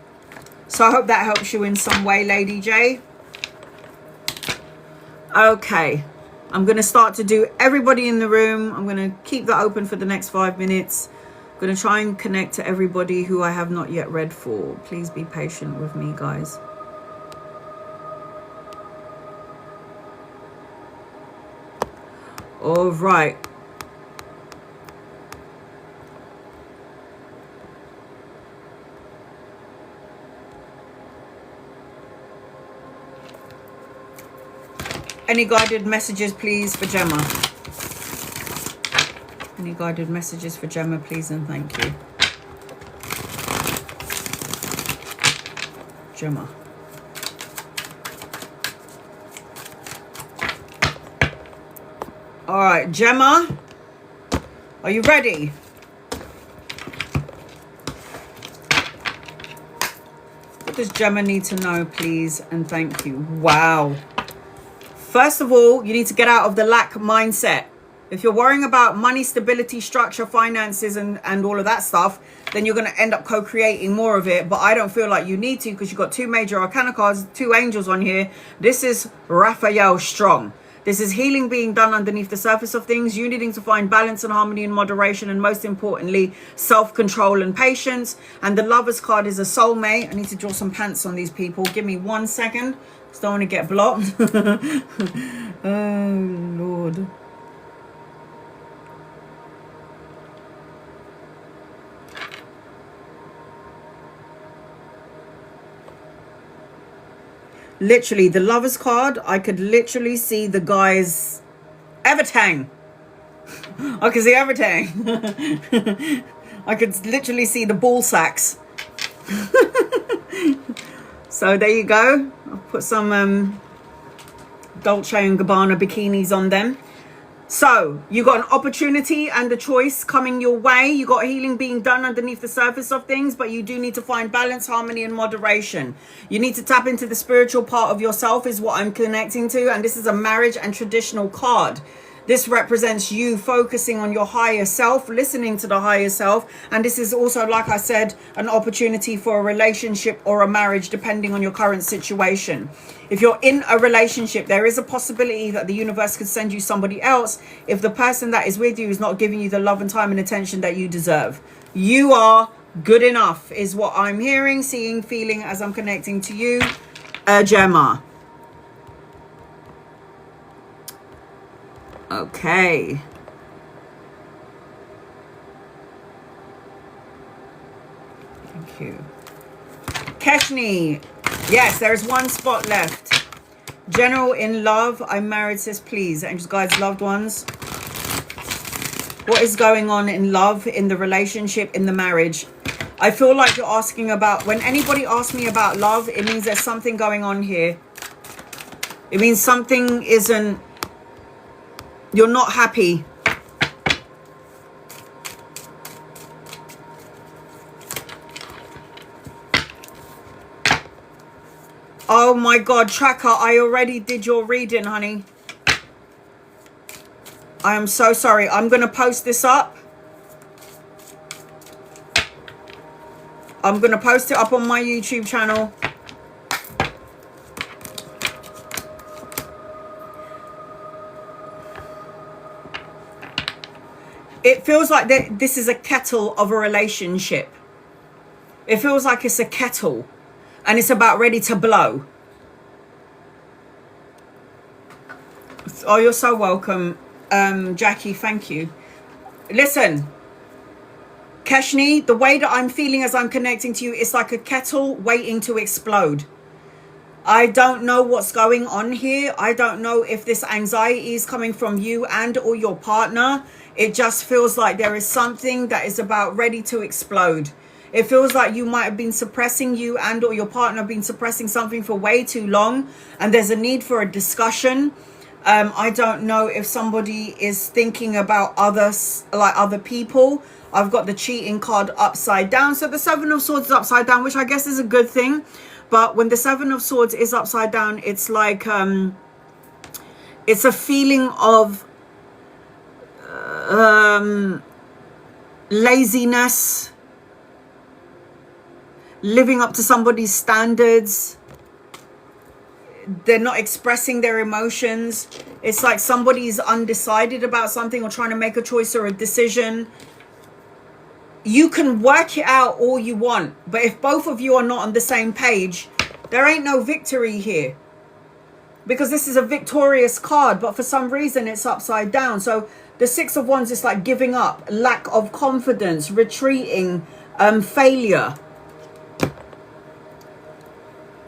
So I hope that helps you in some way, Lady J. Okay. I'm going to start to do everybody in the room. I'm going to keep that open for the next 5 minutes. I'm going to try and connect to everybody who I have not yet read for. Please be patient with me, guys. All right. Any guided messages, please, for Gemma? Any guided messages for Gemma, please, and thank you. Gemma. All right, Gemma, are you ready? What does Gemma need to know, please, and thank you? Wow. First of all, you need to get out of the lack mindset. If you're worrying about money, stability, structure, finances, and all of that stuff, then you're going to end up co-creating more of it. But I don't feel like you need to, because you've got 2 major arcana cards, 2 angels on here. This is Raphael Strong. This is healing being done underneath the surface of things, you needing to find balance and harmony and moderation, and most importantly, self-control and patience. And the Lovers card is a soulmate. I need to draw some pants on these people. Give me 1 second, because I don't want to get blocked. Oh, Lord. Literally, the Lovers card, I could literally see the guy's everything. I could see everything. I could literally see the ball sacks. So there you go. I'll put some Dolce & Gabbana bikinis on them. So you got an opportunity and a choice coming your way. You got healing being done underneath the surface of things, but you do need to find balance, harmony, and moderation. You need to tap into the spiritual part of yourself is what I'm connecting to. And this is a marriage and traditional card. This represents you focusing on your higher self, listening to the higher self. And this is also, like I said, an opportunity for a relationship or a marriage, depending on your current situation. If you're in a relationship, there is a possibility that the universe could send you somebody else if the person that is with you is not giving you the love and time and attention that you deserve. You are good enough is what I'm hearing, seeing, feeling as I'm connecting to you, Gemma. Okay. Thank you. Keshni. Yes, there's 1 spot left. General in love. I'm married, sis, please. Angels, guides, loved ones. What is going on in love, in the relationship, in the marriage? I feel like you're asking about, when anybody asks me about love, it means there's something going on here. It means something isn't, you're not happy. Oh my God, Tracker, I already did your reading, honey. I am so sorry. I'm going to post this up. I'm going to post it up on my YouTube channel. It feels like this is a kettle of a relationship. It feels like it's a kettle and it's about ready to blow. Oh, you're so welcome, Jackie. Thank you. Listen, Keshni, the way that I'm feeling as I'm connecting to you, it's like a kettle waiting to explode. I don't know what's going on here. I don't know if this anxiety is coming from you and or your partner. It just feels like there is something that is about ready to explode. It feels like you might have been suppressing, you and or your partner have been suppressing something for way too long, and there's a need for a discussion. I don't know if somebody is thinking about others, like other people. I've got the cheating card upside down. So the Seven of Swords is upside down, which I guess is a good thing. But when the Seven of Swords is upside down, it's like it's a feeling of laziness, living up to somebody's standards. They're not expressing their emotions. It's like somebody's undecided about something or trying to make a choice or a decision. You can work it out all you want, but if both of you are not on the same page, there ain't no victory here, because this is a victorious card, but for some reason it's upside down. So the Six of Wands is like giving up, lack of confidence, retreating, failure.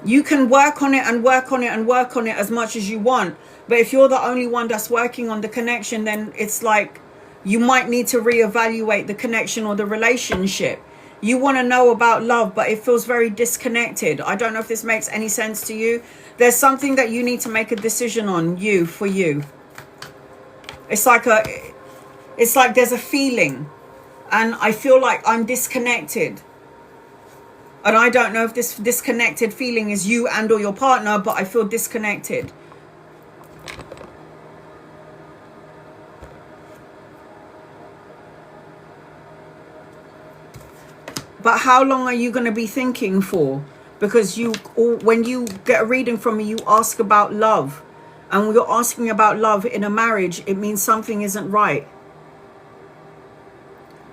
You can work on it and work on it and work on it as much as you want, but if you're the only one that's working on the connection, then it's like you might need to reevaluate the connection or the relationship. You want to know about love, but it feels very disconnected. I don't know if this makes any sense to you. There's something that you need to make a decision on, for you. It's like there's a feeling, and I feel like I'm disconnected. And I don't know if this disconnected feeling is you and or your partner, but I feel disconnected. But how long are you going to be thinking for? Because when you get a reading from me, you ask about love. And when you're asking about love in a marriage, it means something isn't right.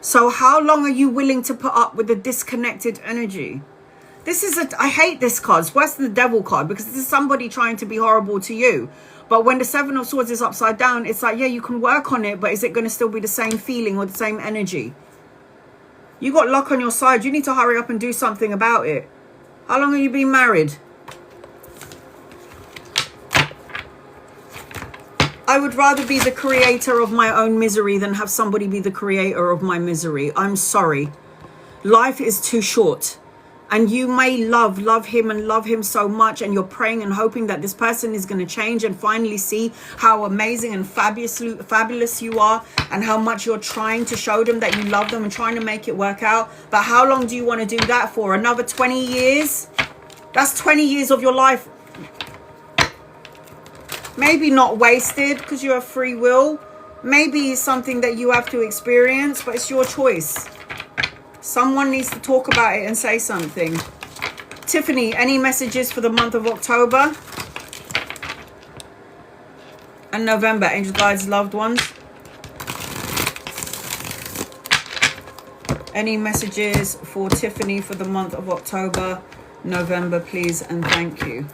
So how long are you willing to put up with the disconnected energy? I hate this card. It's worse than the Devil card, because this is somebody trying to be horrible to you. But when the Seven of Swords is upside down, it's like, yeah, you can work on it, but is it going to still be the same feeling or the same energy? You got luck on your side. You need to hurry up and do something about it. How long have you been married? I would rather be the creator of my own misery than have somebody be the creator of my misery. I'm sorry. Life is too short. And you may love him and love him so much, and you're praying and hoping that this person is going to change and finally see how amazing and fabulous you are, and how much you're trying to show them that you love them and trying to make it work out. But how long do you want to do that for? Another 20 years? That's 20 years of your life. Maybe not wasted because you have free will. Maybe it's something that you have to experience, but it's your choice. Someone needs to talk about it and say something. Tiffany, any messages for the month of October and November? Angel guides, loved ones. Any messages for Tiffany for the month of October, November, please and thank you.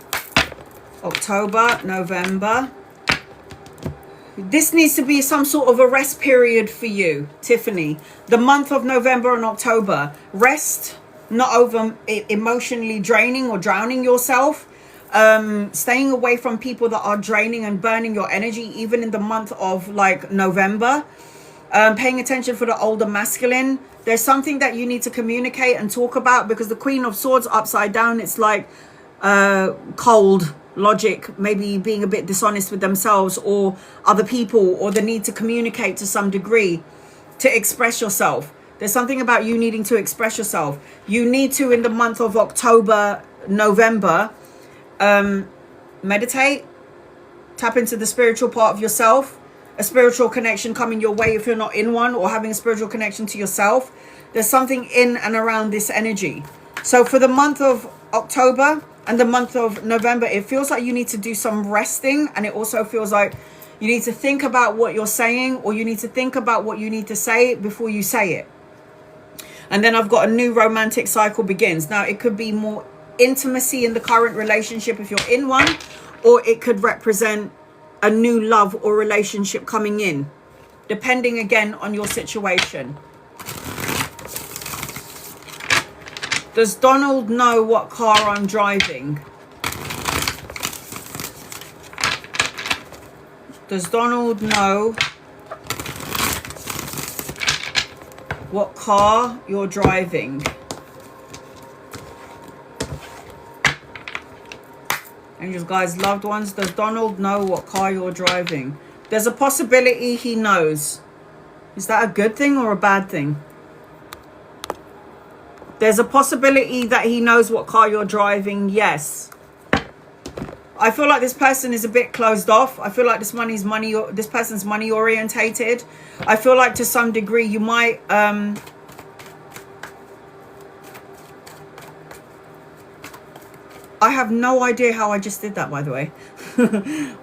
October, November. This needs to be some sort of a rest period for you, Tiffany. The month of November and October. Rest, not over emotionally draining or drowning yourself. Staying away from people that are draining and burning your energy, even in the month of like November. Paying attention for the older masculine. There's something that you need to communicate and talk about, because the Queen of Swords upside down, it's like cold logic, maybe being a bit dishonest with themselves or other people, or the need to communicate to some degree, to express yourself. There's something about you needing to express yourself. You need to, in the month of October, November, meditate, tap into the spiritual part of yourself, a spiritual connection coming your way if you're not in one, or having a spiritual connection to yourself. There's something in and around this energy. So for the month of October and the month of November, it feels like you need to do some resting, and it also feels like you need to think about what you're saying, or you need to think about what you need to say before you say it. And then I've got a new romantic cycle begins. Now, it could be more intimacy in the current relationship if you're in one, or it could represent a new love or relationship coming in, depending again on your situation. Does Donald know what car I'm driving? Does Donald know what car you're driving? Angels, guys, loved ones, does Donald know what car you're driving? There's a possibility he knows. Is that a good thing or a bad thing? There's a possibility that he knows what car you're driving, yes. I feel like this person is a bit closed off. I feel like this person's money orientated. I feel like to some degree you might I have no idea how I just did that, by the way.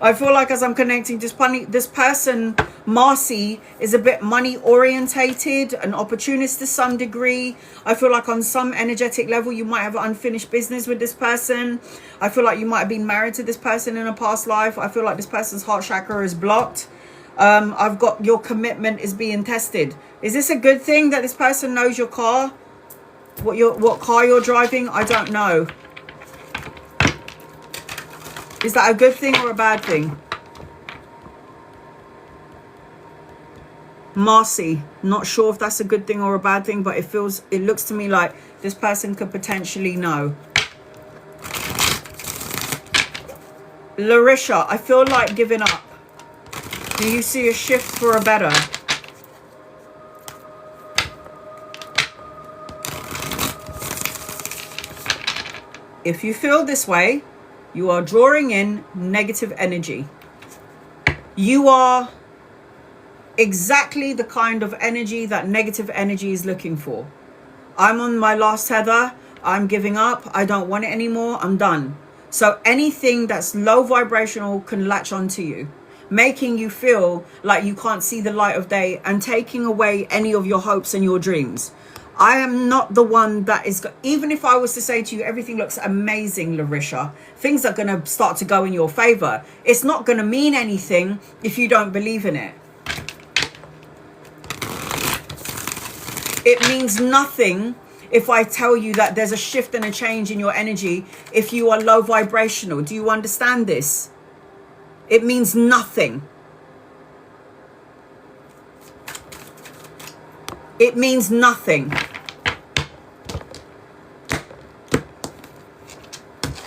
I feel like as I'm connecting this person, Marcy, is a bit money orientated, an opportunist to some degree. I feel like on some energetic level, you might have unfinished business with this person. I feel like you might have been married to this person in a past life. I feel like this person's heart chakra is blocked. I've got your commitment is being tested. Is this a good thing that this person knows your car? What car you're driving? I don't know. Is that a good thing or a bad thing? Marcy, not sure if that's a good thing or a bad thing, but it looks to me like this person could potentially know. Larisha, I feel like giving up. Do you see a shift for a better? If you feel this way, you are drawing in negative energy. You are exactly the kind of energy that negative energy is looking for. I'm on my last tether. I'm giving up. I don't want it anymore. I'm done. So anything that's low vibrational can latch onto you, making you feel like you can't see the light of day and taking away any of your hopes and your dreams. I am not the one that is, even if I was to say to you, everything looks amazing, Larisha, things are going to start to go in your favor. It's not going to mean anything if you don't believe in it. It means nothing if I tell you that there's a shift and a change in your energy if you are low vibrational. Do you understand this? It means nothing. It means nothing.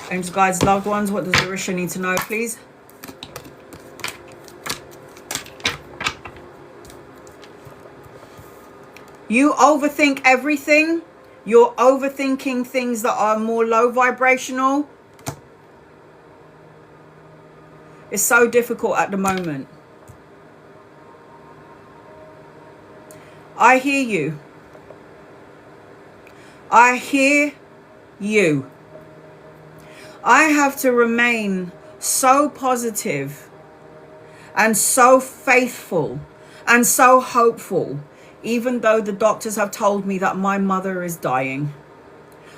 Angels, guides, loved ones, what does Larisha need to know, please? You overthink everything. You're overthinking things that are more low vibrational. It's so difficult at the moment. I hear you. I hear you. I have to remain so positive and so faithful and so hopeful, even though the doctors have told me that my mother is dying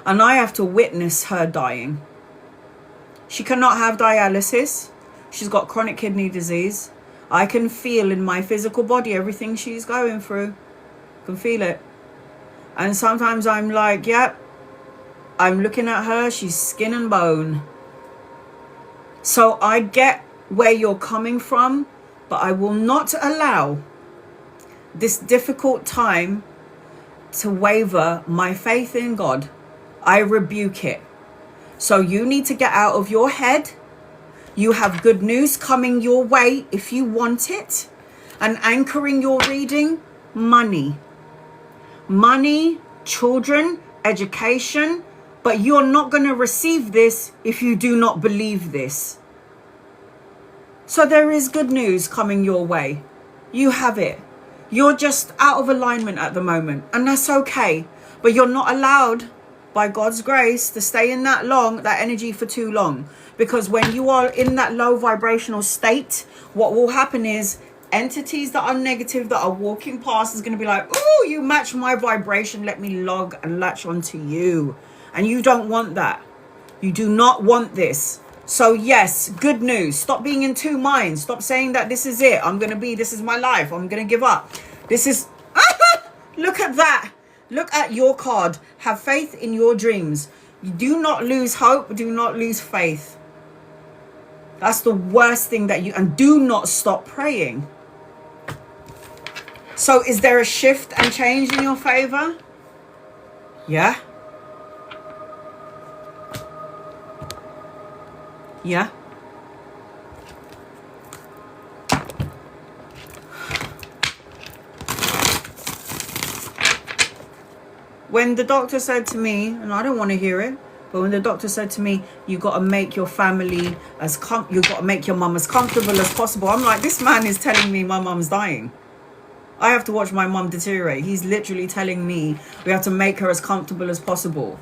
and I have to witness her dying. She cannot have dialysis. She's got chronic kidney disease. I can feel in my physical body everything she's going through. I can feel it. And sometimes I'm like, yep, I'm looking at her, she's skin and bone. So I get where you're coming from, but I will not allow this difficult time to waver my faith in God. I rebuke it. So you need to get out of your head. You have good news coming your way if you want it. And anchoring your reading, money. Money, children, education. But you're not going to receive this if you do not believe this. So there is good news coming your way. You have it. You're just out of alignment at the moment. And that's okay. But you're not allowed, by God's grace, to stay in that energy for too long. Because when you are in that low vibrational state, what will happen is entities that are negative, that are walking past, is going to be like, oh, you match my vibration. Let me log and latch onto you. And you don't want that. You do not want this. So yes, good news. Stop being in two minds. Stop saying that this is it. This is my life. I'm going to give up. This is, look at that. Look at your card. Have faith in your dreams. You do not lose hope. Do not lose faith. That's the worst thing that you... And do not stop praying. So is there a shift and change in your favor? Yeah. Yeah. When the doctor said to me, and I don't want to hear it, but when the doctor said to me, you got to make your family as you got to make your mum as comfortable as possible. I'm like, this man is telling me my mum's dying. I have to watch my mum deteriorate. He's literally telling me we have to make her as comfortable as possible.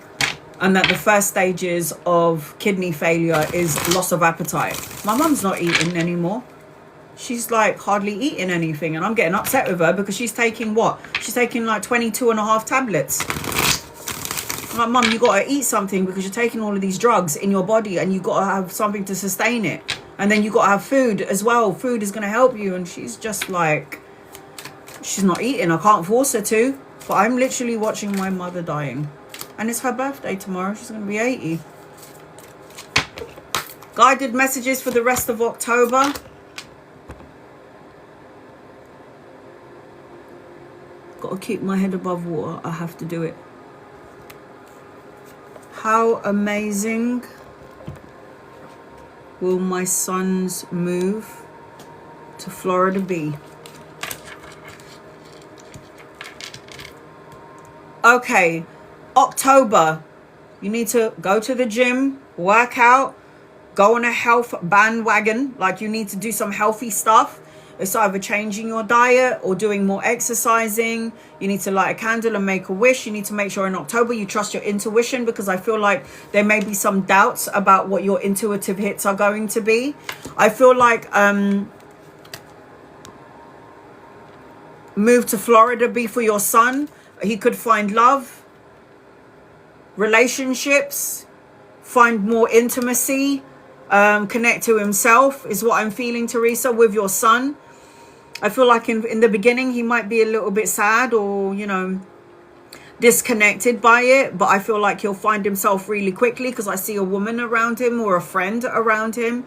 And that the first stages of kidney failure is loss of appetite. My mum's not eating anymore. She's like hardly eating anything. And I'm getting upset with her because she's taking what? She's taking like 22.5 tablets. I'm like, Mum, you got to eat something because you're taking all of these drugs in your body and you got to have something to sustain it. And then you got to have food as well. Food is going to help you. And she's just like, she's not eating. I can't force her to. But I'm literally watching my mother dying. And it's her birthday tomorrow. She's going to be 80. Guided messages for the rest of October. Got to keep my head above water. I have to do it. How amazing will my sons move to Florida be? Okay, October. You need to go to the gym, work out, go on a health bandwagon. Like you need to do some healthy stuff. It's either changing your diet or doing more exercising. You need to light a candle and make a wish. You need to make sure in October you trust your intuition, because I feel like there may be some doubts about what your intuitive hits are going to be. I feel like move to Florida be for your son. He could find love, relationships, find more intimacy, connect to himself is what I'm feeling, Teresa, with your son. I feel like in the beginning he might be a little bit sad or, you know, disconnected by it, but I feel like he'll find himself really quickly because I see a woman around him or a friend around him.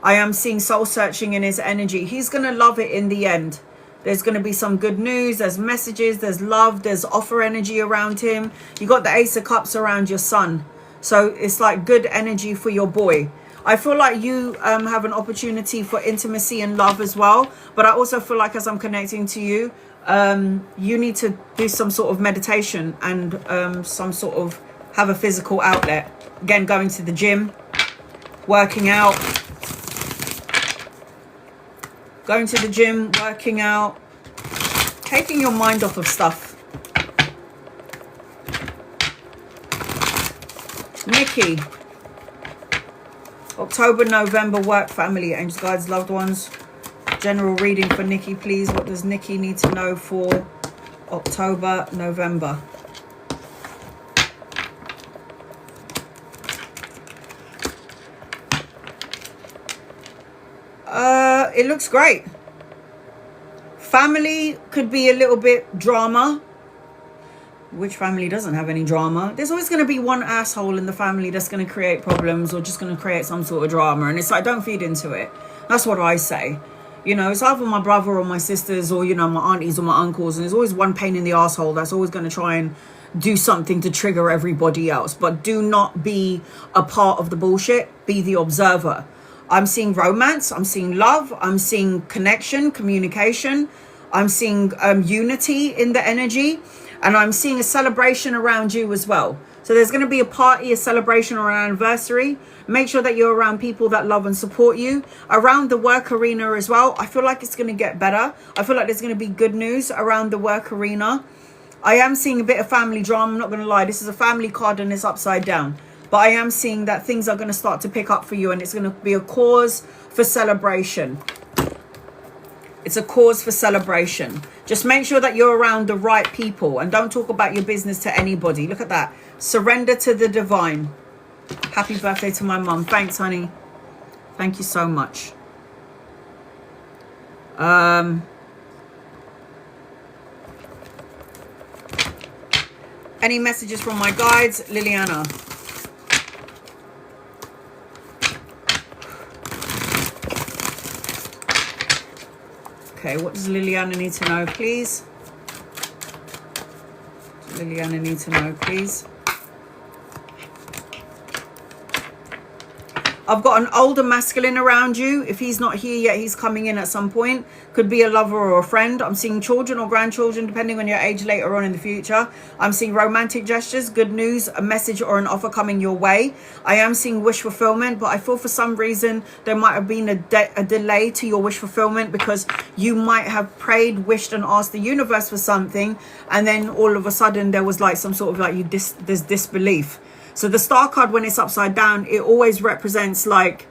I am seeing soul searching in his energy. He's going to love it in the end. There's going to be some good news. There's messages. There's love. There's offer energy around him. You got the Ace of Cups around your son. So it's like good energy for your boy. I feel like you have an opportunity for intimacy and love as well. But I also feel like as I'm connecting to you, you need to do some sort of meditation and some sort of have a physical outlet. Again, going to the gym, working out. Going to the gym, working out, taking your mind off of stuff. Nikki. October, November, work, family, angels, guides, loved ones. General reading for Nikki, please. What does Nikki need to know for October, November? It looks great. Family could be a little bit drama. Which family doesn't have any drama? There's always going to be one asshole in the family that's going to create problems or just going to create some sort of drama. And it's like, don't feed into it. That's what I say. You know, it's either my brother or my sisters or, you know, my aunties or my uncles. And there's always one pain in the asshole that's always going to try and do something to trigger everybody else. But do not be a part of the bullshit. Be the observer. I'm seeing romance. I'm seeing love. I'm seeing connection, communication. I'm seeing unity in the energy. And I'm seeing a celebration around you as well. So there's going to be a party, a celebration or an anniversary. Make sure that you're around people that love and support you. Around the work arena as well. I feel like it's going to get better. I feel like there's going to be good news around the work arena. I am seeing a bit of family drama. I'm not going to lie. This is a family card and it's upside down. But I am seeing that things are going to start to pick up for you. And it's going to be a cause for celebration. It's a cause for celebration. Just make sure that you're around the right people. And don't talk about your business to anybody. Look at that. Surrender to the divine. Happy birthday to my mum. Thanks, honey. Thank you so much. Any messages from my guides, Liliana? Okay, what does Liliana need to know, please? Liliana need to know, please. I've got an older masculine around you. If he's not here yet, he's coming in at some point. Could be a lover or a friend. I'm seeing children or grandchildren, depending on your age later on in the future. I'm seeing romantic gestures, good news, a message or an offer coming your way. I am seeing wish fulfillment, but I feel for some reason there might have been a delay to your wish fulfillment, because you might have prayed, wished and asked the universe for something, and then all of a sudden there was like some sort of like there's disbelief. So the star card, when it's upside down, it always represents like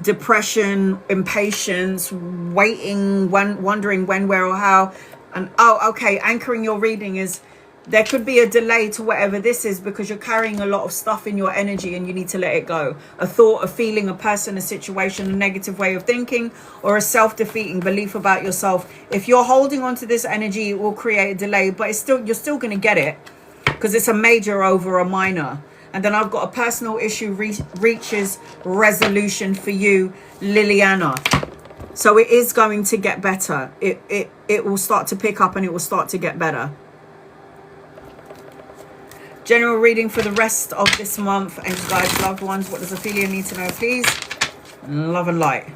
depression, impatience, waiting, wondering when, where or how. And okay, anchoring your reading is there could be a delay to whatever this is, because you're carrying a lot of stuff in your energy and you need to let it go. A thought, a feeling, a person, a situation, a negative way of thinking, or a self-defeating belief about yourself. If you're holding on to this energy, it will create a delay, but you're still going to get it, because it's a major over a minor. And then I've got a personal issue reaches resolution for you, Liliana. So it is going to get better. It will start to pick up and it will start to get better. General reading for the rest of this month. And guys, loved ones, what does Ophelia need to know, please? Love and light.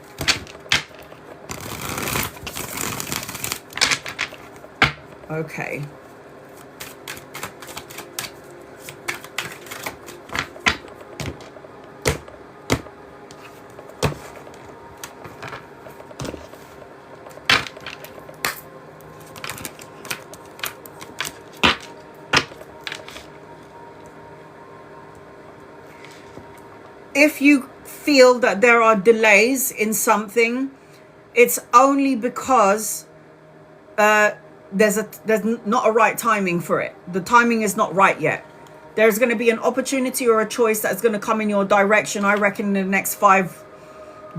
Okay. If you feel that there are delays in something, it's only because there's not a right timing for it. The timing is not right yet. There's going to be an opportunity or a choice that's going to come in your direction, I reckon, in the next 5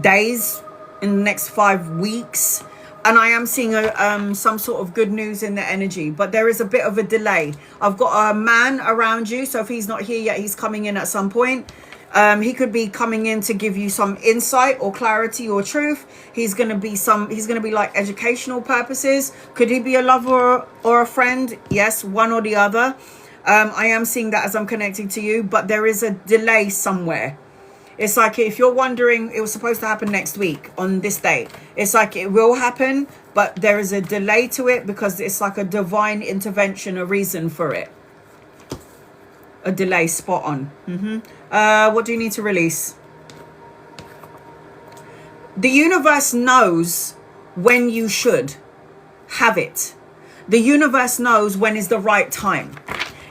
days, in the next 5 weeks. And I am seeing some sort of good news in the energy, but there is a bit of a delay. I've got a man around you, so if he's not here yet, he's coming in at some point. He could be coming in to give you some insight or clarity or truth. He's going to be like educational purposes. Could he be a lover or a friend? Yes, one or the other. I am seeing that as I'm connecting to you, but there is a delay somewhere. It's like, if you're wondering, it was supposed to happen next week on this day. It's like it will happen, but there is a delay to it, because it's like a divine intervention, a reason for it. A delay, spot on. What do you need to release? The universe knows when you should have it. The universe knows when is the right time.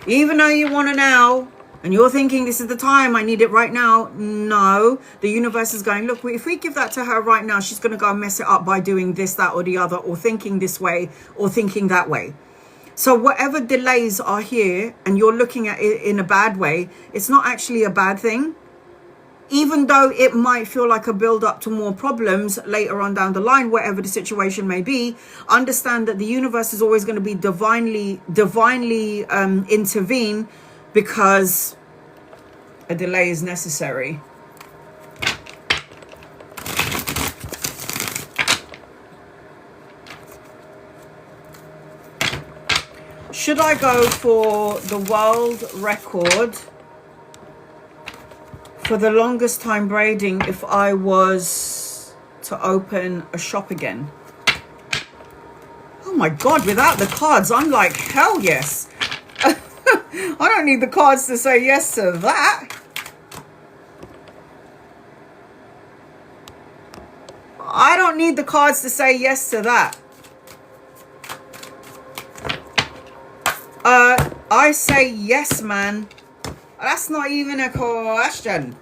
Even though you want it now, and you're thinking this is the time, I need it right now. No, the universe is going, look, if we give that to her right now, she's going to go and mess it up by doing this, that, or the other, or thinking this way, or thinking that way. So whatever delays are here, and you're looking at it in a bad way, it's not actually a bad thing. Even though it might feel like a build up to more problems later on down the line, whatever the situation may be, understand that the universe is always going to be divinely intervene, because a delay is necessary. Should I go for the world record for the longest time braiding if I was to open a shop again? Oh my God, without the cards, I'm like, hell yes. I don't need the cards to say yes to that. I don't need the cards to say yes to that. I say yes, man. That's not even a question.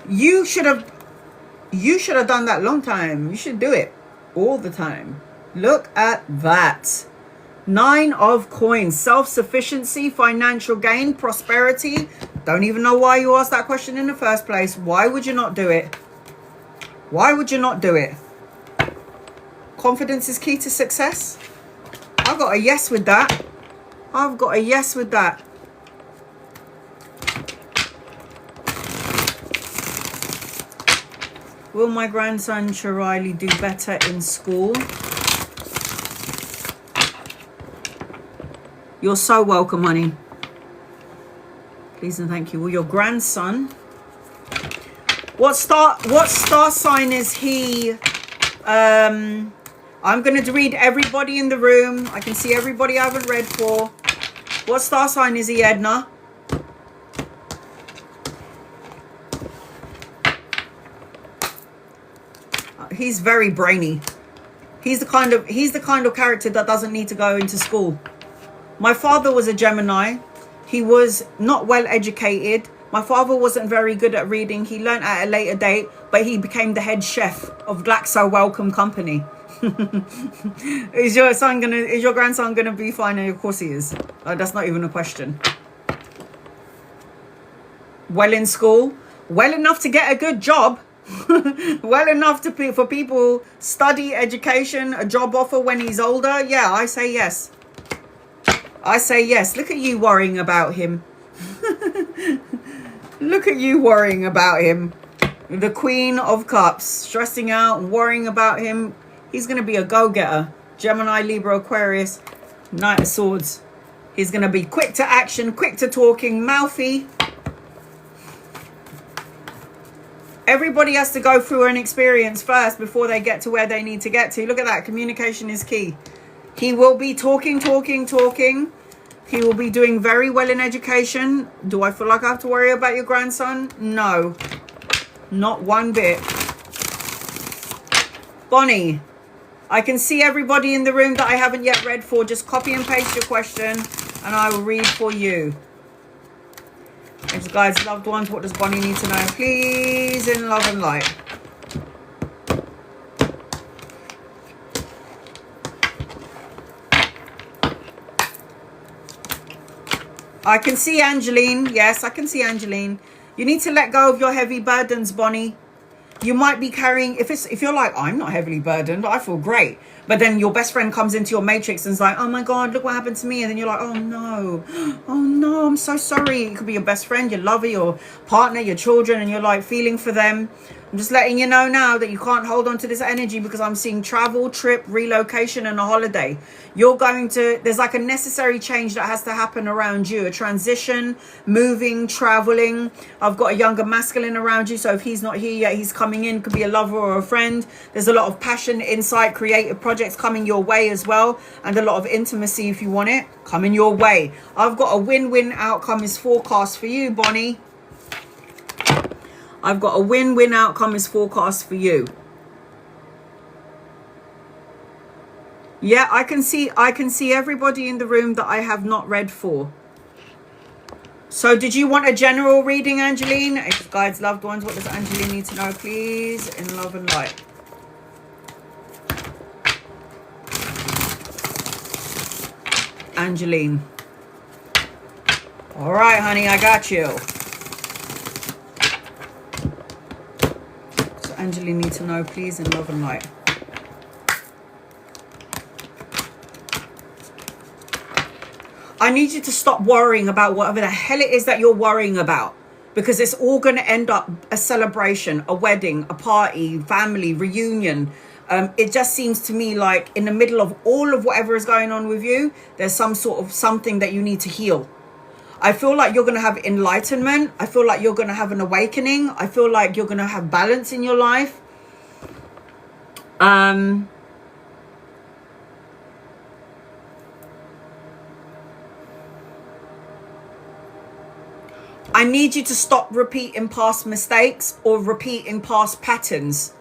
You should have done that long time. You should do it all the time. Look at that. 9 of coins. Self-sufficiency, financial gain, prosperity. Don't even know why you asked that question in the first place. Why would you not do it? Why would you not do it? Confidence is key to success. I've got a yes with that. I've got a yes with that. Will my grandson Shirley do better in school? You're so welcome, honey. Please and thank you. Will your grandson... What star sign is he? I'm going to read everybody in the room. I can see everybody I haven't read for. What star sign is he, Edna? He's very brainy. He's the kind of character that doesn't need to go into school. My father was a Gemini. He was not well educated. My father wasn't very good at reading. He learned at a later date, but he became the head chef of Glaxo Wellcome Company. Is your grandson gonna be fine? Of course he is. That's not even a question. Well in school, well enough to get a good job. Well enough for people study, education, a job offer when he's older. Yeah, I say yes. I say yes. Look at you worrying about him. Look at you worrying about him. The Queen of Cups, stressing out, worrying about him. He's going to be a go-getter. Gemini, Libra, Aquarius, Knight of Swords. He's going to be quick to action, quick to talking, mouthy. Everybody has to go through an experience first before they get to where they need to get to. Look at that. Communication is key. He will be talking. He will be doing very well in education. Do I feel like I have to worry about your grandson? No. Not one bit. Bonnie, I can see everybody in the room that I haven't yet read for. Just copy and paste your question and I will read for you. Thanks, guys. Loved ones, what does Bonnie need to know? Please, in love and light. I can see Angeline. Yes, I can see Angeline. You need to let go of your heavy burdens, Bonnie. You might be carrying, if you're like, I'm not heavily burdened, I feel great. But then your best friend comes into your matrix and is like, oh my God, look what happened to me. And then you're like, oh no, I'm so sorry. It could be your best friend, your lover, your partner, your children, and you're like feeling for them. I'm just letting you know now that you can't hold on to this energy because I'm seeing travel, trip, relocation, and a holiday. There's like a necessary change that has to happen around you. A transition, moving, traveling. I've got a younger masculine around you. So if he's not here yet, he's coming in. Could be a lover or a friend. There's a lot of passion, insight, creative projects coming your way as well. And a lot of intimacy if you want it. Coming your way. I've got a win-win outcome is forecast for you, Bonnie. I've got a win-win outcome is forecast for you. Yeah, I can see everybody in the room that I have not read for. So did you want a general reading, Angeline? Guides, loved ones, what does Angeline need to know, please? In love and light. Angeline. All right, honey, I got you. Angeline need to know, please, in love and light. I need you to stop worrying about whatever the hell it is that you're worrying about, because it's all going to end up a celebration, a wedding, a party, family, reunion. It just seems to me like in the middle of all of whatever is going on with you, there's some sort of something that you need to heal. I feel like you're going to have enlightenment. I feel like you're going to have an awakening. I feel like you're going to have balance in your life. I need you to stop repeating past mistakes or repeating past patterns,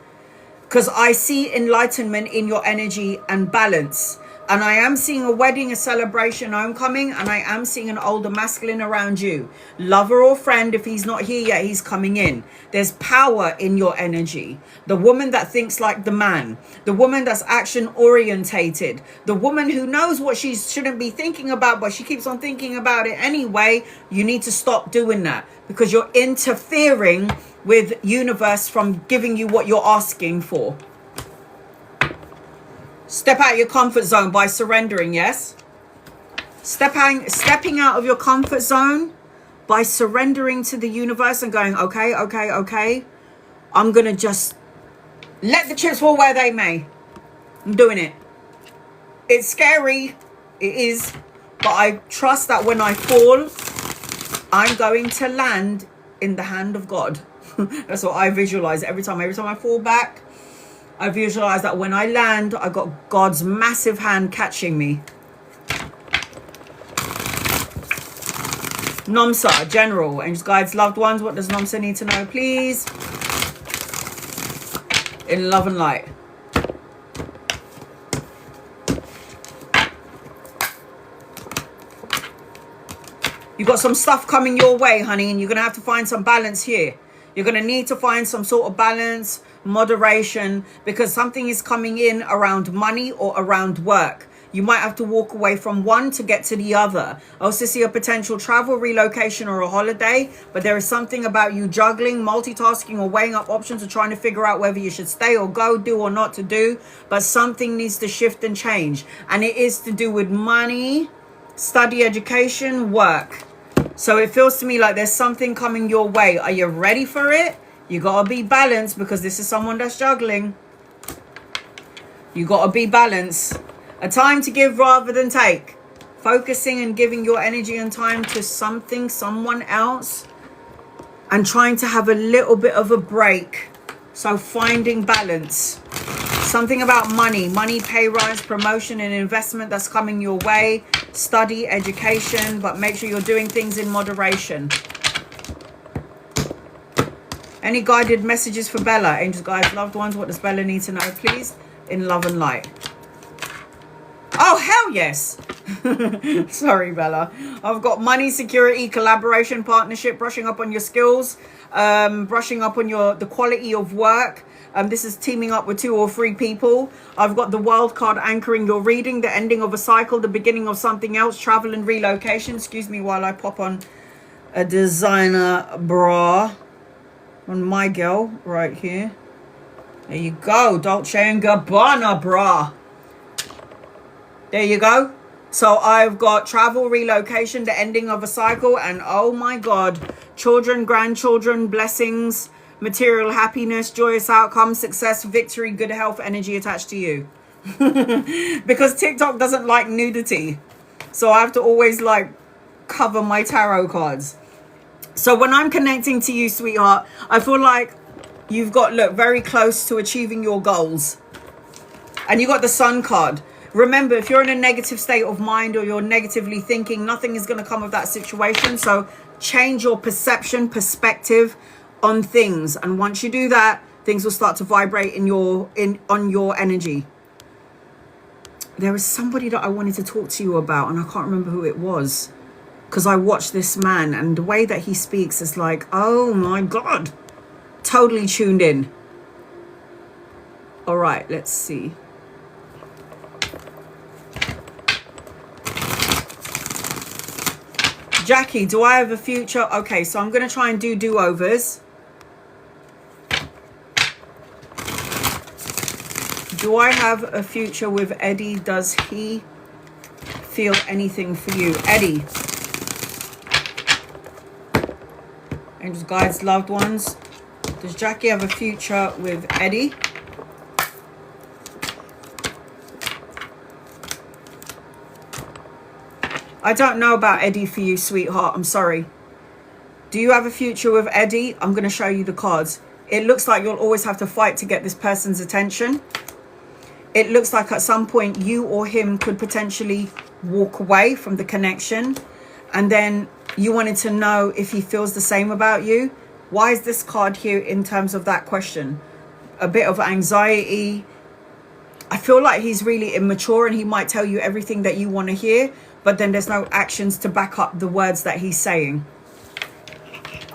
because I see enlightenment in your energy and balance. And I am seeing a wedding, a celebration, homecoming, and I am seeing an older masculine around you. Lover or friend, if he's not here yet, he's coming in. There's power in your energy. The woman that thinks like the man. The woman that's action orientated. The woman who knows what she shouldn't be thinking about, but she keeps on thinking about it anyway. You need to stop doing that, because you're interfering with universe from giving you what you're asking for. Step out of your comfort zone by surrendering, yes? Stepping out of your comfort zone by surrendering to the universe and going, okay, okay, okay. I'm going to just let the chips fall where they may. I'm doing it. It's scary. It is. But I trust that when I fall, I'm going to land in the hand of God. That's what I visualize every time. Every time I fall back, I visualize that when I land, I got God's massive hand catching me. Nomsa, General, Angels, Guides, Loved Ones. What does Nomsa need to know, please? In love and light. You got some stuff coming your way, honey, and you're going to have to find some balance here. You're going to need to find some sort of balance, moderation, because something is coming in around money or around work. You might have to walk away from one to get to the other. I also see a potential travel, relocation, or a holiday, but there is something about you juggling, multitasking, or weighing up options, or trying to figure out whether you should stay or go, do or not to do. But something needs to shift and change, and it is to do with money, study, education, work. So it feels to me like there's something coming your way. Are you ready for it? You got to be balanced, because this is someone that's juggling. You got to be balanced. A time to give rather than take. Focusing and giving your energy and time to something, someone else, and trying to have a little bit of a break. So finding balance. Something about money, pay rise, promotion and investment that's coming your way. Study, education, but make sure you're doing things in moderation. Any guided messages for Bella? Angels, guides, loved ones, what does Bella need to know, please? In love and light. Oh, hell yes. Sorry, Bella. I've got money, security, collaboration, partnership, brushing up on your skills, brushing up on the quality of work. This is teaming up with 2 or 3 people. I've got the World card anchoring your reading, the ending of a cycle, the beginning of something else, travel and relocation. Excuse me while I pop on a designer bra on my girl right here. There you go. Dolce & Gabbana bra. There you go. So I've got travel, relocation, the ending of a cycle, and oh my God, children, grandchildren, blessings, material happiness, joyous outcomes, success, victory, good health, energy attached to you. Because TikTok doesn't like nudity. So I have to always like cover my tarot cards. So when I'm connecting to you, sweetheart, I feel like you've got, look, very close to achieving your goals. And you got the Sun card. Remember, if you're in a negative state of mind or you're negatively thinking, nothing is going to come of that situation. So change your perspective on things. And once you do that, things will start to vibrate on your energy. There is somebody that I wanted to talk to you about, and I can't remember who it was, because I watched this man, and the way that he speaks is like, oh my God, totally tuned in. All right, let's see. Jackie, do I have a future? Okay, so I'm going to try and do do-overs. Do I have a future with Eddie? Does he feel anything for you? Eddie. Angels, guides, loved ones. Does Jackie have a future with Eddie? I don't know about Eddie for you, sweetheart. I'm sorry. Do you have a future with Eddie? I'm going to show you the cards. It looks like you'll always have to fight to get this person's attention. It looks like at some point you or him could potentially walk away from the connection. And then you wanted to know if he feels the same about you. Why is this card here in terms of that question? A bit of anxiety. I feel like he's really immature and he might tell you everything that you want to hear, but then there's no actions to back up the words that he's saying.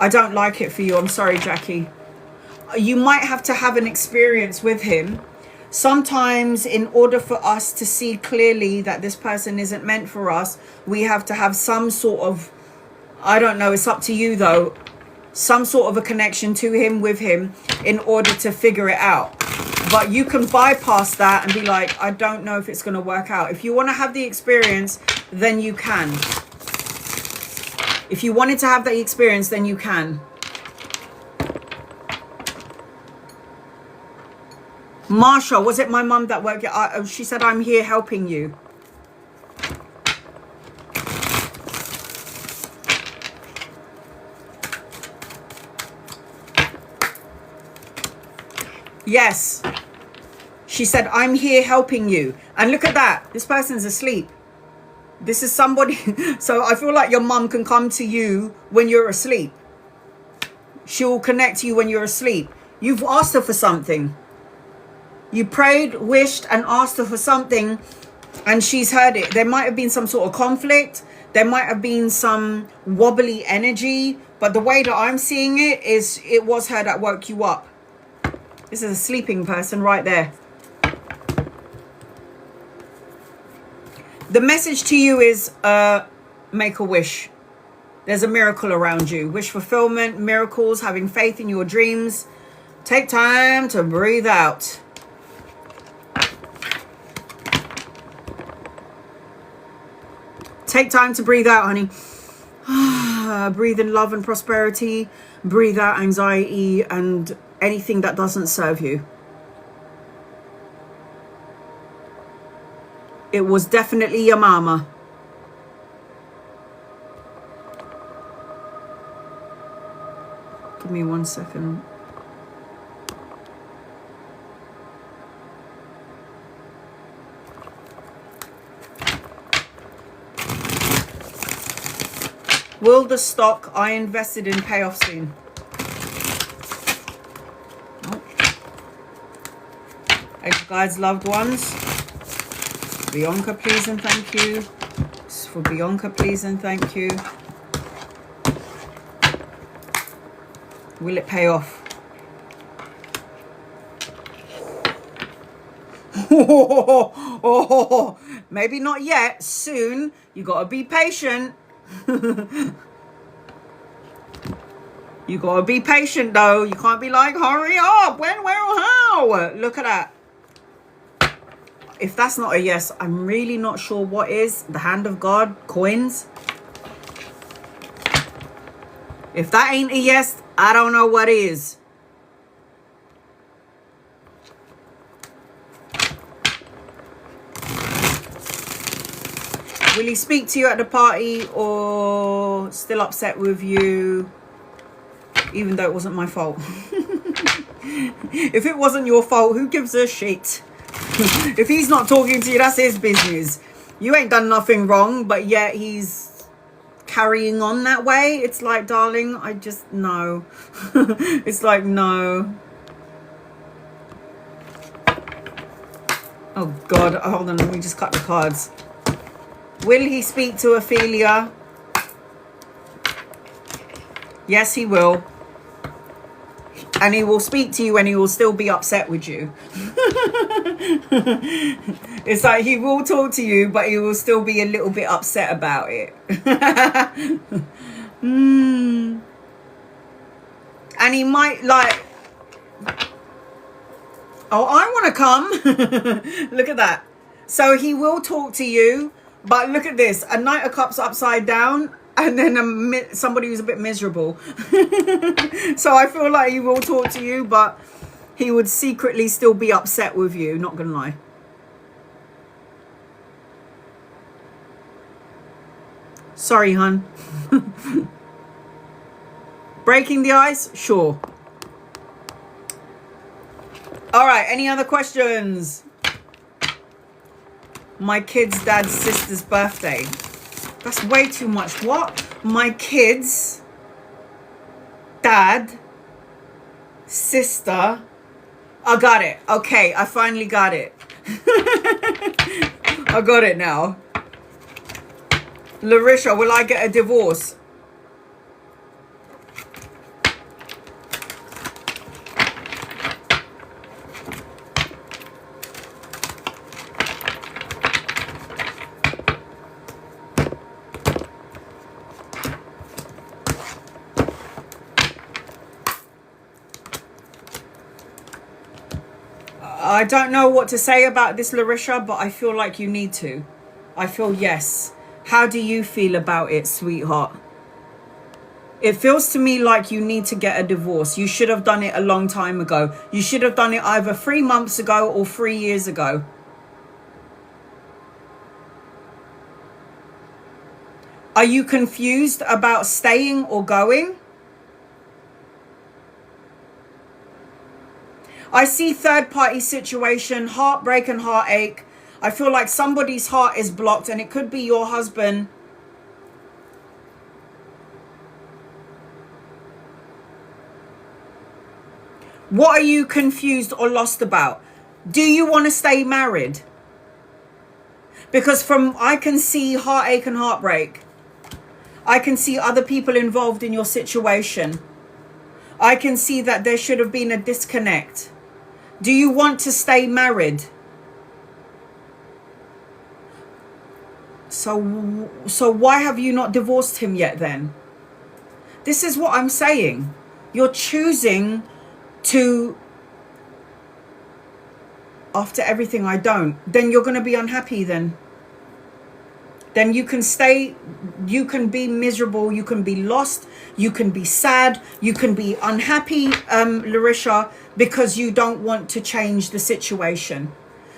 I don't like it for you. I'm sorry, Jackie. You might have to have an experience with him. Sometimes in order for us to see clearly that this person isn't meant for us, we have to have some sort of, I don't know, it's up to you though, some sort of a connection to him, with him, in order to figure it out. But you can bypass that and be like, I don't know if it's going to work out. If you want to have the experience, then you can. If you wanted to have that experience, then you can. Marsha, was it my mum that worked? She said, I'm here helping you. Yes. She said, I'm here helping you. And look at that. This person's asleep. This is somebody. So I feel like your mum can come to you when you're asleep. She will connect to you when you're asleep. You've asked her for something. You prayed, wished, and asked her for something, and she's heard it. There might have been some sort of conflict. There might have been some wobbly energy. But the way that I'm seeing it is it was her that woke you up. This is a sleeping person right there. The message to you is make a wish. There's a miracle around you. Wish fulfillment, miracles, having faith in your dreams. Take time to breathe out. Take time to breathe out, honey. Breathe in love and prosperity. Breathe out anxiety and anything that doesn't serve you. It was definitely your mama. Give me 1 second. Will the stock I invested in pay off soon? Oh. And you guys, loved ones. Bianca, please and thank you. This is for Bianca, please and thank you. Will it pay off? Oh, maybe not yet. Soon. You gotta be patient. You gotta be patient though. You can't be like, hurry up. When, where, or how? Look at that. If that's not a yes, I'm really not sure what is. The hand of God, coins. If that ain't a yes, I don't know what is. Will he speak to you at the party or still upset with you? Even though it wasn't my fault. If it wasn't your fault, who gives a shit? If he's not talking to you, that's his business. You ain't done nothing wrong, but yet he's carrying on that way. It's like, darling, I just, no. It's like, no. Oh, God. Hold on. Let me just cut the cards. Will he speak to Ophelia? Yes, he will. And he will speak to you and he will still be upset with you. It's like he will talk to you, but he will still be a little bit upset about it. And he might like, oh, I want to come. Look at that. So he will talk to you, but look at this. A Knight of Cups upside down. And then somebody who's a bit miserable. So I feel like he will talk to you, but he would secretly still be upset with you. Not gonna lie. Sorry, hun. Breaking the ice? Sure. All right. Any other questions? My kid's dad's sister's birthday. That's way too much. What? My kids, dad, sister. I got it. Okay, I finally got it. I got it now. Larissa, will I get a divorce? I don't know what to say about this, Larissa, but I feel like you need to. I feel yes. How do you feel about it, sweetheart? It feels to me like you need to get a divorce. You should have done it a long time ago. You should have done it either 3 months ago or 3 years ago. Are you confused about staying or going? I see third party situation, heartbreak and heartache. I feel like somebody's heart is blocked, and it could be your husband. What are you confused or lost about? Do you want to stay married? Because I can see heartache and heartbreak. I can see other people involved in your situation. I can see that there should have been a disconnect. Do you want to stay married? So why have you not divorced him yet then? This is what I'm saying. You're choosing to, after everything I don't, then you're going to be unhappy then. Then you can stay, you can be miserable, you can be lost, you can be sad, you can be unhappy, Larissa, because you don't want to change the situation.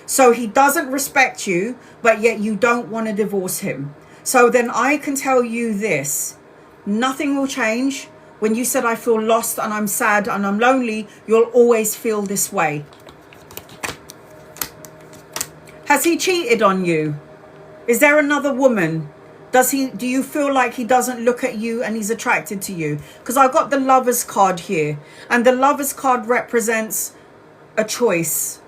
So he doesn't respect you, but yet you don't want to divorce him. So then I can tell you this, nothing will change. When you said I feel lost and I'm sad and I'm lonely, you'll always feel this way. Has he cheated on you? Is there another woman? Do you feel like he doesn't look at you and he's attracted to you? Because I got the Lovers card here, and the Lovers card represents a choice.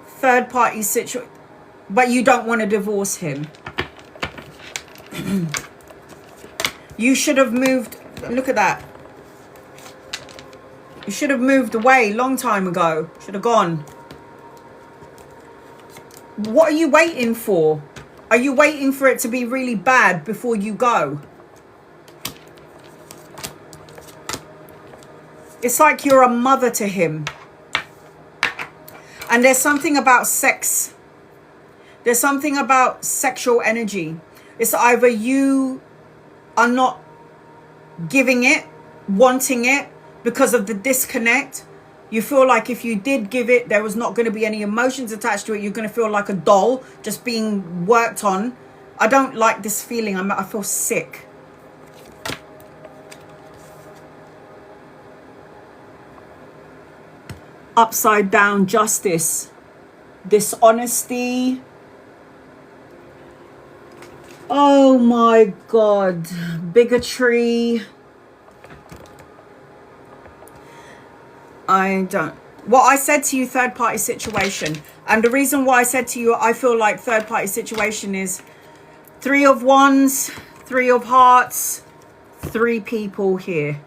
Third party situation, but you don't want to divorce him. You should have moved. Look at that. You should have moved away long time ago. Should have gone. What are you waiting for? Are you waiting for it to be really bad before you go? It's like you're a mother to him. And there's something about sex. There's something about sexual energy. It's either you are not giving it, wanting it because of the disconnect. You feel like if you did give it, there was not going to be any emotions attached to it. You're going to feel like a doll just being worked on. I don't like this feeling. I feel sick. Upside down justice. Dishonesty. Oh my God. Bigotry. What I said to you, third party situation. And the reason why I said to you, I feel like third party situation is 3 of Wands, 3 of Hearts, 3 people here.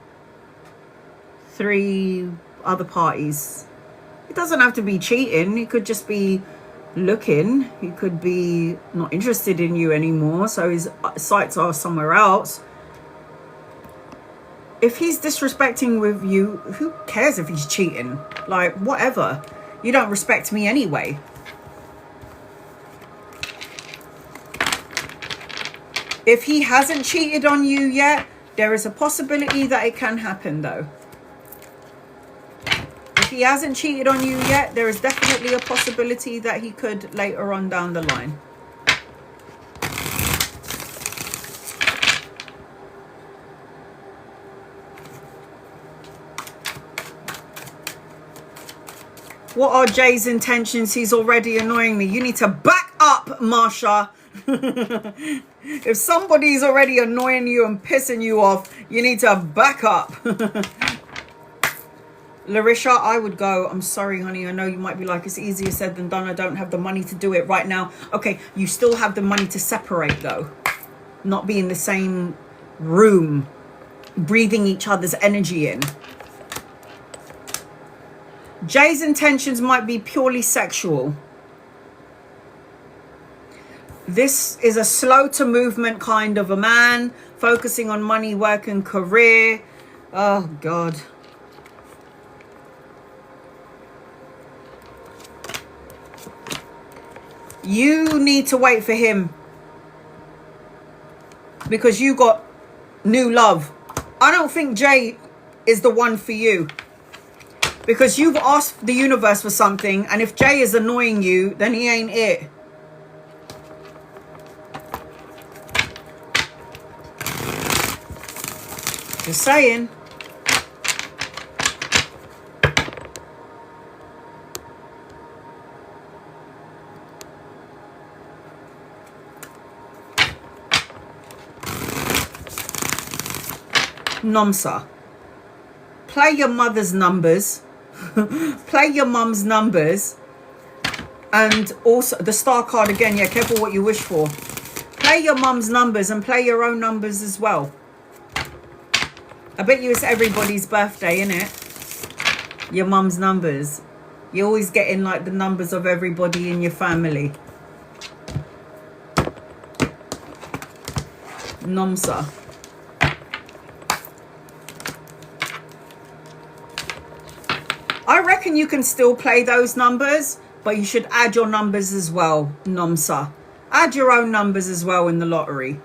3 other parties. It doesn't have to be cheating. It could just be looking. He could be not interested in you anymore, so his sights are somewhere else. If he's disrespecting with you, who cares if he's cheating? Like, whatever. You don't respect me anyway. If he hasn't cheated on you yet, there is a possibility that it can happen though. If he hasn't cheated on you yet, there is definitely a possibility that he could later on down the line. What are Jay's intentions? He's already annoying me. You need to back up, Marsha. If somebody's already annoying you and pissing you off, you need to back up. Larissa, I would go. I'm sorry, honey. I know you might be like, it's easier said than done. I don't have the money to do it right now. Okay, you still have the money to separate, though. Not be in the same room, breathing each other's energy in. Jay's intentions might be purely sexual. This is a slow to movement kind of a man, focusing on money, work and career. Oh, God. You need to wait for him. Because you got new love. I don't think Jay is the one for you. Because you've asked the universe for something. And if Jay is annoying you, then he ain't it. Just saying. Nomsa. Play your mother's numbers. Play your mum's numbers. And also the star card again. Yeah, careful what you wish for. Play your mum's numbers and play your own numbers as well. I bet you it's everybody's birthday, innit? Your mum's numbers. You're always getting like the numbers of everybody in your family. Nomsa. I reckon you can still play those numbers, but you should add your numbers as well, Nomsa. Add your own numbers as well in the lottery.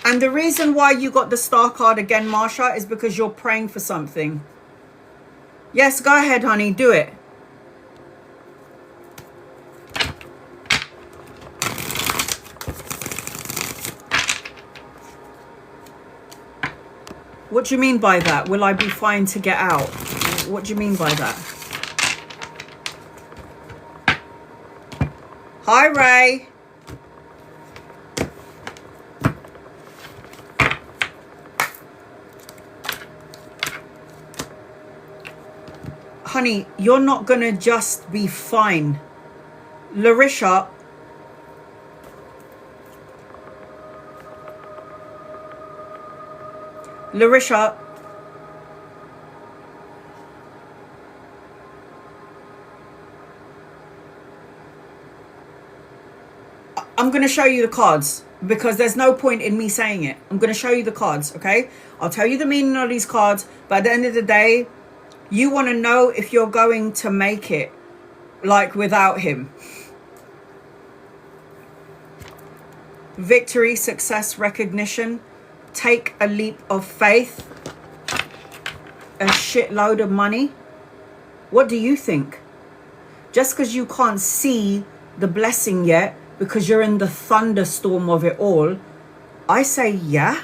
And the reason why you got the star card again, Marsha, is because you're praying for something. Yes, go ahead, honey, do it. What do you mean by that? Will I be fine to get out? What do you mean by that? Hi, Ray. Honey, you're not going to just be fine. Larisha. Larisha. I'm going to show you the cards because there's no point in me saying it. I'm going to show you the cards, okay? I'll tell you the meaning of these cards, but at the end of the day, you want to know if you're going to make it, like without him. Victory, success, recognition. Take a leap of faith. A shitload of money. What do you think? Just because you can't see the blessing yet, because you're in the thunderstorm of it all, I say yeah.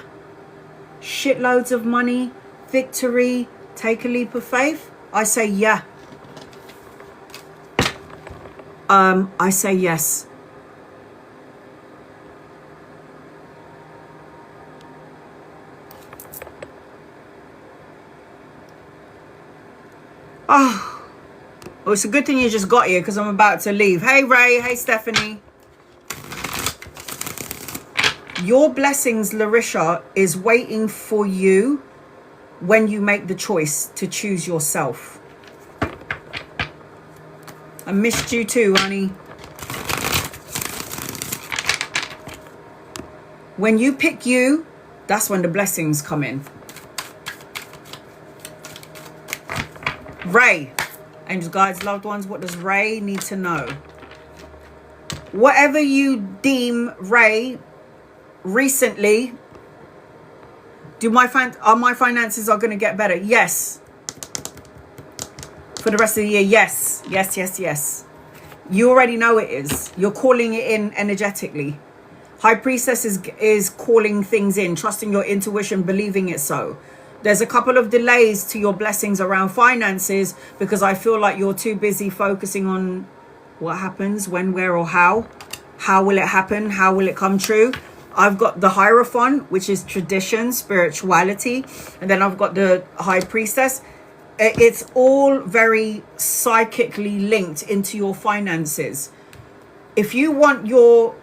Shitloads of money, victory, take a leap of faith. I say yeah. I say yes. Oh, well, it's a good thing you just got here because I'm about to leave. Hey, Ray. Hey, Stephanie. Your blessings, Larisha, is waiting for you when you make the choice to choose yourself. I missed you too, honey. When you pick you, that's when the blessings come in. Ray. Angels, guides, loved ones, what does Ray need to know? Whatever you deem Ray recently, are my finances are going to get better? Yes. For the rest of the year, yes. Yes, yes, yes. You already know it is. You're calling it in energetically. High Priestess is calling things in, trusting your intuition, believing it so. There's a couple of delays to your blessings around finances because I feel like you're too busy focusing on what happens, when, where, or how. How will it happen? How will it come true? I've got the Hierophant, which is tradition, spirituality. And then I've got the High Priestess. It's all very psychically linked into your finances. If you want your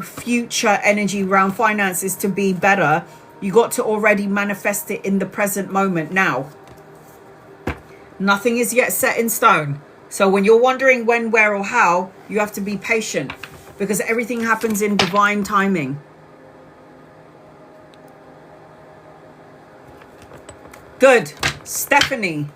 future energy around finances to be better, you got to already manifest it in the present moment now. Nothing is yet set in stone. So when you're wondering when, where, or how, you have to be patient because everything happens in divine timing. Good. Stephanie.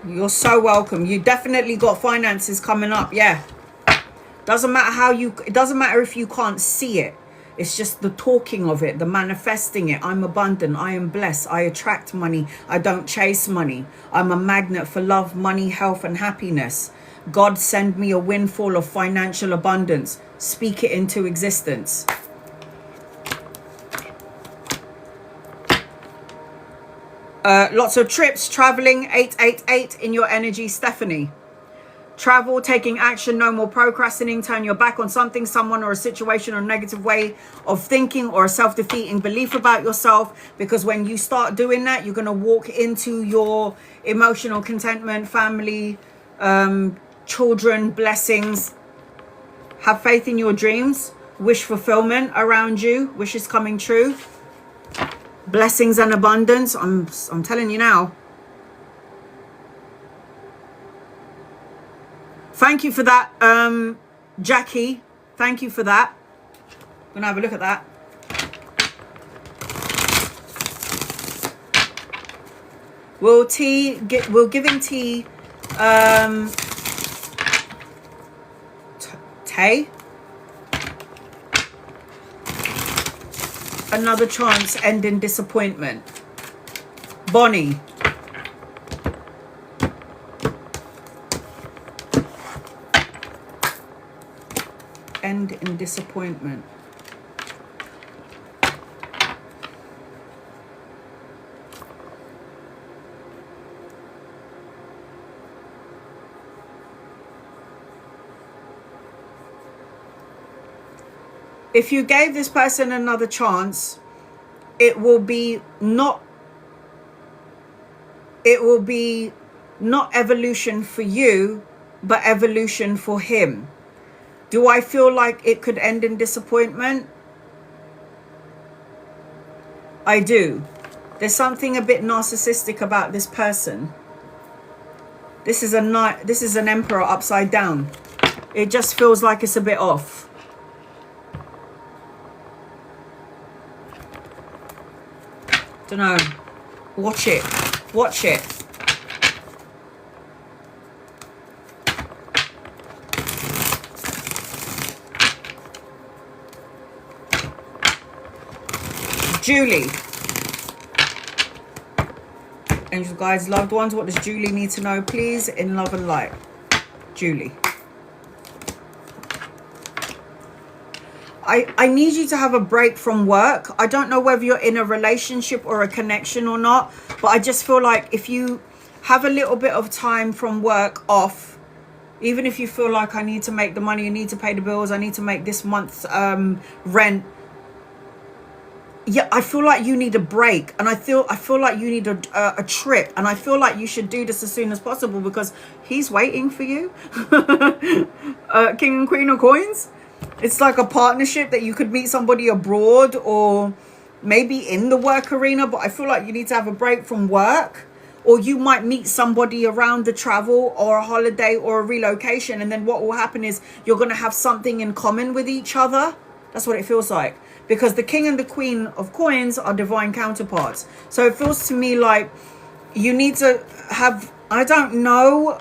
You're so welcome. You definitely got finances coming up. Yeah. Doesn't matter how you, it doesn't matter if you can't see it. It's just the talking of it, the manifesting it. I'm abundant. I am blessed. I attract money. I don't chase money. I'm a magnet for love, money, health, and happiness. God send me a windfall of financial abundance. Speak it into existence. Lots of trips, traveling, 888 in your energy, Stephanie. Travel, taking action, no more procrastinating, turn your back on something, someone, or a situation, or a negative way of thinking, or a self-defeating belief about yourself. Because when you start doing that, you're going to walk into your emotional contentment, family, children, blessings. Have faith in your dreams. Wish fulfillment around you. Wishes coming true. Blessings and abundance. I'm telling you now. Thank you for that, Jackie. Thank you for that. I'm gonna have a look at that. Will giving T Tay another chance end in disappointment? Bonnie. End in disappointment. If you gave this person another chance, it will be not evolution for you, but evolution for him. Do I feel like it could end in disappointment? I do. There's something a bit narcissistic about this person. This is an emperor upside down. It just feels like it's a bit off. Don't know. Watch it. Watch it. Julie. Angels, guides, loved ones, what does Julie need to know, please? In love and light. Julie. I need you to have a break from work. I don't know whether you're in a relationship or a connection or not, but I just feel like if you have a little bit of time from work off, even if you feel like I need to make the money, I need to pay the bills, I need to make this month's rent. Yeah, I feel like you need a break, and I feel like you need a trip, and I feel like you should do this as soon as possible because he's waiting for you. King and Queen of Coins. It's like a partnership that you could meet somebody abroad or maybe in the work arena, but I feel like you need to have a break from work, or you might meet somebody around the travel or a holiday or a relocation, and then what will happen is you're going to have something in common with each other. That's what it feels like, because the King and the Queen of Coins are divine counterparts. So it feels to me like you need to have, I don't know,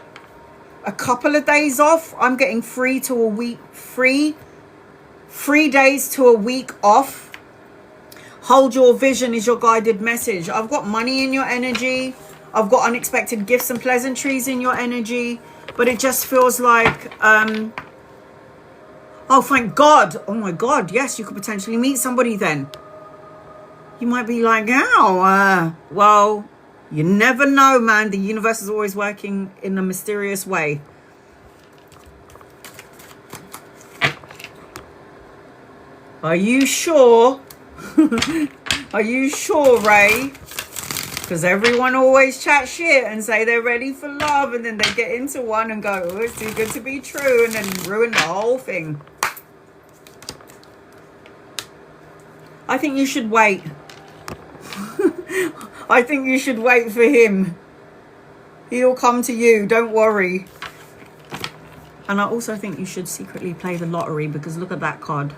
a couple of days off. I'm getting 3 to a week, 3 days to a week off. Hold your vision is your guided message. I've got money in your energy. I've got unexpected gifts and pleasantries in your energy. But it just feels like, oh, thank God. Oh, my God. Yes, you could potentially meet somebody then. You might be like, oh, well, you never know, man. The universe is always working in a mysterious way. Are you sure? Are you sure, Ray? Because everyone always chat shit and say they're ready for love, and then they get into one and go, oh, it's too good to be true, and then ruin the whole thing. I think you should wait. I think you should wait for him. He'll come to you, don't worry. And I also think you should secretly play the lottery, because look at that card.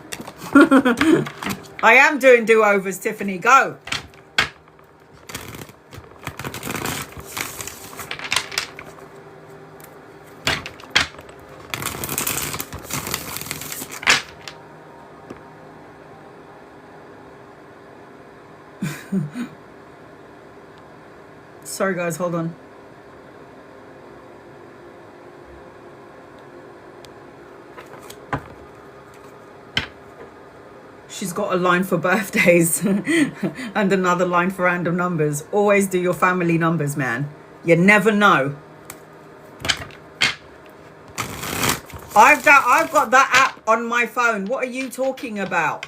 I am doing do-overs, Tiffany. Go. Sorry, guys. Hold on. She's got a line for birthdays and another line for random numbers. Always do your family numbers, man. You never know. I've got that app on my phone. What are you talking about?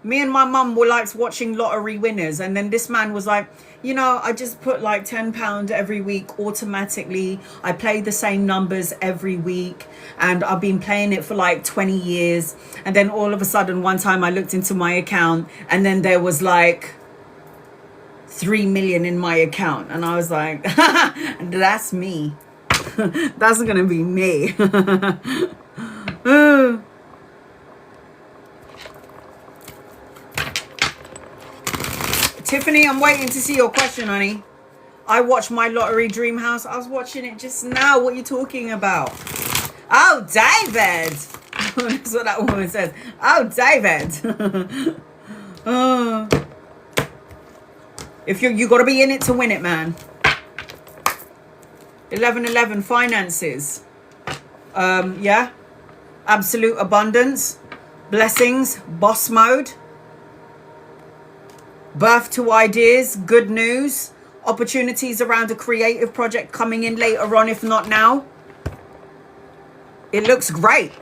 Me and my mum were like watching lottery winners, and then this man was like, you know, I just put like £10 every week automatically. I play the same numbers every week, and I've been playing it for like 20 years. And then all of a sudden one time I looked into my account, and then there was like 3 million in my account, and I was like, that's me. That's gonna be me. Tiffany, I'm waiting to see your question, honey. I watched my lottery dream house. I was watching it just now. What are you talking about? Oh, David. That's what that woman says. Oh, David. If you got to be in it to win it, man. 1111 finances. Yeah. Absolute abundance. Blessings. Boss mode. Birth to ideas, good news, opportunities around a creative project coming in later on, if not now. It looks great.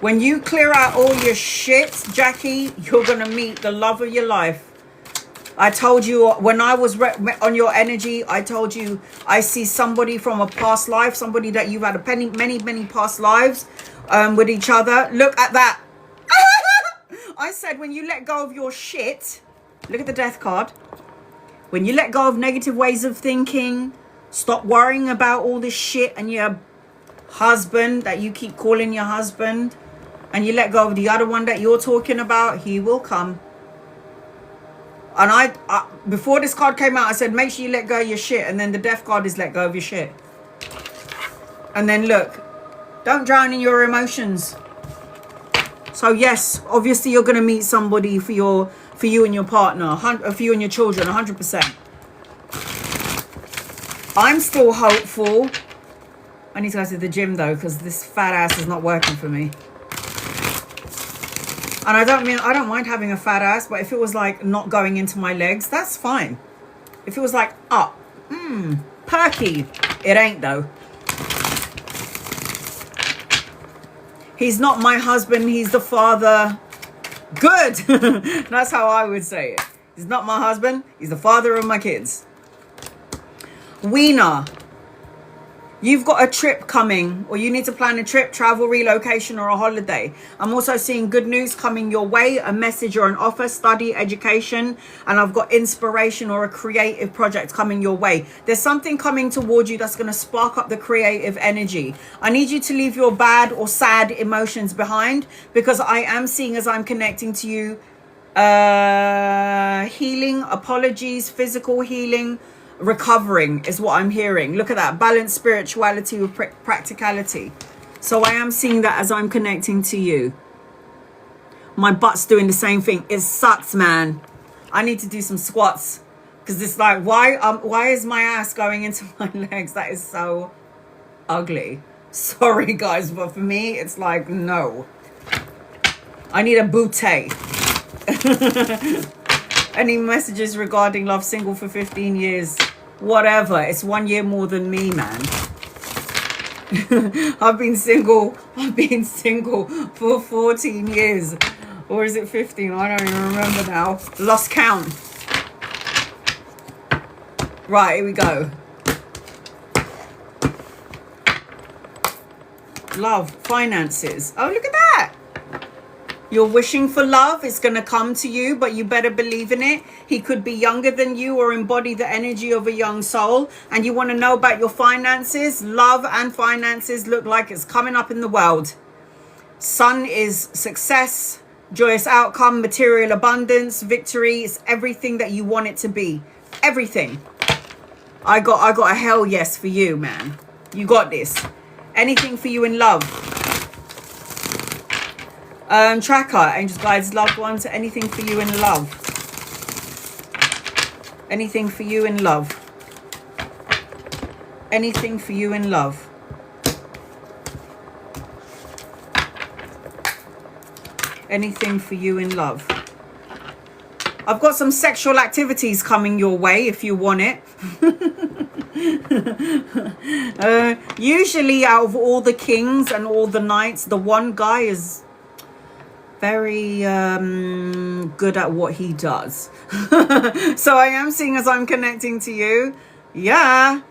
When you clear out all your shit, Jackie, you're going to meet the love of your life. I told you when I was on your energy, I told you I see somebody from a past life, somebody that you've had many past lives with each other. Look at that. I said when you let go of your shit, look at the death card. When you let go of negative ways of thinking, stop worrying about all this shit and your husband that you keep calling your husband, and you let go of the other one that you're talking about, he will come. And I before this card came out, I said, make sure you let go of your shit. And then the death card is let go of your shit. And then look, don't drown in your emotions. So yes, obviously you're going to meet somebody for you and your partner, for you and your children, 100%. I'm still hopeful. I need to go to the gym though, because this fat ass is not working for me. And I don't mind having a fat ass, but if it was like not going into my legs, that's fine. If it was like up, perky, it ain't though. He's not my husband, he's the father. Good. That's how I would say it. He's not my husband, he's the father of my kids. Weena. You've got a trip coming, or you need to plan a trip, travel, relocation, or a holiday. I'm also seeing good news coming your way, a message or an offer, study, education, and I've got inspiration or a creative project coming your way. There's something coming towards you that's going to spark up the creative energy. I need you to leave your bad or sad emotions behind, because I am seeing, as I'm connecting to you, healing, apologies, physical healing, recovering is what I'm hearing. Look at that. Balance spirituality with practicality. So I am seeing that as I'm connecting to you. My butt's doing the same thing. It sucks, man. I need to do some squats, because it's like, why is my ass going into my legs? That is so ugly. Sorry guys, but for me it's like, no. I need a booty. Any messages regarding love? Single for 15 years. Whatever. It's 1 year more than me, man. I've been single for 14 years. Or is it 15? I don't even remember now. Lost count. Right, here we go. Love, finances. Oh, look at that. You're wishing for love. It's going to come to you, but you better believe in it. He could be younger than you or embody the energy of a young soul. And you want to know about your finances. Love and finances look like it's coming up in the world. Sun is success, joyous outcome, material abundance, victory. It's everything that you want it to be. Everything. I got a hell yes for you, man. You got this. Anything for you in love. Tracker, angels, guides, loved ones. Anything for you in love. Anything for you in love. Anything for you in love. Anything for you in love. I've got some sexual activities coming your way if you want it. Usually out of all the kings and all the knights, the one guy is very good at what he does. So I am seeing as I'm connecting to you. Yeah.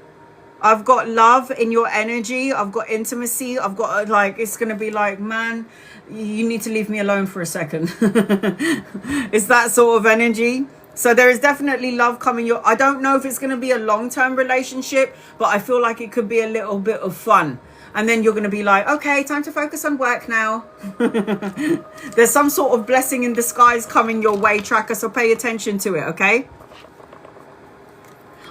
I've got love in your energy. I've got intimacy. I've got like, it's going to be like, man, you need to leave me alone for a second. It's that sort of energy. So there is definitely love coming your, I don't know if it's going to be a long-term relationship, but I feel like it could be a little bit of fun. And then you're going to be like, okay, time to focus on work now. There's some sort of blessing in disguise coming your way, tracker. So pay attention to it, okay?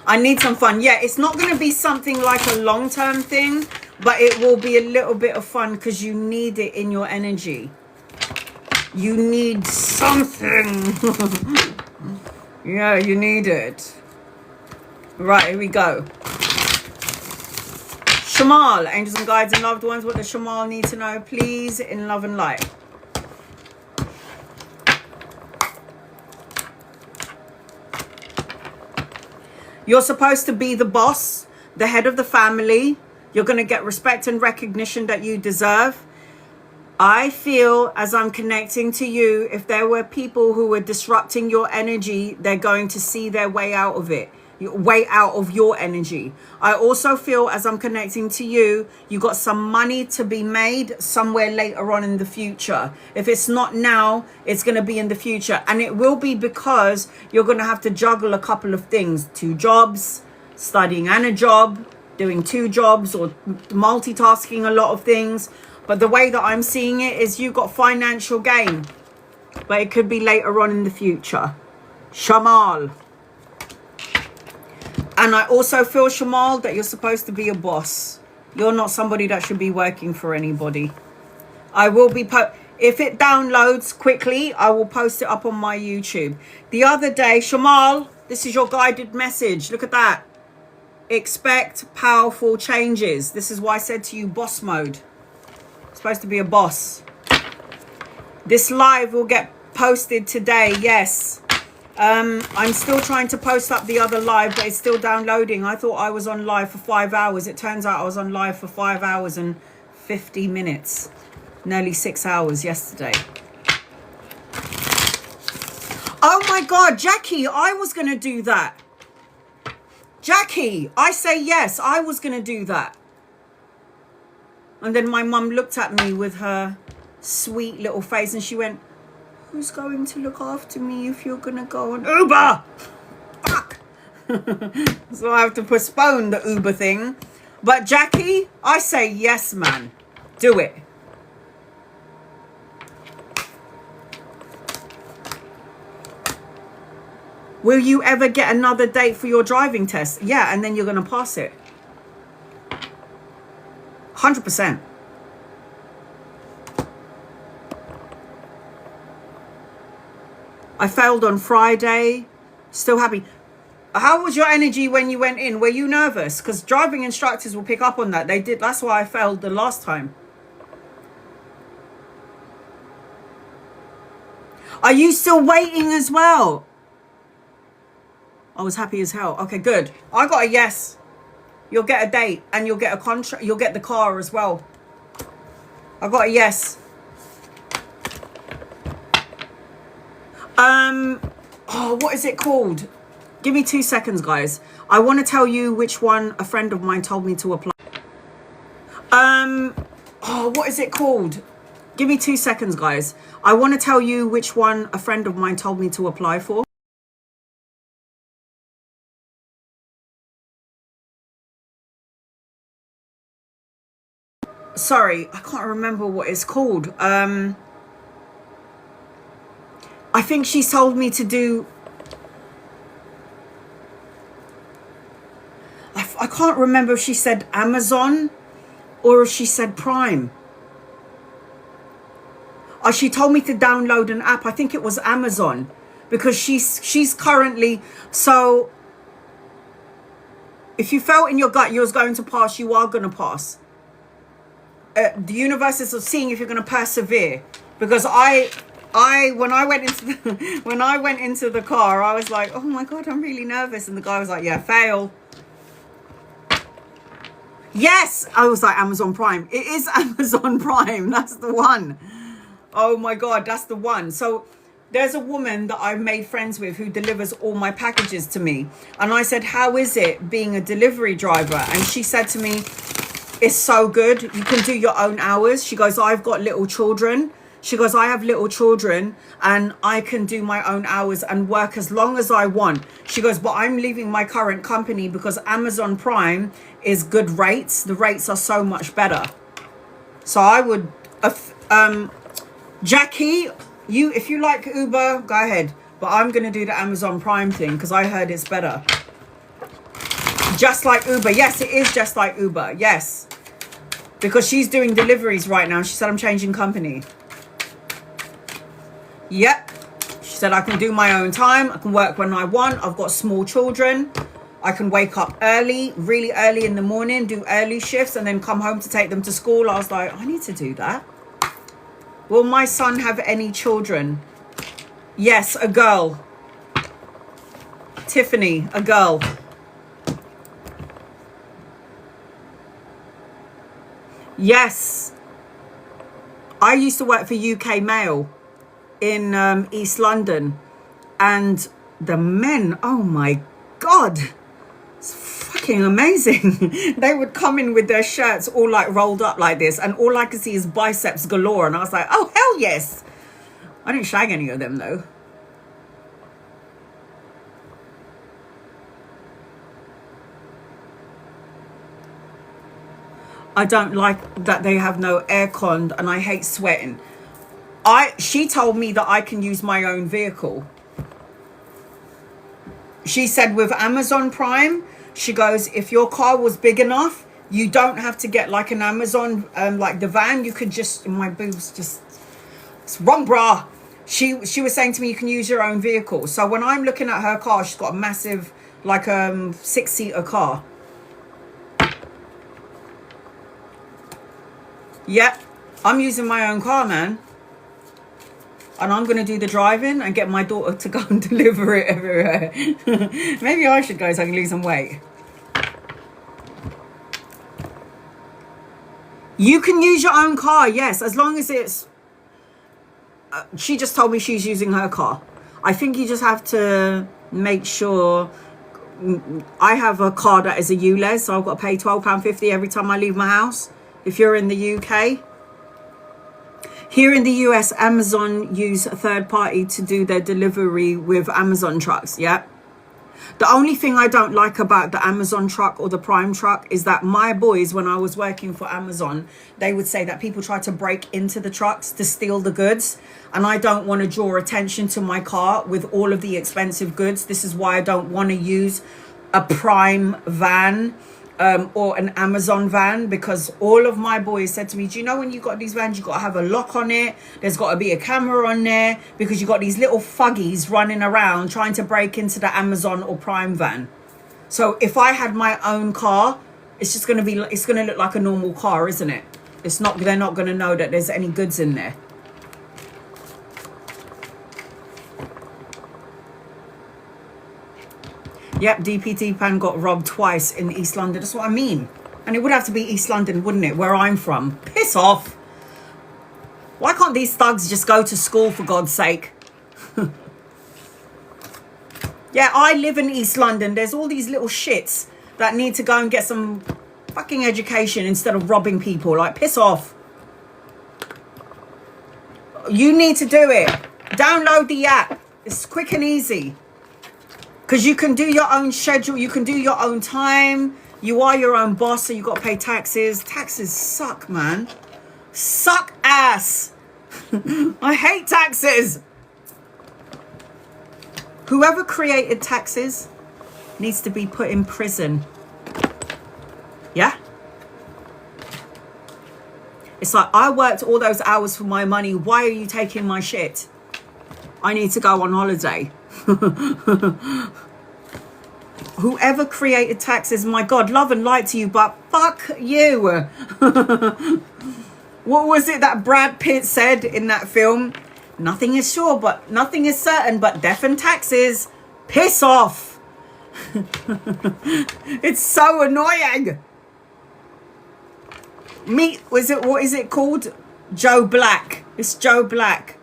I need some fun. Yeah, it's not going to be something like a long-term thing, but it will be a little bit of fun because you need it in your energy. You need something. Yeah, you need it. Right, here we go. Shamal, angels and guides and loved ones. What does Shamal need to know, please, in love and light? You're supposed to be the boss, the head of the family. You're going to get respect and recognition that you deserve. I feel as I'm connecting to you, if there were people who were disrupting your energy, they're going to see their way out of it. Way out of your energy. I also feel as I'm connecting to you, you got some money to be made somewhere later on in the future. If it's not now, it's going to be in the future. And it will be because you're going to have to juggle a couple of things. 2 jobs, studying and a job, doing 2 jobs or multitasking a lot of things. But the way that I'm seeing it is you got financial gain. But it could be later on in the future. Shamal. And I also feel, Shamal, that you're supposed to be a boss. You're not somebody that should be working for anybody. I will be... If it downloads quickly, I will post it up on my YouTube. The other day, Shamal, this is your guided message. Look at that. Expect powerful changes. This is why I said to you, boss mode. You're supposed to be a boss. This live will get posted today, yes. I'm still trying to post up the other live, but it's still downloading. I thought I was on live for 5 hours. It turns out I was on live for 5 hours and 50 minutes. Nearly 6 hours yesterday. Oh my God, Jackie, I was going to do that. Jackie, I say yes, I was going to do that. And then my mum looked at me with her sweet little face and she went, who's going to look after me if you're going to go on Uber? Fuck. So I have to postpone the Uber thing. But Jackie, I say yes, man. Do it. Will you ever get another date for your driving test? Yeah, and then you're going to pass it. 100%. I failed on Friday. Still happy. How was your energy when you went in? Were you nervous? Because driving instructors will pick up on that. They did. That's why I failed the last time. Are you still waiting as well? I was happy as hell. Okay, good. I got a yes. You'll get a date and you'll get a contract. You'll get the car as well. I got a yes. Oh, what is it called? Give me 2 seconds, guys. I want to tell you which one a friend of mine told me to apply. Oh, what is it called? Give me 2 seconds, guys. I want to tell you which one a friend of mine told me to apply for. Sorry, I can't remember what it's called. I think she told me to do... I can't remember if she said Amazon or if she said Prime. She told me to download an app. I think it was Amazon, because she's currently... So if you felt in your gut you was going to pass, you are going to pass. The universe is seeing if you're going to persevere, because when I went into the car, I was like, oh my God, I'm really nervous, and the guy was like, yeah, fail. Yes, I was like, Amazon Prime. It is Amazon Prime. That's the one. Oh my God, that's the one. So there's a woman that I've made friends with who delivers all my packages to me, and I said, how is it being a delivery driver? And she said to me, it's so good. You can do your own hours. She goes, I've got little children. She goes, I have little children and I can do my own hours and work as long as I want. She goes, but I'm leaving my current company because Amazon Prime is good rates. The rates are so much better. So I would, Jackie, if you like Uber, go ahead. But I'm going to do the Amazon Prime thing because I heard it's better. Just like Uber. Yes, it is just like Uber. Yes. Because she's doing deliveries right now. She said, I'm changing company. Yep. She said, I can do my own time. I can work when I want. I've got small children. I can wake up early, really early in the morning, do early shifts, and then come home to take them to school. I was like, I need to do that. Will my son have any children? Yes, a girl. Tiffany, a girl. Yes. I used to work for UK Mail in East London, and the men, oh my God, it's fucking amazing. They would come in with their shirts all like rolled up like this, and all I could see is biceps galore, and I was like, oh hell yes. I didn't shag any of them though. I don't like that they have no aircon, and I hate sweating. She told me that I can use my own vehicle. She said with Amazon Prime, she goes, if your car was big enough, you don't have to get like an Amazon, like the van. You could just, my boobs just, it's wrong bra. She was saying to me, you can use your own vehicle. So when I'm looking at her car, she's got a massive, like 6-seater car. Yep, I'm using my own car, man. And I'm going to do the driving and get my daughter to go and deliver it everywhere. Maybe I should go so I can lose some weight. You can use your own car, yes, as long as it's... she just told me she's using her car. I think you just have to make sure... I have a car that is a ULEZ, so I've got to pay £12.50 every time I leave my house. If you're in the UK. Here in the US, Amazon use a third party to do their delivery with Amazon trucks, yeah? The only thing I don't like about the Amazon truck or the Prime truck is that my boys, when I was working for Amazon, they would say that people try to break into the trucks to steal the goods. And I don't want to draw attention to my car with all of the expensive goods. This is why I don't want to use a Prime van. Or an Amazon van, because all of my boys said to me, do you know when you got these vans, you got to have a lock on it, there's got to be a camera on there, because you got these little fuggies running around trying to break into the Amazon or Prime van. So if I had my own car, it's just going to be, it's going to look like a normal car, isn't it? It's not, they're not going to know that there's any goods in there. Yep, DPT Pan got robbed twice in East London. That's what I mean. And it would have to be East London, wouldn't it? Where I'm from. Piss off. Why can't these thugs just go to school, for God's sake? Yeah, I live in East London. There's all these little shits that need to go and get some fucking education instead of robbing people. Like, piss off. You need to do it. Download the app. It's quick and easy. Because you can do your own schedule. You can do your own time. You are your own boss, so you got to pay taxes. Taxes suck, man. Suck ass. I hate taxes. Whoever created taxes needs to be put in prison. Yeah? It's like, I worked all those hours for my money. Why are you taking my shit? I need to go on holiday. Whoever created taxes, my God, love and light to you, but fuck you. What was it that Brad Pitt said in that film? Nothing is sure, but nothing is certain, but death and taxes. Piss off. It's so annoying. What is it called? Joe Black. It's Joe Black.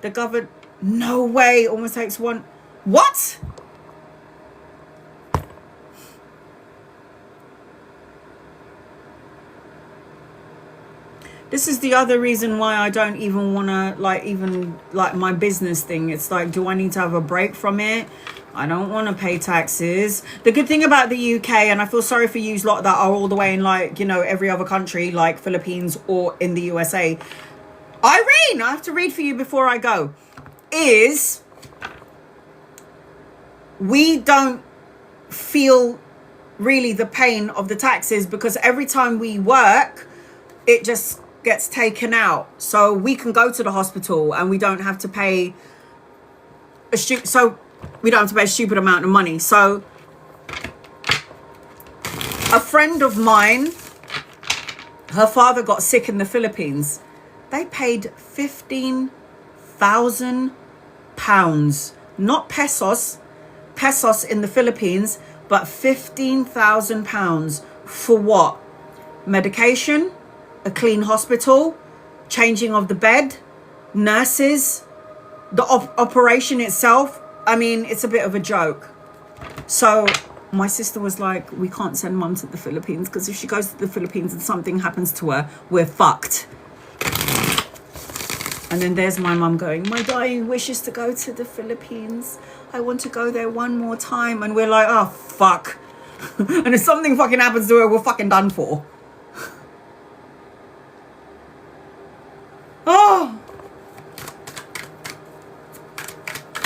The government, no way, almost takes one. What? This is the other reason why I don't even want to, like my business thing. It's like, do I need to have a break from it? I don't want to pay taxes. The good thing about the UK, and I feel sorry for you lot that are all the way in, like, you know, every other country, like Philippines or in the USA. Irene, I have to read for you before I go. Is we don't feel really the pain of the taxes, because every time we work, it just gets taken out. So we can go to the hospital and we don't have to pay a stupid amount of money. So a friend of mine, her father got sick in the Philippines. They paid £15,000, not pesos in the Philippines, but £15,000 for what? Medication, a clean hospital, changing of the bed, nurses, the operation itself. I mean, it's a bit of a joke. So my sister was like, we can't send mum to the Philippines, because if she goes to the Philippines and something happens to her, we're fucked. And then there's my mum going, my dying wish is to go to the Philippines. I want to go there one more time. And we're like, oh, fuck. And if something fucking happens to her, we're fucking done for. Oh.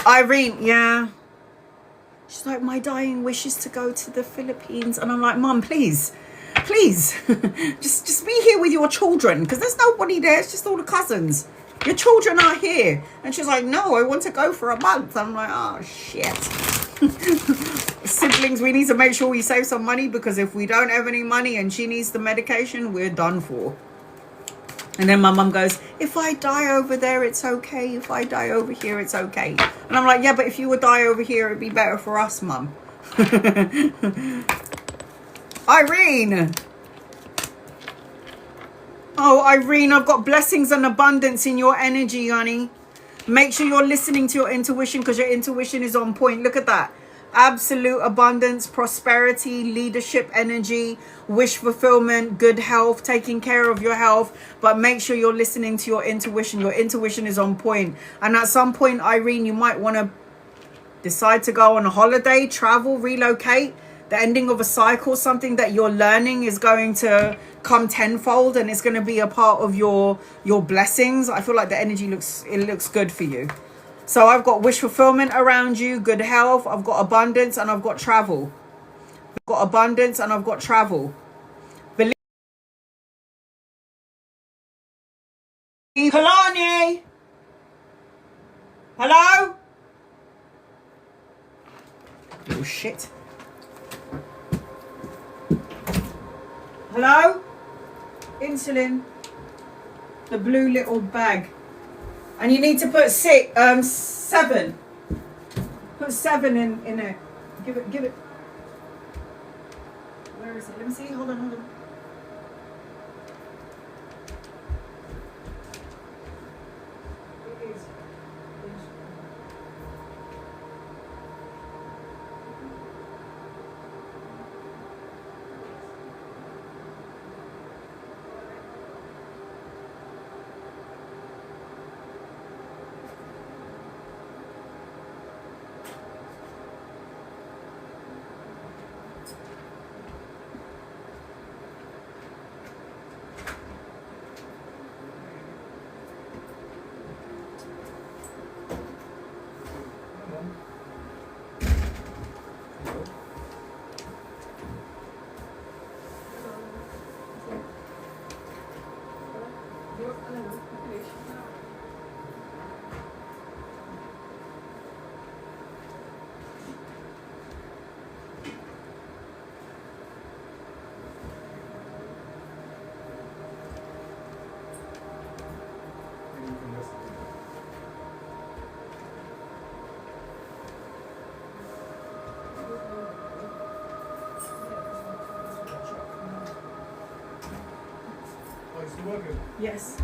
Irene, yeah. She's like, my dying wish is to go to the Philippines. And I'm like, Mum, please, just be here with your children, because there's nobody there. It's just all the cousins. Your children are here. And she's like, no, I want to go for a month. I'm like, oh, shit. Siblings, we need to make sure we save some money, because if we don't have any money and she needs the medication, we're done for. And then my mum goes, if I die over there, it's okay. If I die over here, it's okay. And I'm like, yeah, but if you would die over here, it'd be better for us, Mum. Irene. Oh, Irene, I've got blessings and abundance in your energy, honey. Make sure you're listening to your intuition, because your intuition is on point. Look at that. Absolute abundance, prosperity, leadership energy, wish fulfillment, good health, taking care of your health. But make sure you're listening to your intuition. Your intuition is on point. And at some point, Irene, you might want to decide to go on a holiday, travel, relocate. The ending of a cycle, something that you're learning is going to come tenfold, and it's going to be a part of your blessings. I feel like the energy looks good for you. So I've got wish fulfillment around you, good health, I've got abundance, and I've got travel. I've got abundance and I've got travel. Believe. Kalani! Hello? Oh shit. Hello? Insulin. The blue little bag. And you need to put 7. Put 7 in it. Give it. Where is it? Let me see. Hold on. It is. Yes.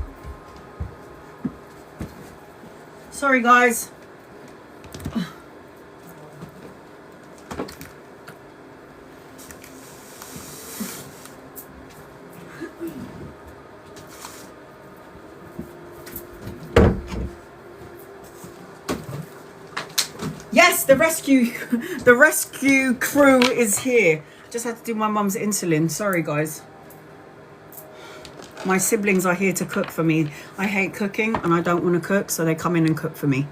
Sorry, guys. Yes, the rescue crew is here. Just had to do my mum's insulin. Sorry, guys. My siblings are here to cook for me. I hate cooking and I don't want to cook, so they come in and cook for me.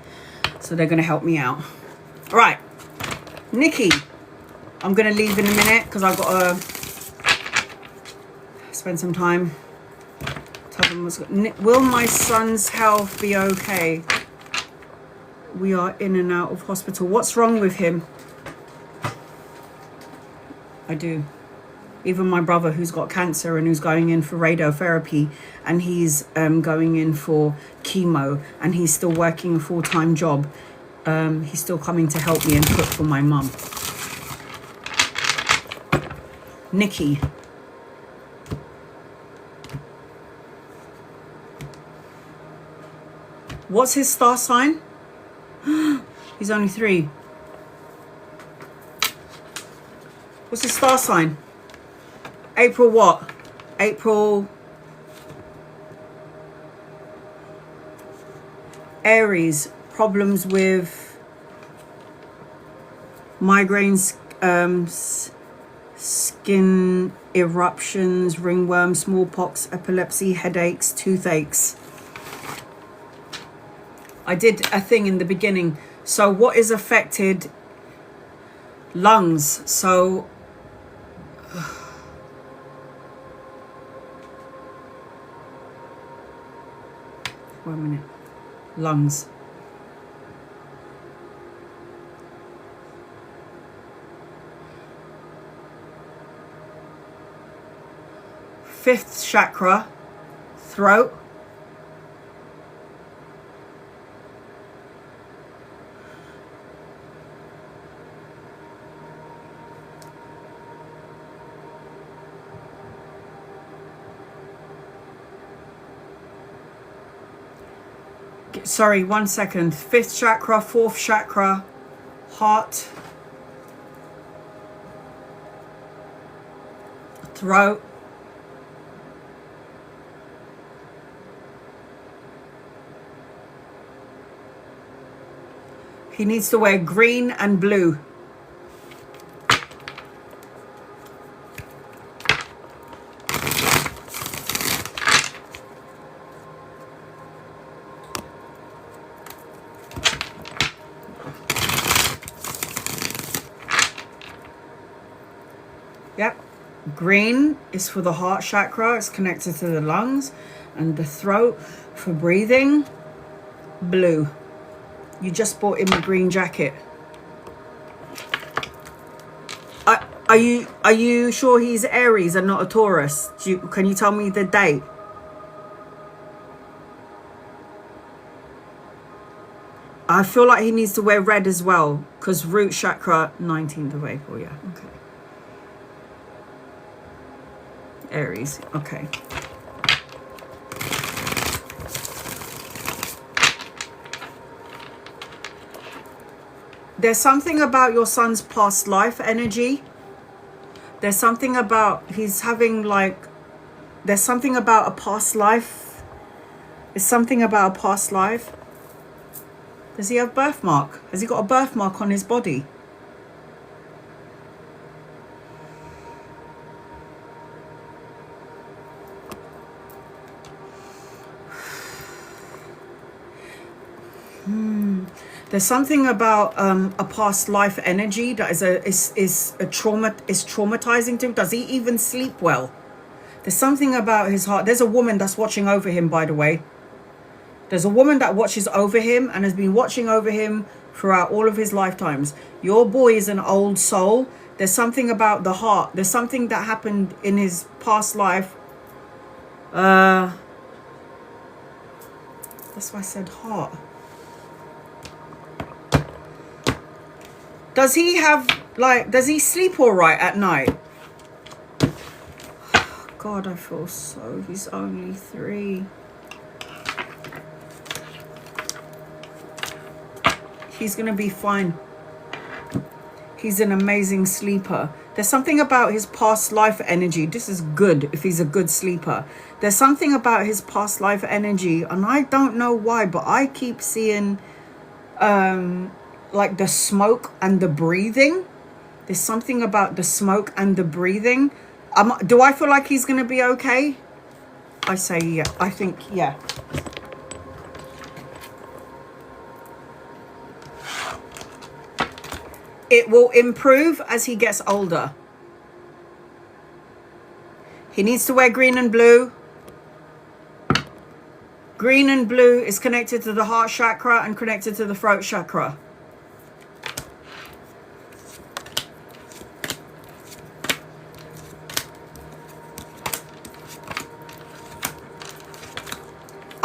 So they're going to help me out. All right, Nikki, I'm going to leave in a minute because I've got to spend some time. Tell them will my son's health be okay? We are in and out of hospital. What's wrong with him? I do. Even my brother, who's got cancer and who's going in for radiotherapy, and he's going in for chemo, and he's still working a full-time job. He's still coming to help me and cook for my mum. Nikki. What's his star sign? He's only 3. What's his star sign? April what? April Aries. Problems with migraines, skin eruptions, ringworm, smallpox, epilepsy, headaches, toothaches. I did a thing in the beginning. So what is affected? Lungs. So 1 minute. Lungs. Fifth chakra, throat. Sorry, 1 second. Fifth chakra, fourth chakra, heart, throat, he needs to wear green and blue. Yep. Green is for the heart chakra. It's connected to the lungs and the throat for breathing. Blue. You just bought him a green jacket. Are you sure he's Aries and not a Taurus? Can you tell me the date? I feel like he needs to wear red as well, because root chakra, 19th of April. Yeah, okay. Aries, okay. There's something about your son's past life energy. There's something about he's having like, there's something about a past life. There's something about a past life. Does he have birthmark? Has he got a birthmark on his body? There's something about a past life energy that is traumatizing to him. Does he even sleep well? There's something about his heart. There's a woman that's watching over him, by the way. There's a woman that watches over him and has been watching over him throughout all of his lifetimes. Your boy is an old soul. There's something about the heart. There's something that happened in his past life. That's why I said heart. Does he have, like, does he sleep all right at night? God, I feel so... He's only 3. He's going to be fine. He's an amazing sleeper. There's something about his past life energy. This is good if he's a good sleeper. There's something about his past life energy, and I don't know why, but I keep seeing like the smoke and the breathing. There's something about the smoke and the breathing. Do I feel like he's going to be okay? I say yeah. I think yeah. It will improve as he gets older. He needs to wear green and blue. Green and blue is connected to the heart chakra and connected to the throat chakra.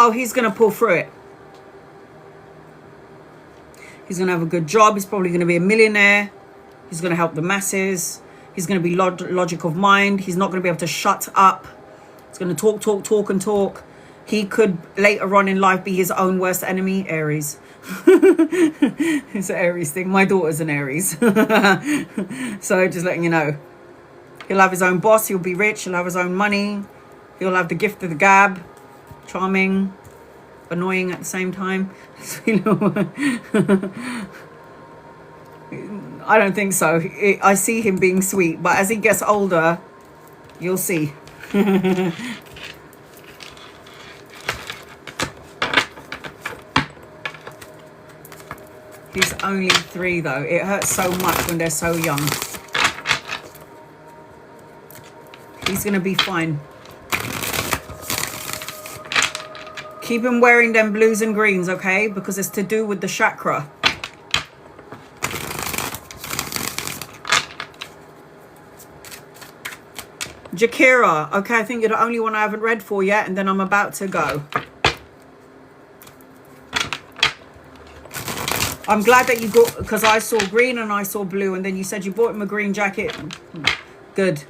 Oh, he's going to pull through it. He's going to have a good job. He's probably going to be a millionaire. He's going to help the masses. He's going to be logic of mind. He's not going to be able to shut up. He's going to talk and talk. He could later on in life be his own worst enemy, Aries. It's an Aries thing. My daughter's an Aries. So just letting you know. He'll have his own boss. He'll be rich. He'll have his own money. He'll have the gift of the gab. Charming, annoying at the same time. I don't think so. I see him being sweet, but as he gets older, you'll see. He's only 3 though. It hurts so much when they're so young. He's gonna be fine. Keep him wearing them blues and greens, okay? Because it's to do with the chakra. Jakira. Okay, I think you're the only one I haven't read for yet, and then I'm about to go. I'm glad that you got... Because I saw green and I saw blue, and then you said you bought him a green jacket. Good.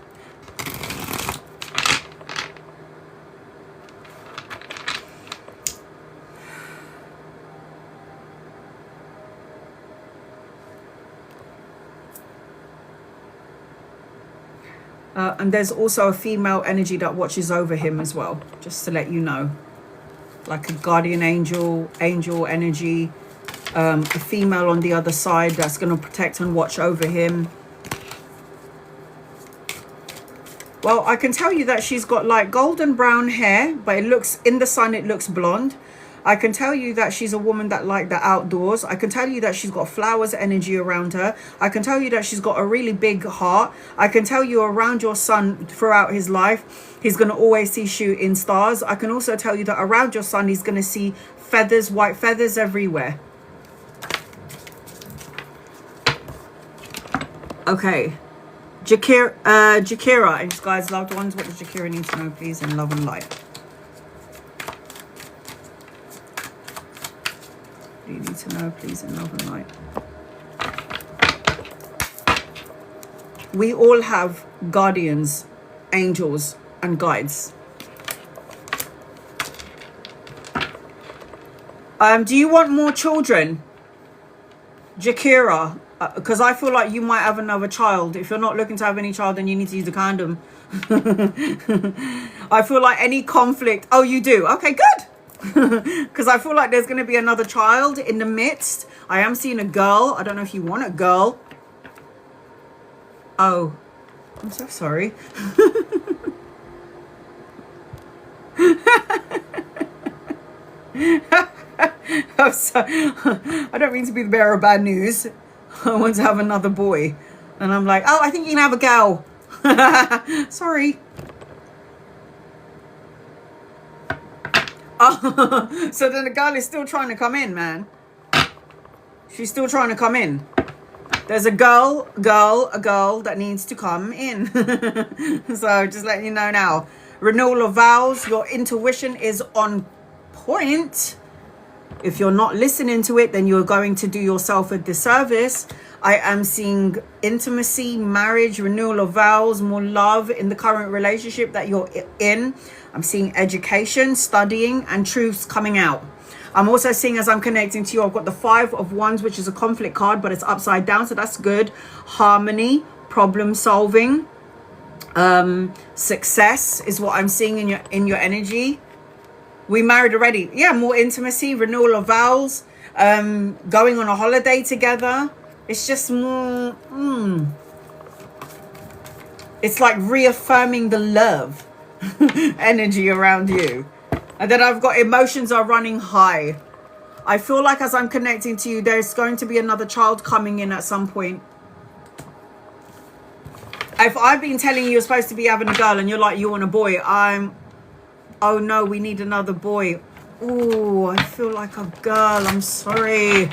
And there's also a female energy that watches over him as well, just to let you know. Like a guardian angel, angel energy, a female on the other side that's going to protect and watch over him. Well, I can tell you that she's got like golden brown hair, but it looks, in the sun, it looks blonde. I can tell you that she's a woman that likes the outdoors. I can tell you that she's got flowers energy around her. I can tell you that she's got a really big heart. I can tell you around your son throughout his life, he's going to always see shooting stars. I can also tell you that around your son, he's going to see feathers, white feathers everywhere. Okay. Jakira, and guys, loved ones, what does Jakira need to know, please, in love and light? You need to know, please, in love and light. We all have guardians, angels, and guides. Do you want more children, Jakira? Because I feel like you might have another child. If you're not looking to have any child, then you need to use a condom. I feel like any conflict... Oh, you do? Okay, good. Because I feel like there's going to be another child in the midst. I am seeing a girl. I don't know if you want a girl. Oh, I'm so sorry. I'm so, I don't mean to be the bearer of bad news. I want to have another boy. And I'm like, oh, I think you can have a girl. Sorry. Oh, so then the girl is still trying to come in, man. She's still trying to come in. There's a girl that needs to come in. So just letting you know now. Renewal of vows. Your intuition is on point. If you're not listening to it, then you're going to do yourself a disservice. I am seeing intimacy, marriage, renewal of vows, more love in the current relationship that you're in. I'm seeing education, studying, and truths coming out. I'm also seeing, as I'm connecting to you, I've got the 5 of Wands, which is a conflict card, but it's upside down, so that's good. Harmony, problem solving, success is what I'm seeing in your energy. We married already. Yeah, more intimacy, renewal of vows, going on a holiday together. It's just more, it's like reaffirming the love energy around you. And then I've got emotions are running high. I feel like as I'm connecting to you, there's going to be another child coming in at some point. If I've been telling you you're supposed to be having a girl and you're like, you want a boy, oh no, we need another boy. Oh, I feel like a girl. I'm sorry.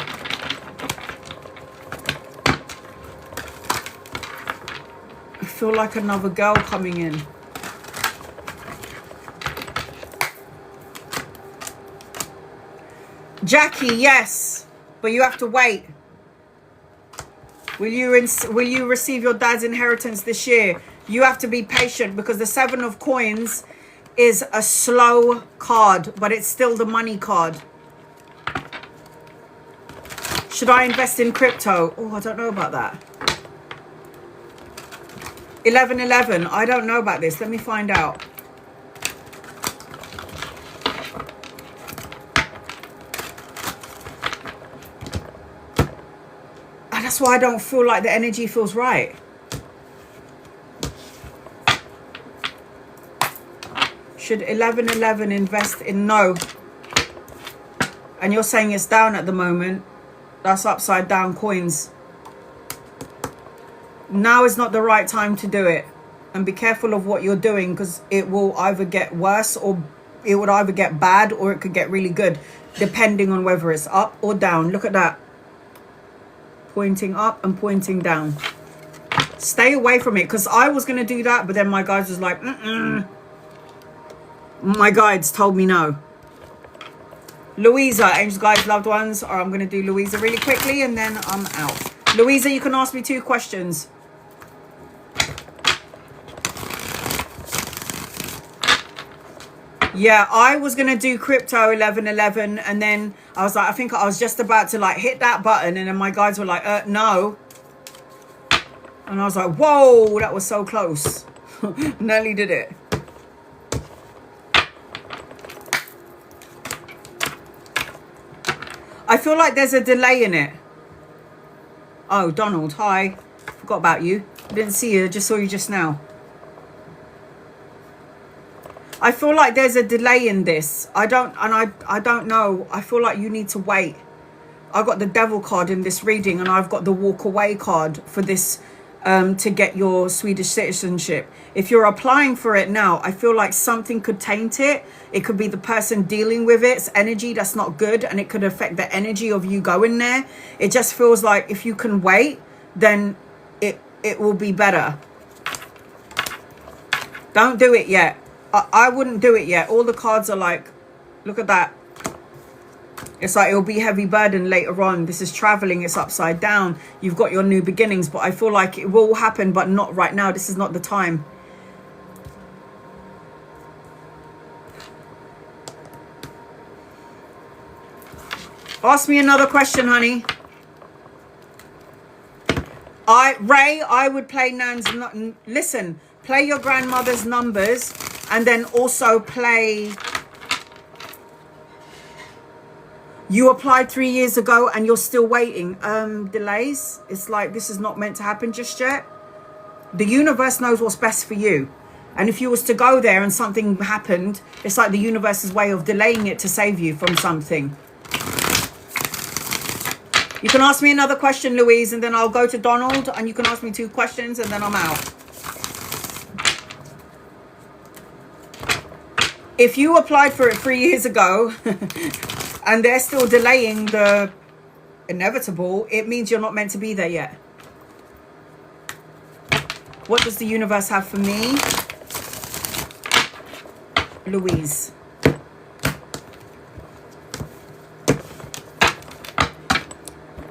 I feel like another girl coming in. Jackie, yes, but you have to wait. Will you receive your dad's inheritance this year? You have to be patient because the 7 of Coins is a slow card, but it's still the money card. Should I invest in crypto? Oh, I don't know about that. 1111. I don't know about this. Let me find out. That's why I don't feel like the energy feels right. Should 1111 invest in? No. And you're saying it's down at the moment. That's upside down coins. Now is not the right time to do it. And be careful of what you're doing because it will either get worse or it would either get bad or it could get really good. Depending on whether it's up or down. Look at that. Pointing up and pointing down. Stay away from it because I was going to do that, but then my guides was like, My guides told me no. Louisa, angels, guides, loved ones. Or I'm going to do Louisa really quickly and then I'm out. Louisa, you can ask me 2 questions. Yeah, I was going to do crypto 1111 and then I was like, I think I was just about to like hit that button and then my guides were like, no. And I was like, whoa, that was so close. Nearly did it. I feel like there's a delay in it. Oh, Donald, hi. Forgot about you. I didn't see you, I just saw you just now. I feel like there's a delay in this. I don't know. I feel like you need to wait. I got the devil card in this reading and I've got the walk away card for this to get your Swedish citizenship. If you're applying for it now, I feel like something could taint it. It could be the person dealing with its energy that's not good and it could affect the energy of you going there. It just feels like if you can wait, then it will be better. Don't do it yet. I wouldn't do it yet. All the cards are like, look at that. It's like it'll be heavy burden later on. This is traveling. It's upside down. You've got your new beginnings, but I feel like it will happen, but not right now. This is not the time. Ask me another question, honey. Ray, I would play Nan's. Listen, play your grandmother's numbers. And then also play, you applied 3 years ago and you're still waiting. Delays. It's like this is not meant to happen just yet. The universe knows what's best for you. And if you was to go there and something happened, it's like the universe's way of delaying it to save you from something. You can ask me another question, Louise, and then I'll go to Donald and you can ask me 2 questions and then I'm out. If you applied for it 3 years ago and they're still delaying the inevitable, it means you're not meant to be there yet. What does the universe have for me? Louise.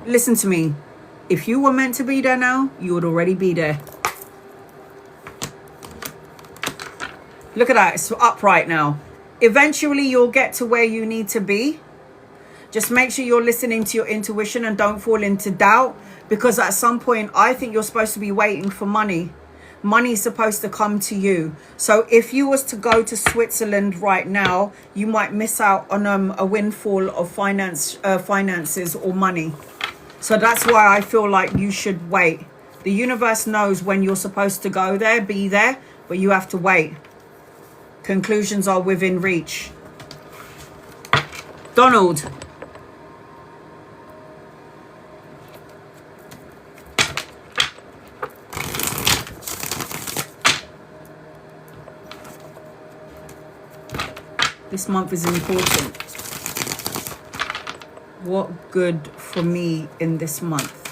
Listen to me. If you were meant to be there now, you would already be there. Look at that. It's upright now. Eventually, you'll get to where you need to be. Just make sure you're listening to your intuition and don't fall into doubt. Because at some point, I think you're supposed to be waiting for money. Money is supposed to come to you. So if you was to go to Switzerland right now, you might miss out on a windfall of finances or money. So that's why I feel like you should wait. The universe knows when you're supposed to go there, be there, but you have to wait. Conclusions are within reach. Donald. This month is important. What good for me in this month?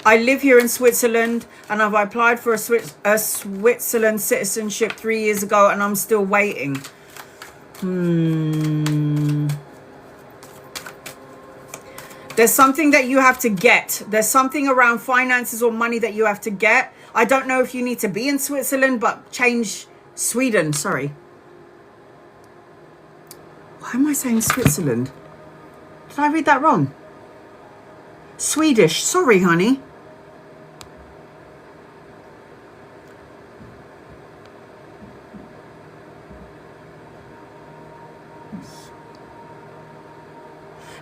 I live here in Switzerland and I've applied for a Switzerland citizenship 3 years ago and I'm still waiting. There's something that you have to get. There's something around finances or money that you have to get. I don't know if you need to be in Switzerland, but change Sweden. Sorry. Why am I saying Switzerland? Did I read that wrong? Swedish. Sorry, honey.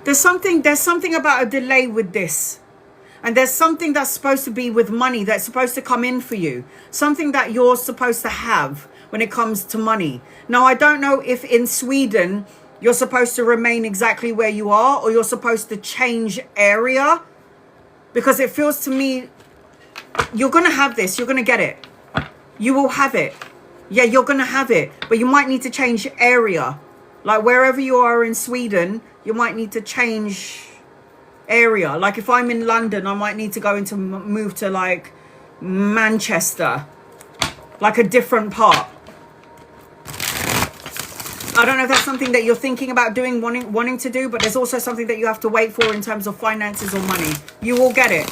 There's something about a delay with this. And there's something that's supposed to be with money that's supposed to come in for you. Something that you're supposed to have when it comes to money. Now, I don't know if in Sweden you're supposed to remain exactly where you are or you're supposed to change area. Because it feels to me, you're going to have this. You're going to get it. You will have it. Yeah, you're going to have it. But you might need to change area. Like wherever you are in Sweden, you might need to change area. Like if I'm in London, I might need to go into move to like Manchester, like a different part. I don't know if that's something that you're thinking about doing, wanting to do, but there's also something that you have to wait for in terms of finances or money. You will get it,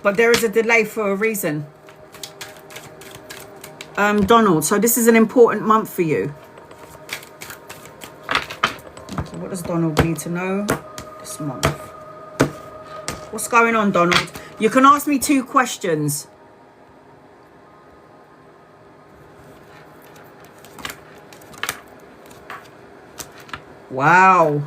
but there is a delay for a reason. Donald, so this is an important month for you. So what does Donald need to know this month? What's going on, Donald? You can ask me 2 questions. Wow.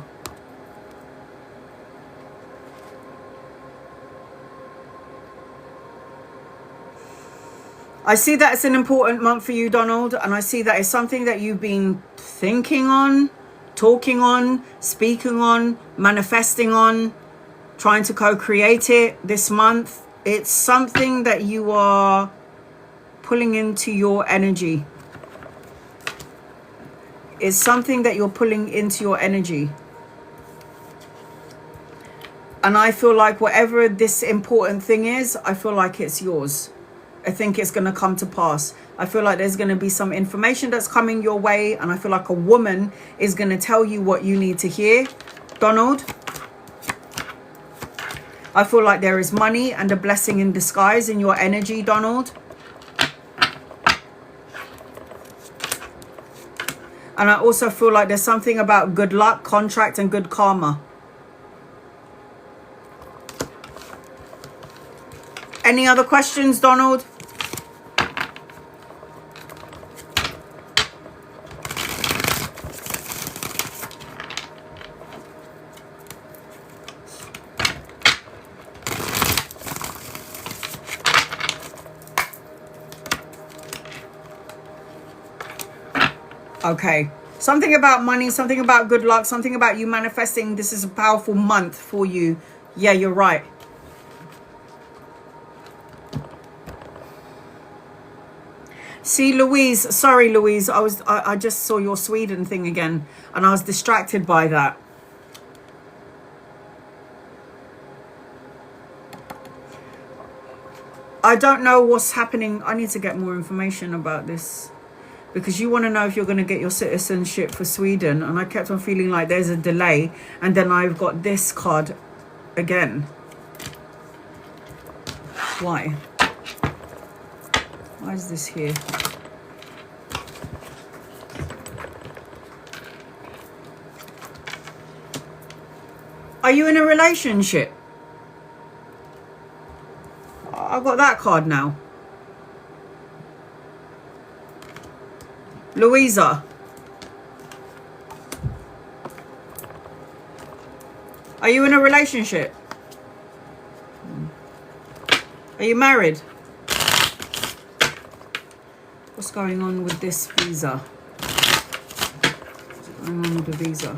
I see that it's an important month for you, Donald, and I see that it's something that you've been thinking on, talking on, speaking on, manifesting on, trying to co-create it this month. It's something that you are pulling into your energy. It's something that you're pulling into your energy. And I feel like whatever this important thing is, I feel like it's yours. I think it's going to come to pass. I feel like there's going to be some information that's coming your way. And I feel like a woman is going to tell you what you need to hear. Donald, I feel like there is money and a blessing in disguise in your energy, Donald. And I also feel like there's something about good luck, contract, and good karma. Any other questions, Donald? Okay, something about money, something about good luck, something about you manifesting. This is a powerful month for you. Yeah, you're right. See, Louise, sorry, Louise, I just saw your Sweden thing again, and I was distracted by that. I don't know what's happening. I need to get more information about this, because you want to know if you're going to get your citizenship for Sweden, and I kept on feeling like there's a delay, and then I've got this card again. Why? Why is this here? Are you in a relationship? I got that card now. Louisa. Are you in a relationship? Are you married? What's going on with this visa? What's going on with the visa?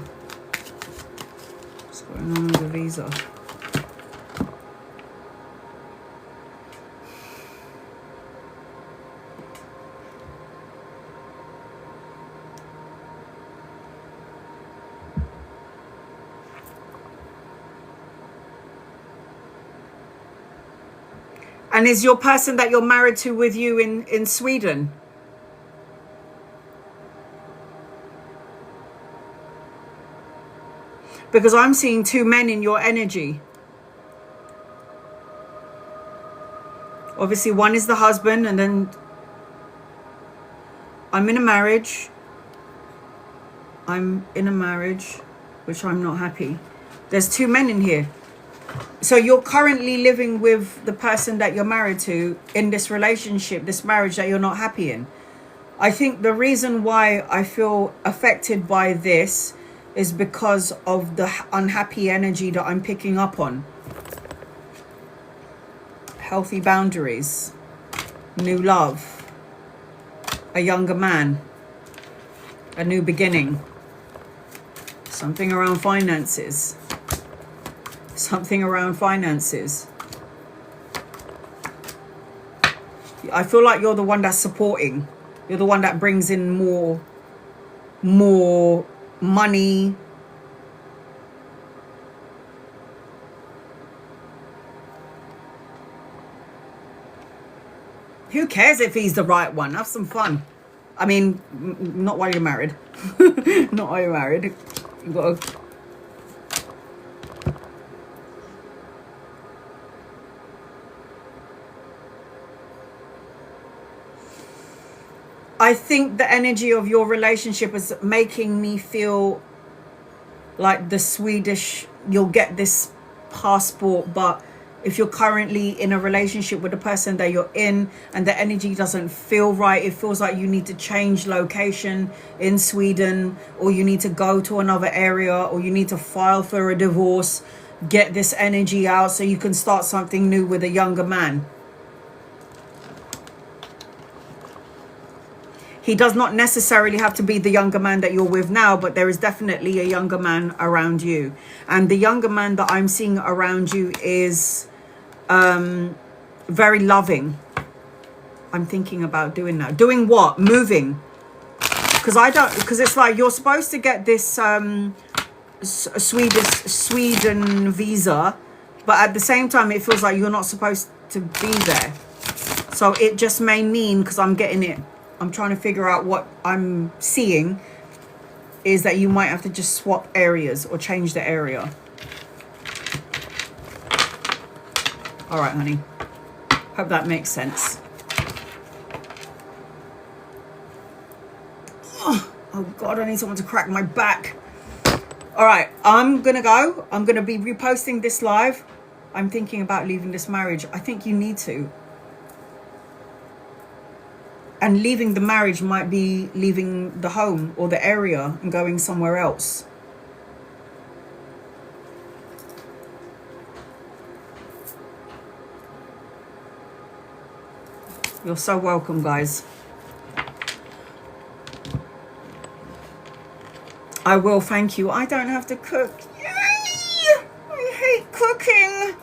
What's going on with the visa? And is your person that you're married to with you in Sweden? Because I'm seeing two men in your energy. Obviously, one is the husband, and then I'm in a marriage. I'm in a marriage, which I'm not happy. There's two men in here. So you're currently living with the person that you're married to in this relationship, this marriage that you're not happy in. I think the reason why I feel affected by this is because of the unhappy energy that I'm picking up on. Healthy boundaries, new love, a younger man, a new beginning, something around finances. Something around finances. I feel like you're the one that's supporting. You're the one that brings in more money. Who cares if he's the right one? Have some fun. I mean, not while you're married. Not while you're married. You've got to... I think the energy of your relationship is making me feel like the Swedish, you'll get this passport, but if you're currently in a relationship with the person that you're in and the energy doesn't feel right, it feels like you need to change location in Sweden, or you need to go to another area, or you need to file for a divorce, get this energy out so you can start something new with a younger man. He does not necessarily have to be the younger man that you're with now, but there is definitely a younger man around you. And the younger man that I'm seeing around you is very loving. I'm thinking about doing that. Doing what? Moving. Because it's like you're supposed to get this Sweden visa, but at the same time, it feels like you're not supposed to be there. So it just may mean, because I'm getting it, I'm trying to figure out what I'm seeing, is that you might have to just swap areas or change the area. All right, honey. Hope that makes sense. Oh God, I need someone to crack my back. All right, I'm going to go. I'm going to be reposting this live. I'm thinking about leaving this marriage. I think you need to. And leaving the marriage might be leaving the home or the area and going somewhere else. You're so welcome, guys. I will, thank you. I don't have to cook. Yay! I hate cooking.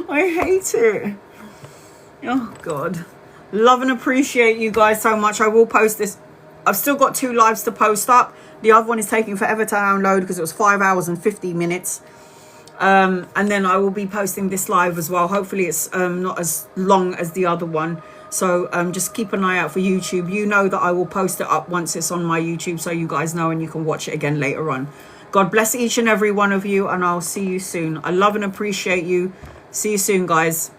I hate it. Oh, God. Love and appreciate you guys so much. I will post this. I've still got 2 lives to post up. The other one is taking forever to download because it was 5 hours and 50 minutes. And then I will be posting this live as well. Hopefully it's not as long as the other one. So just keep an eye out for YouTube. You know that I will post it up once it's on my YouTube, so you guys know, and you can watch it again later on. God bless each and every one of you, and I'll see you soon. I love and appreciate you. See you soon, guys.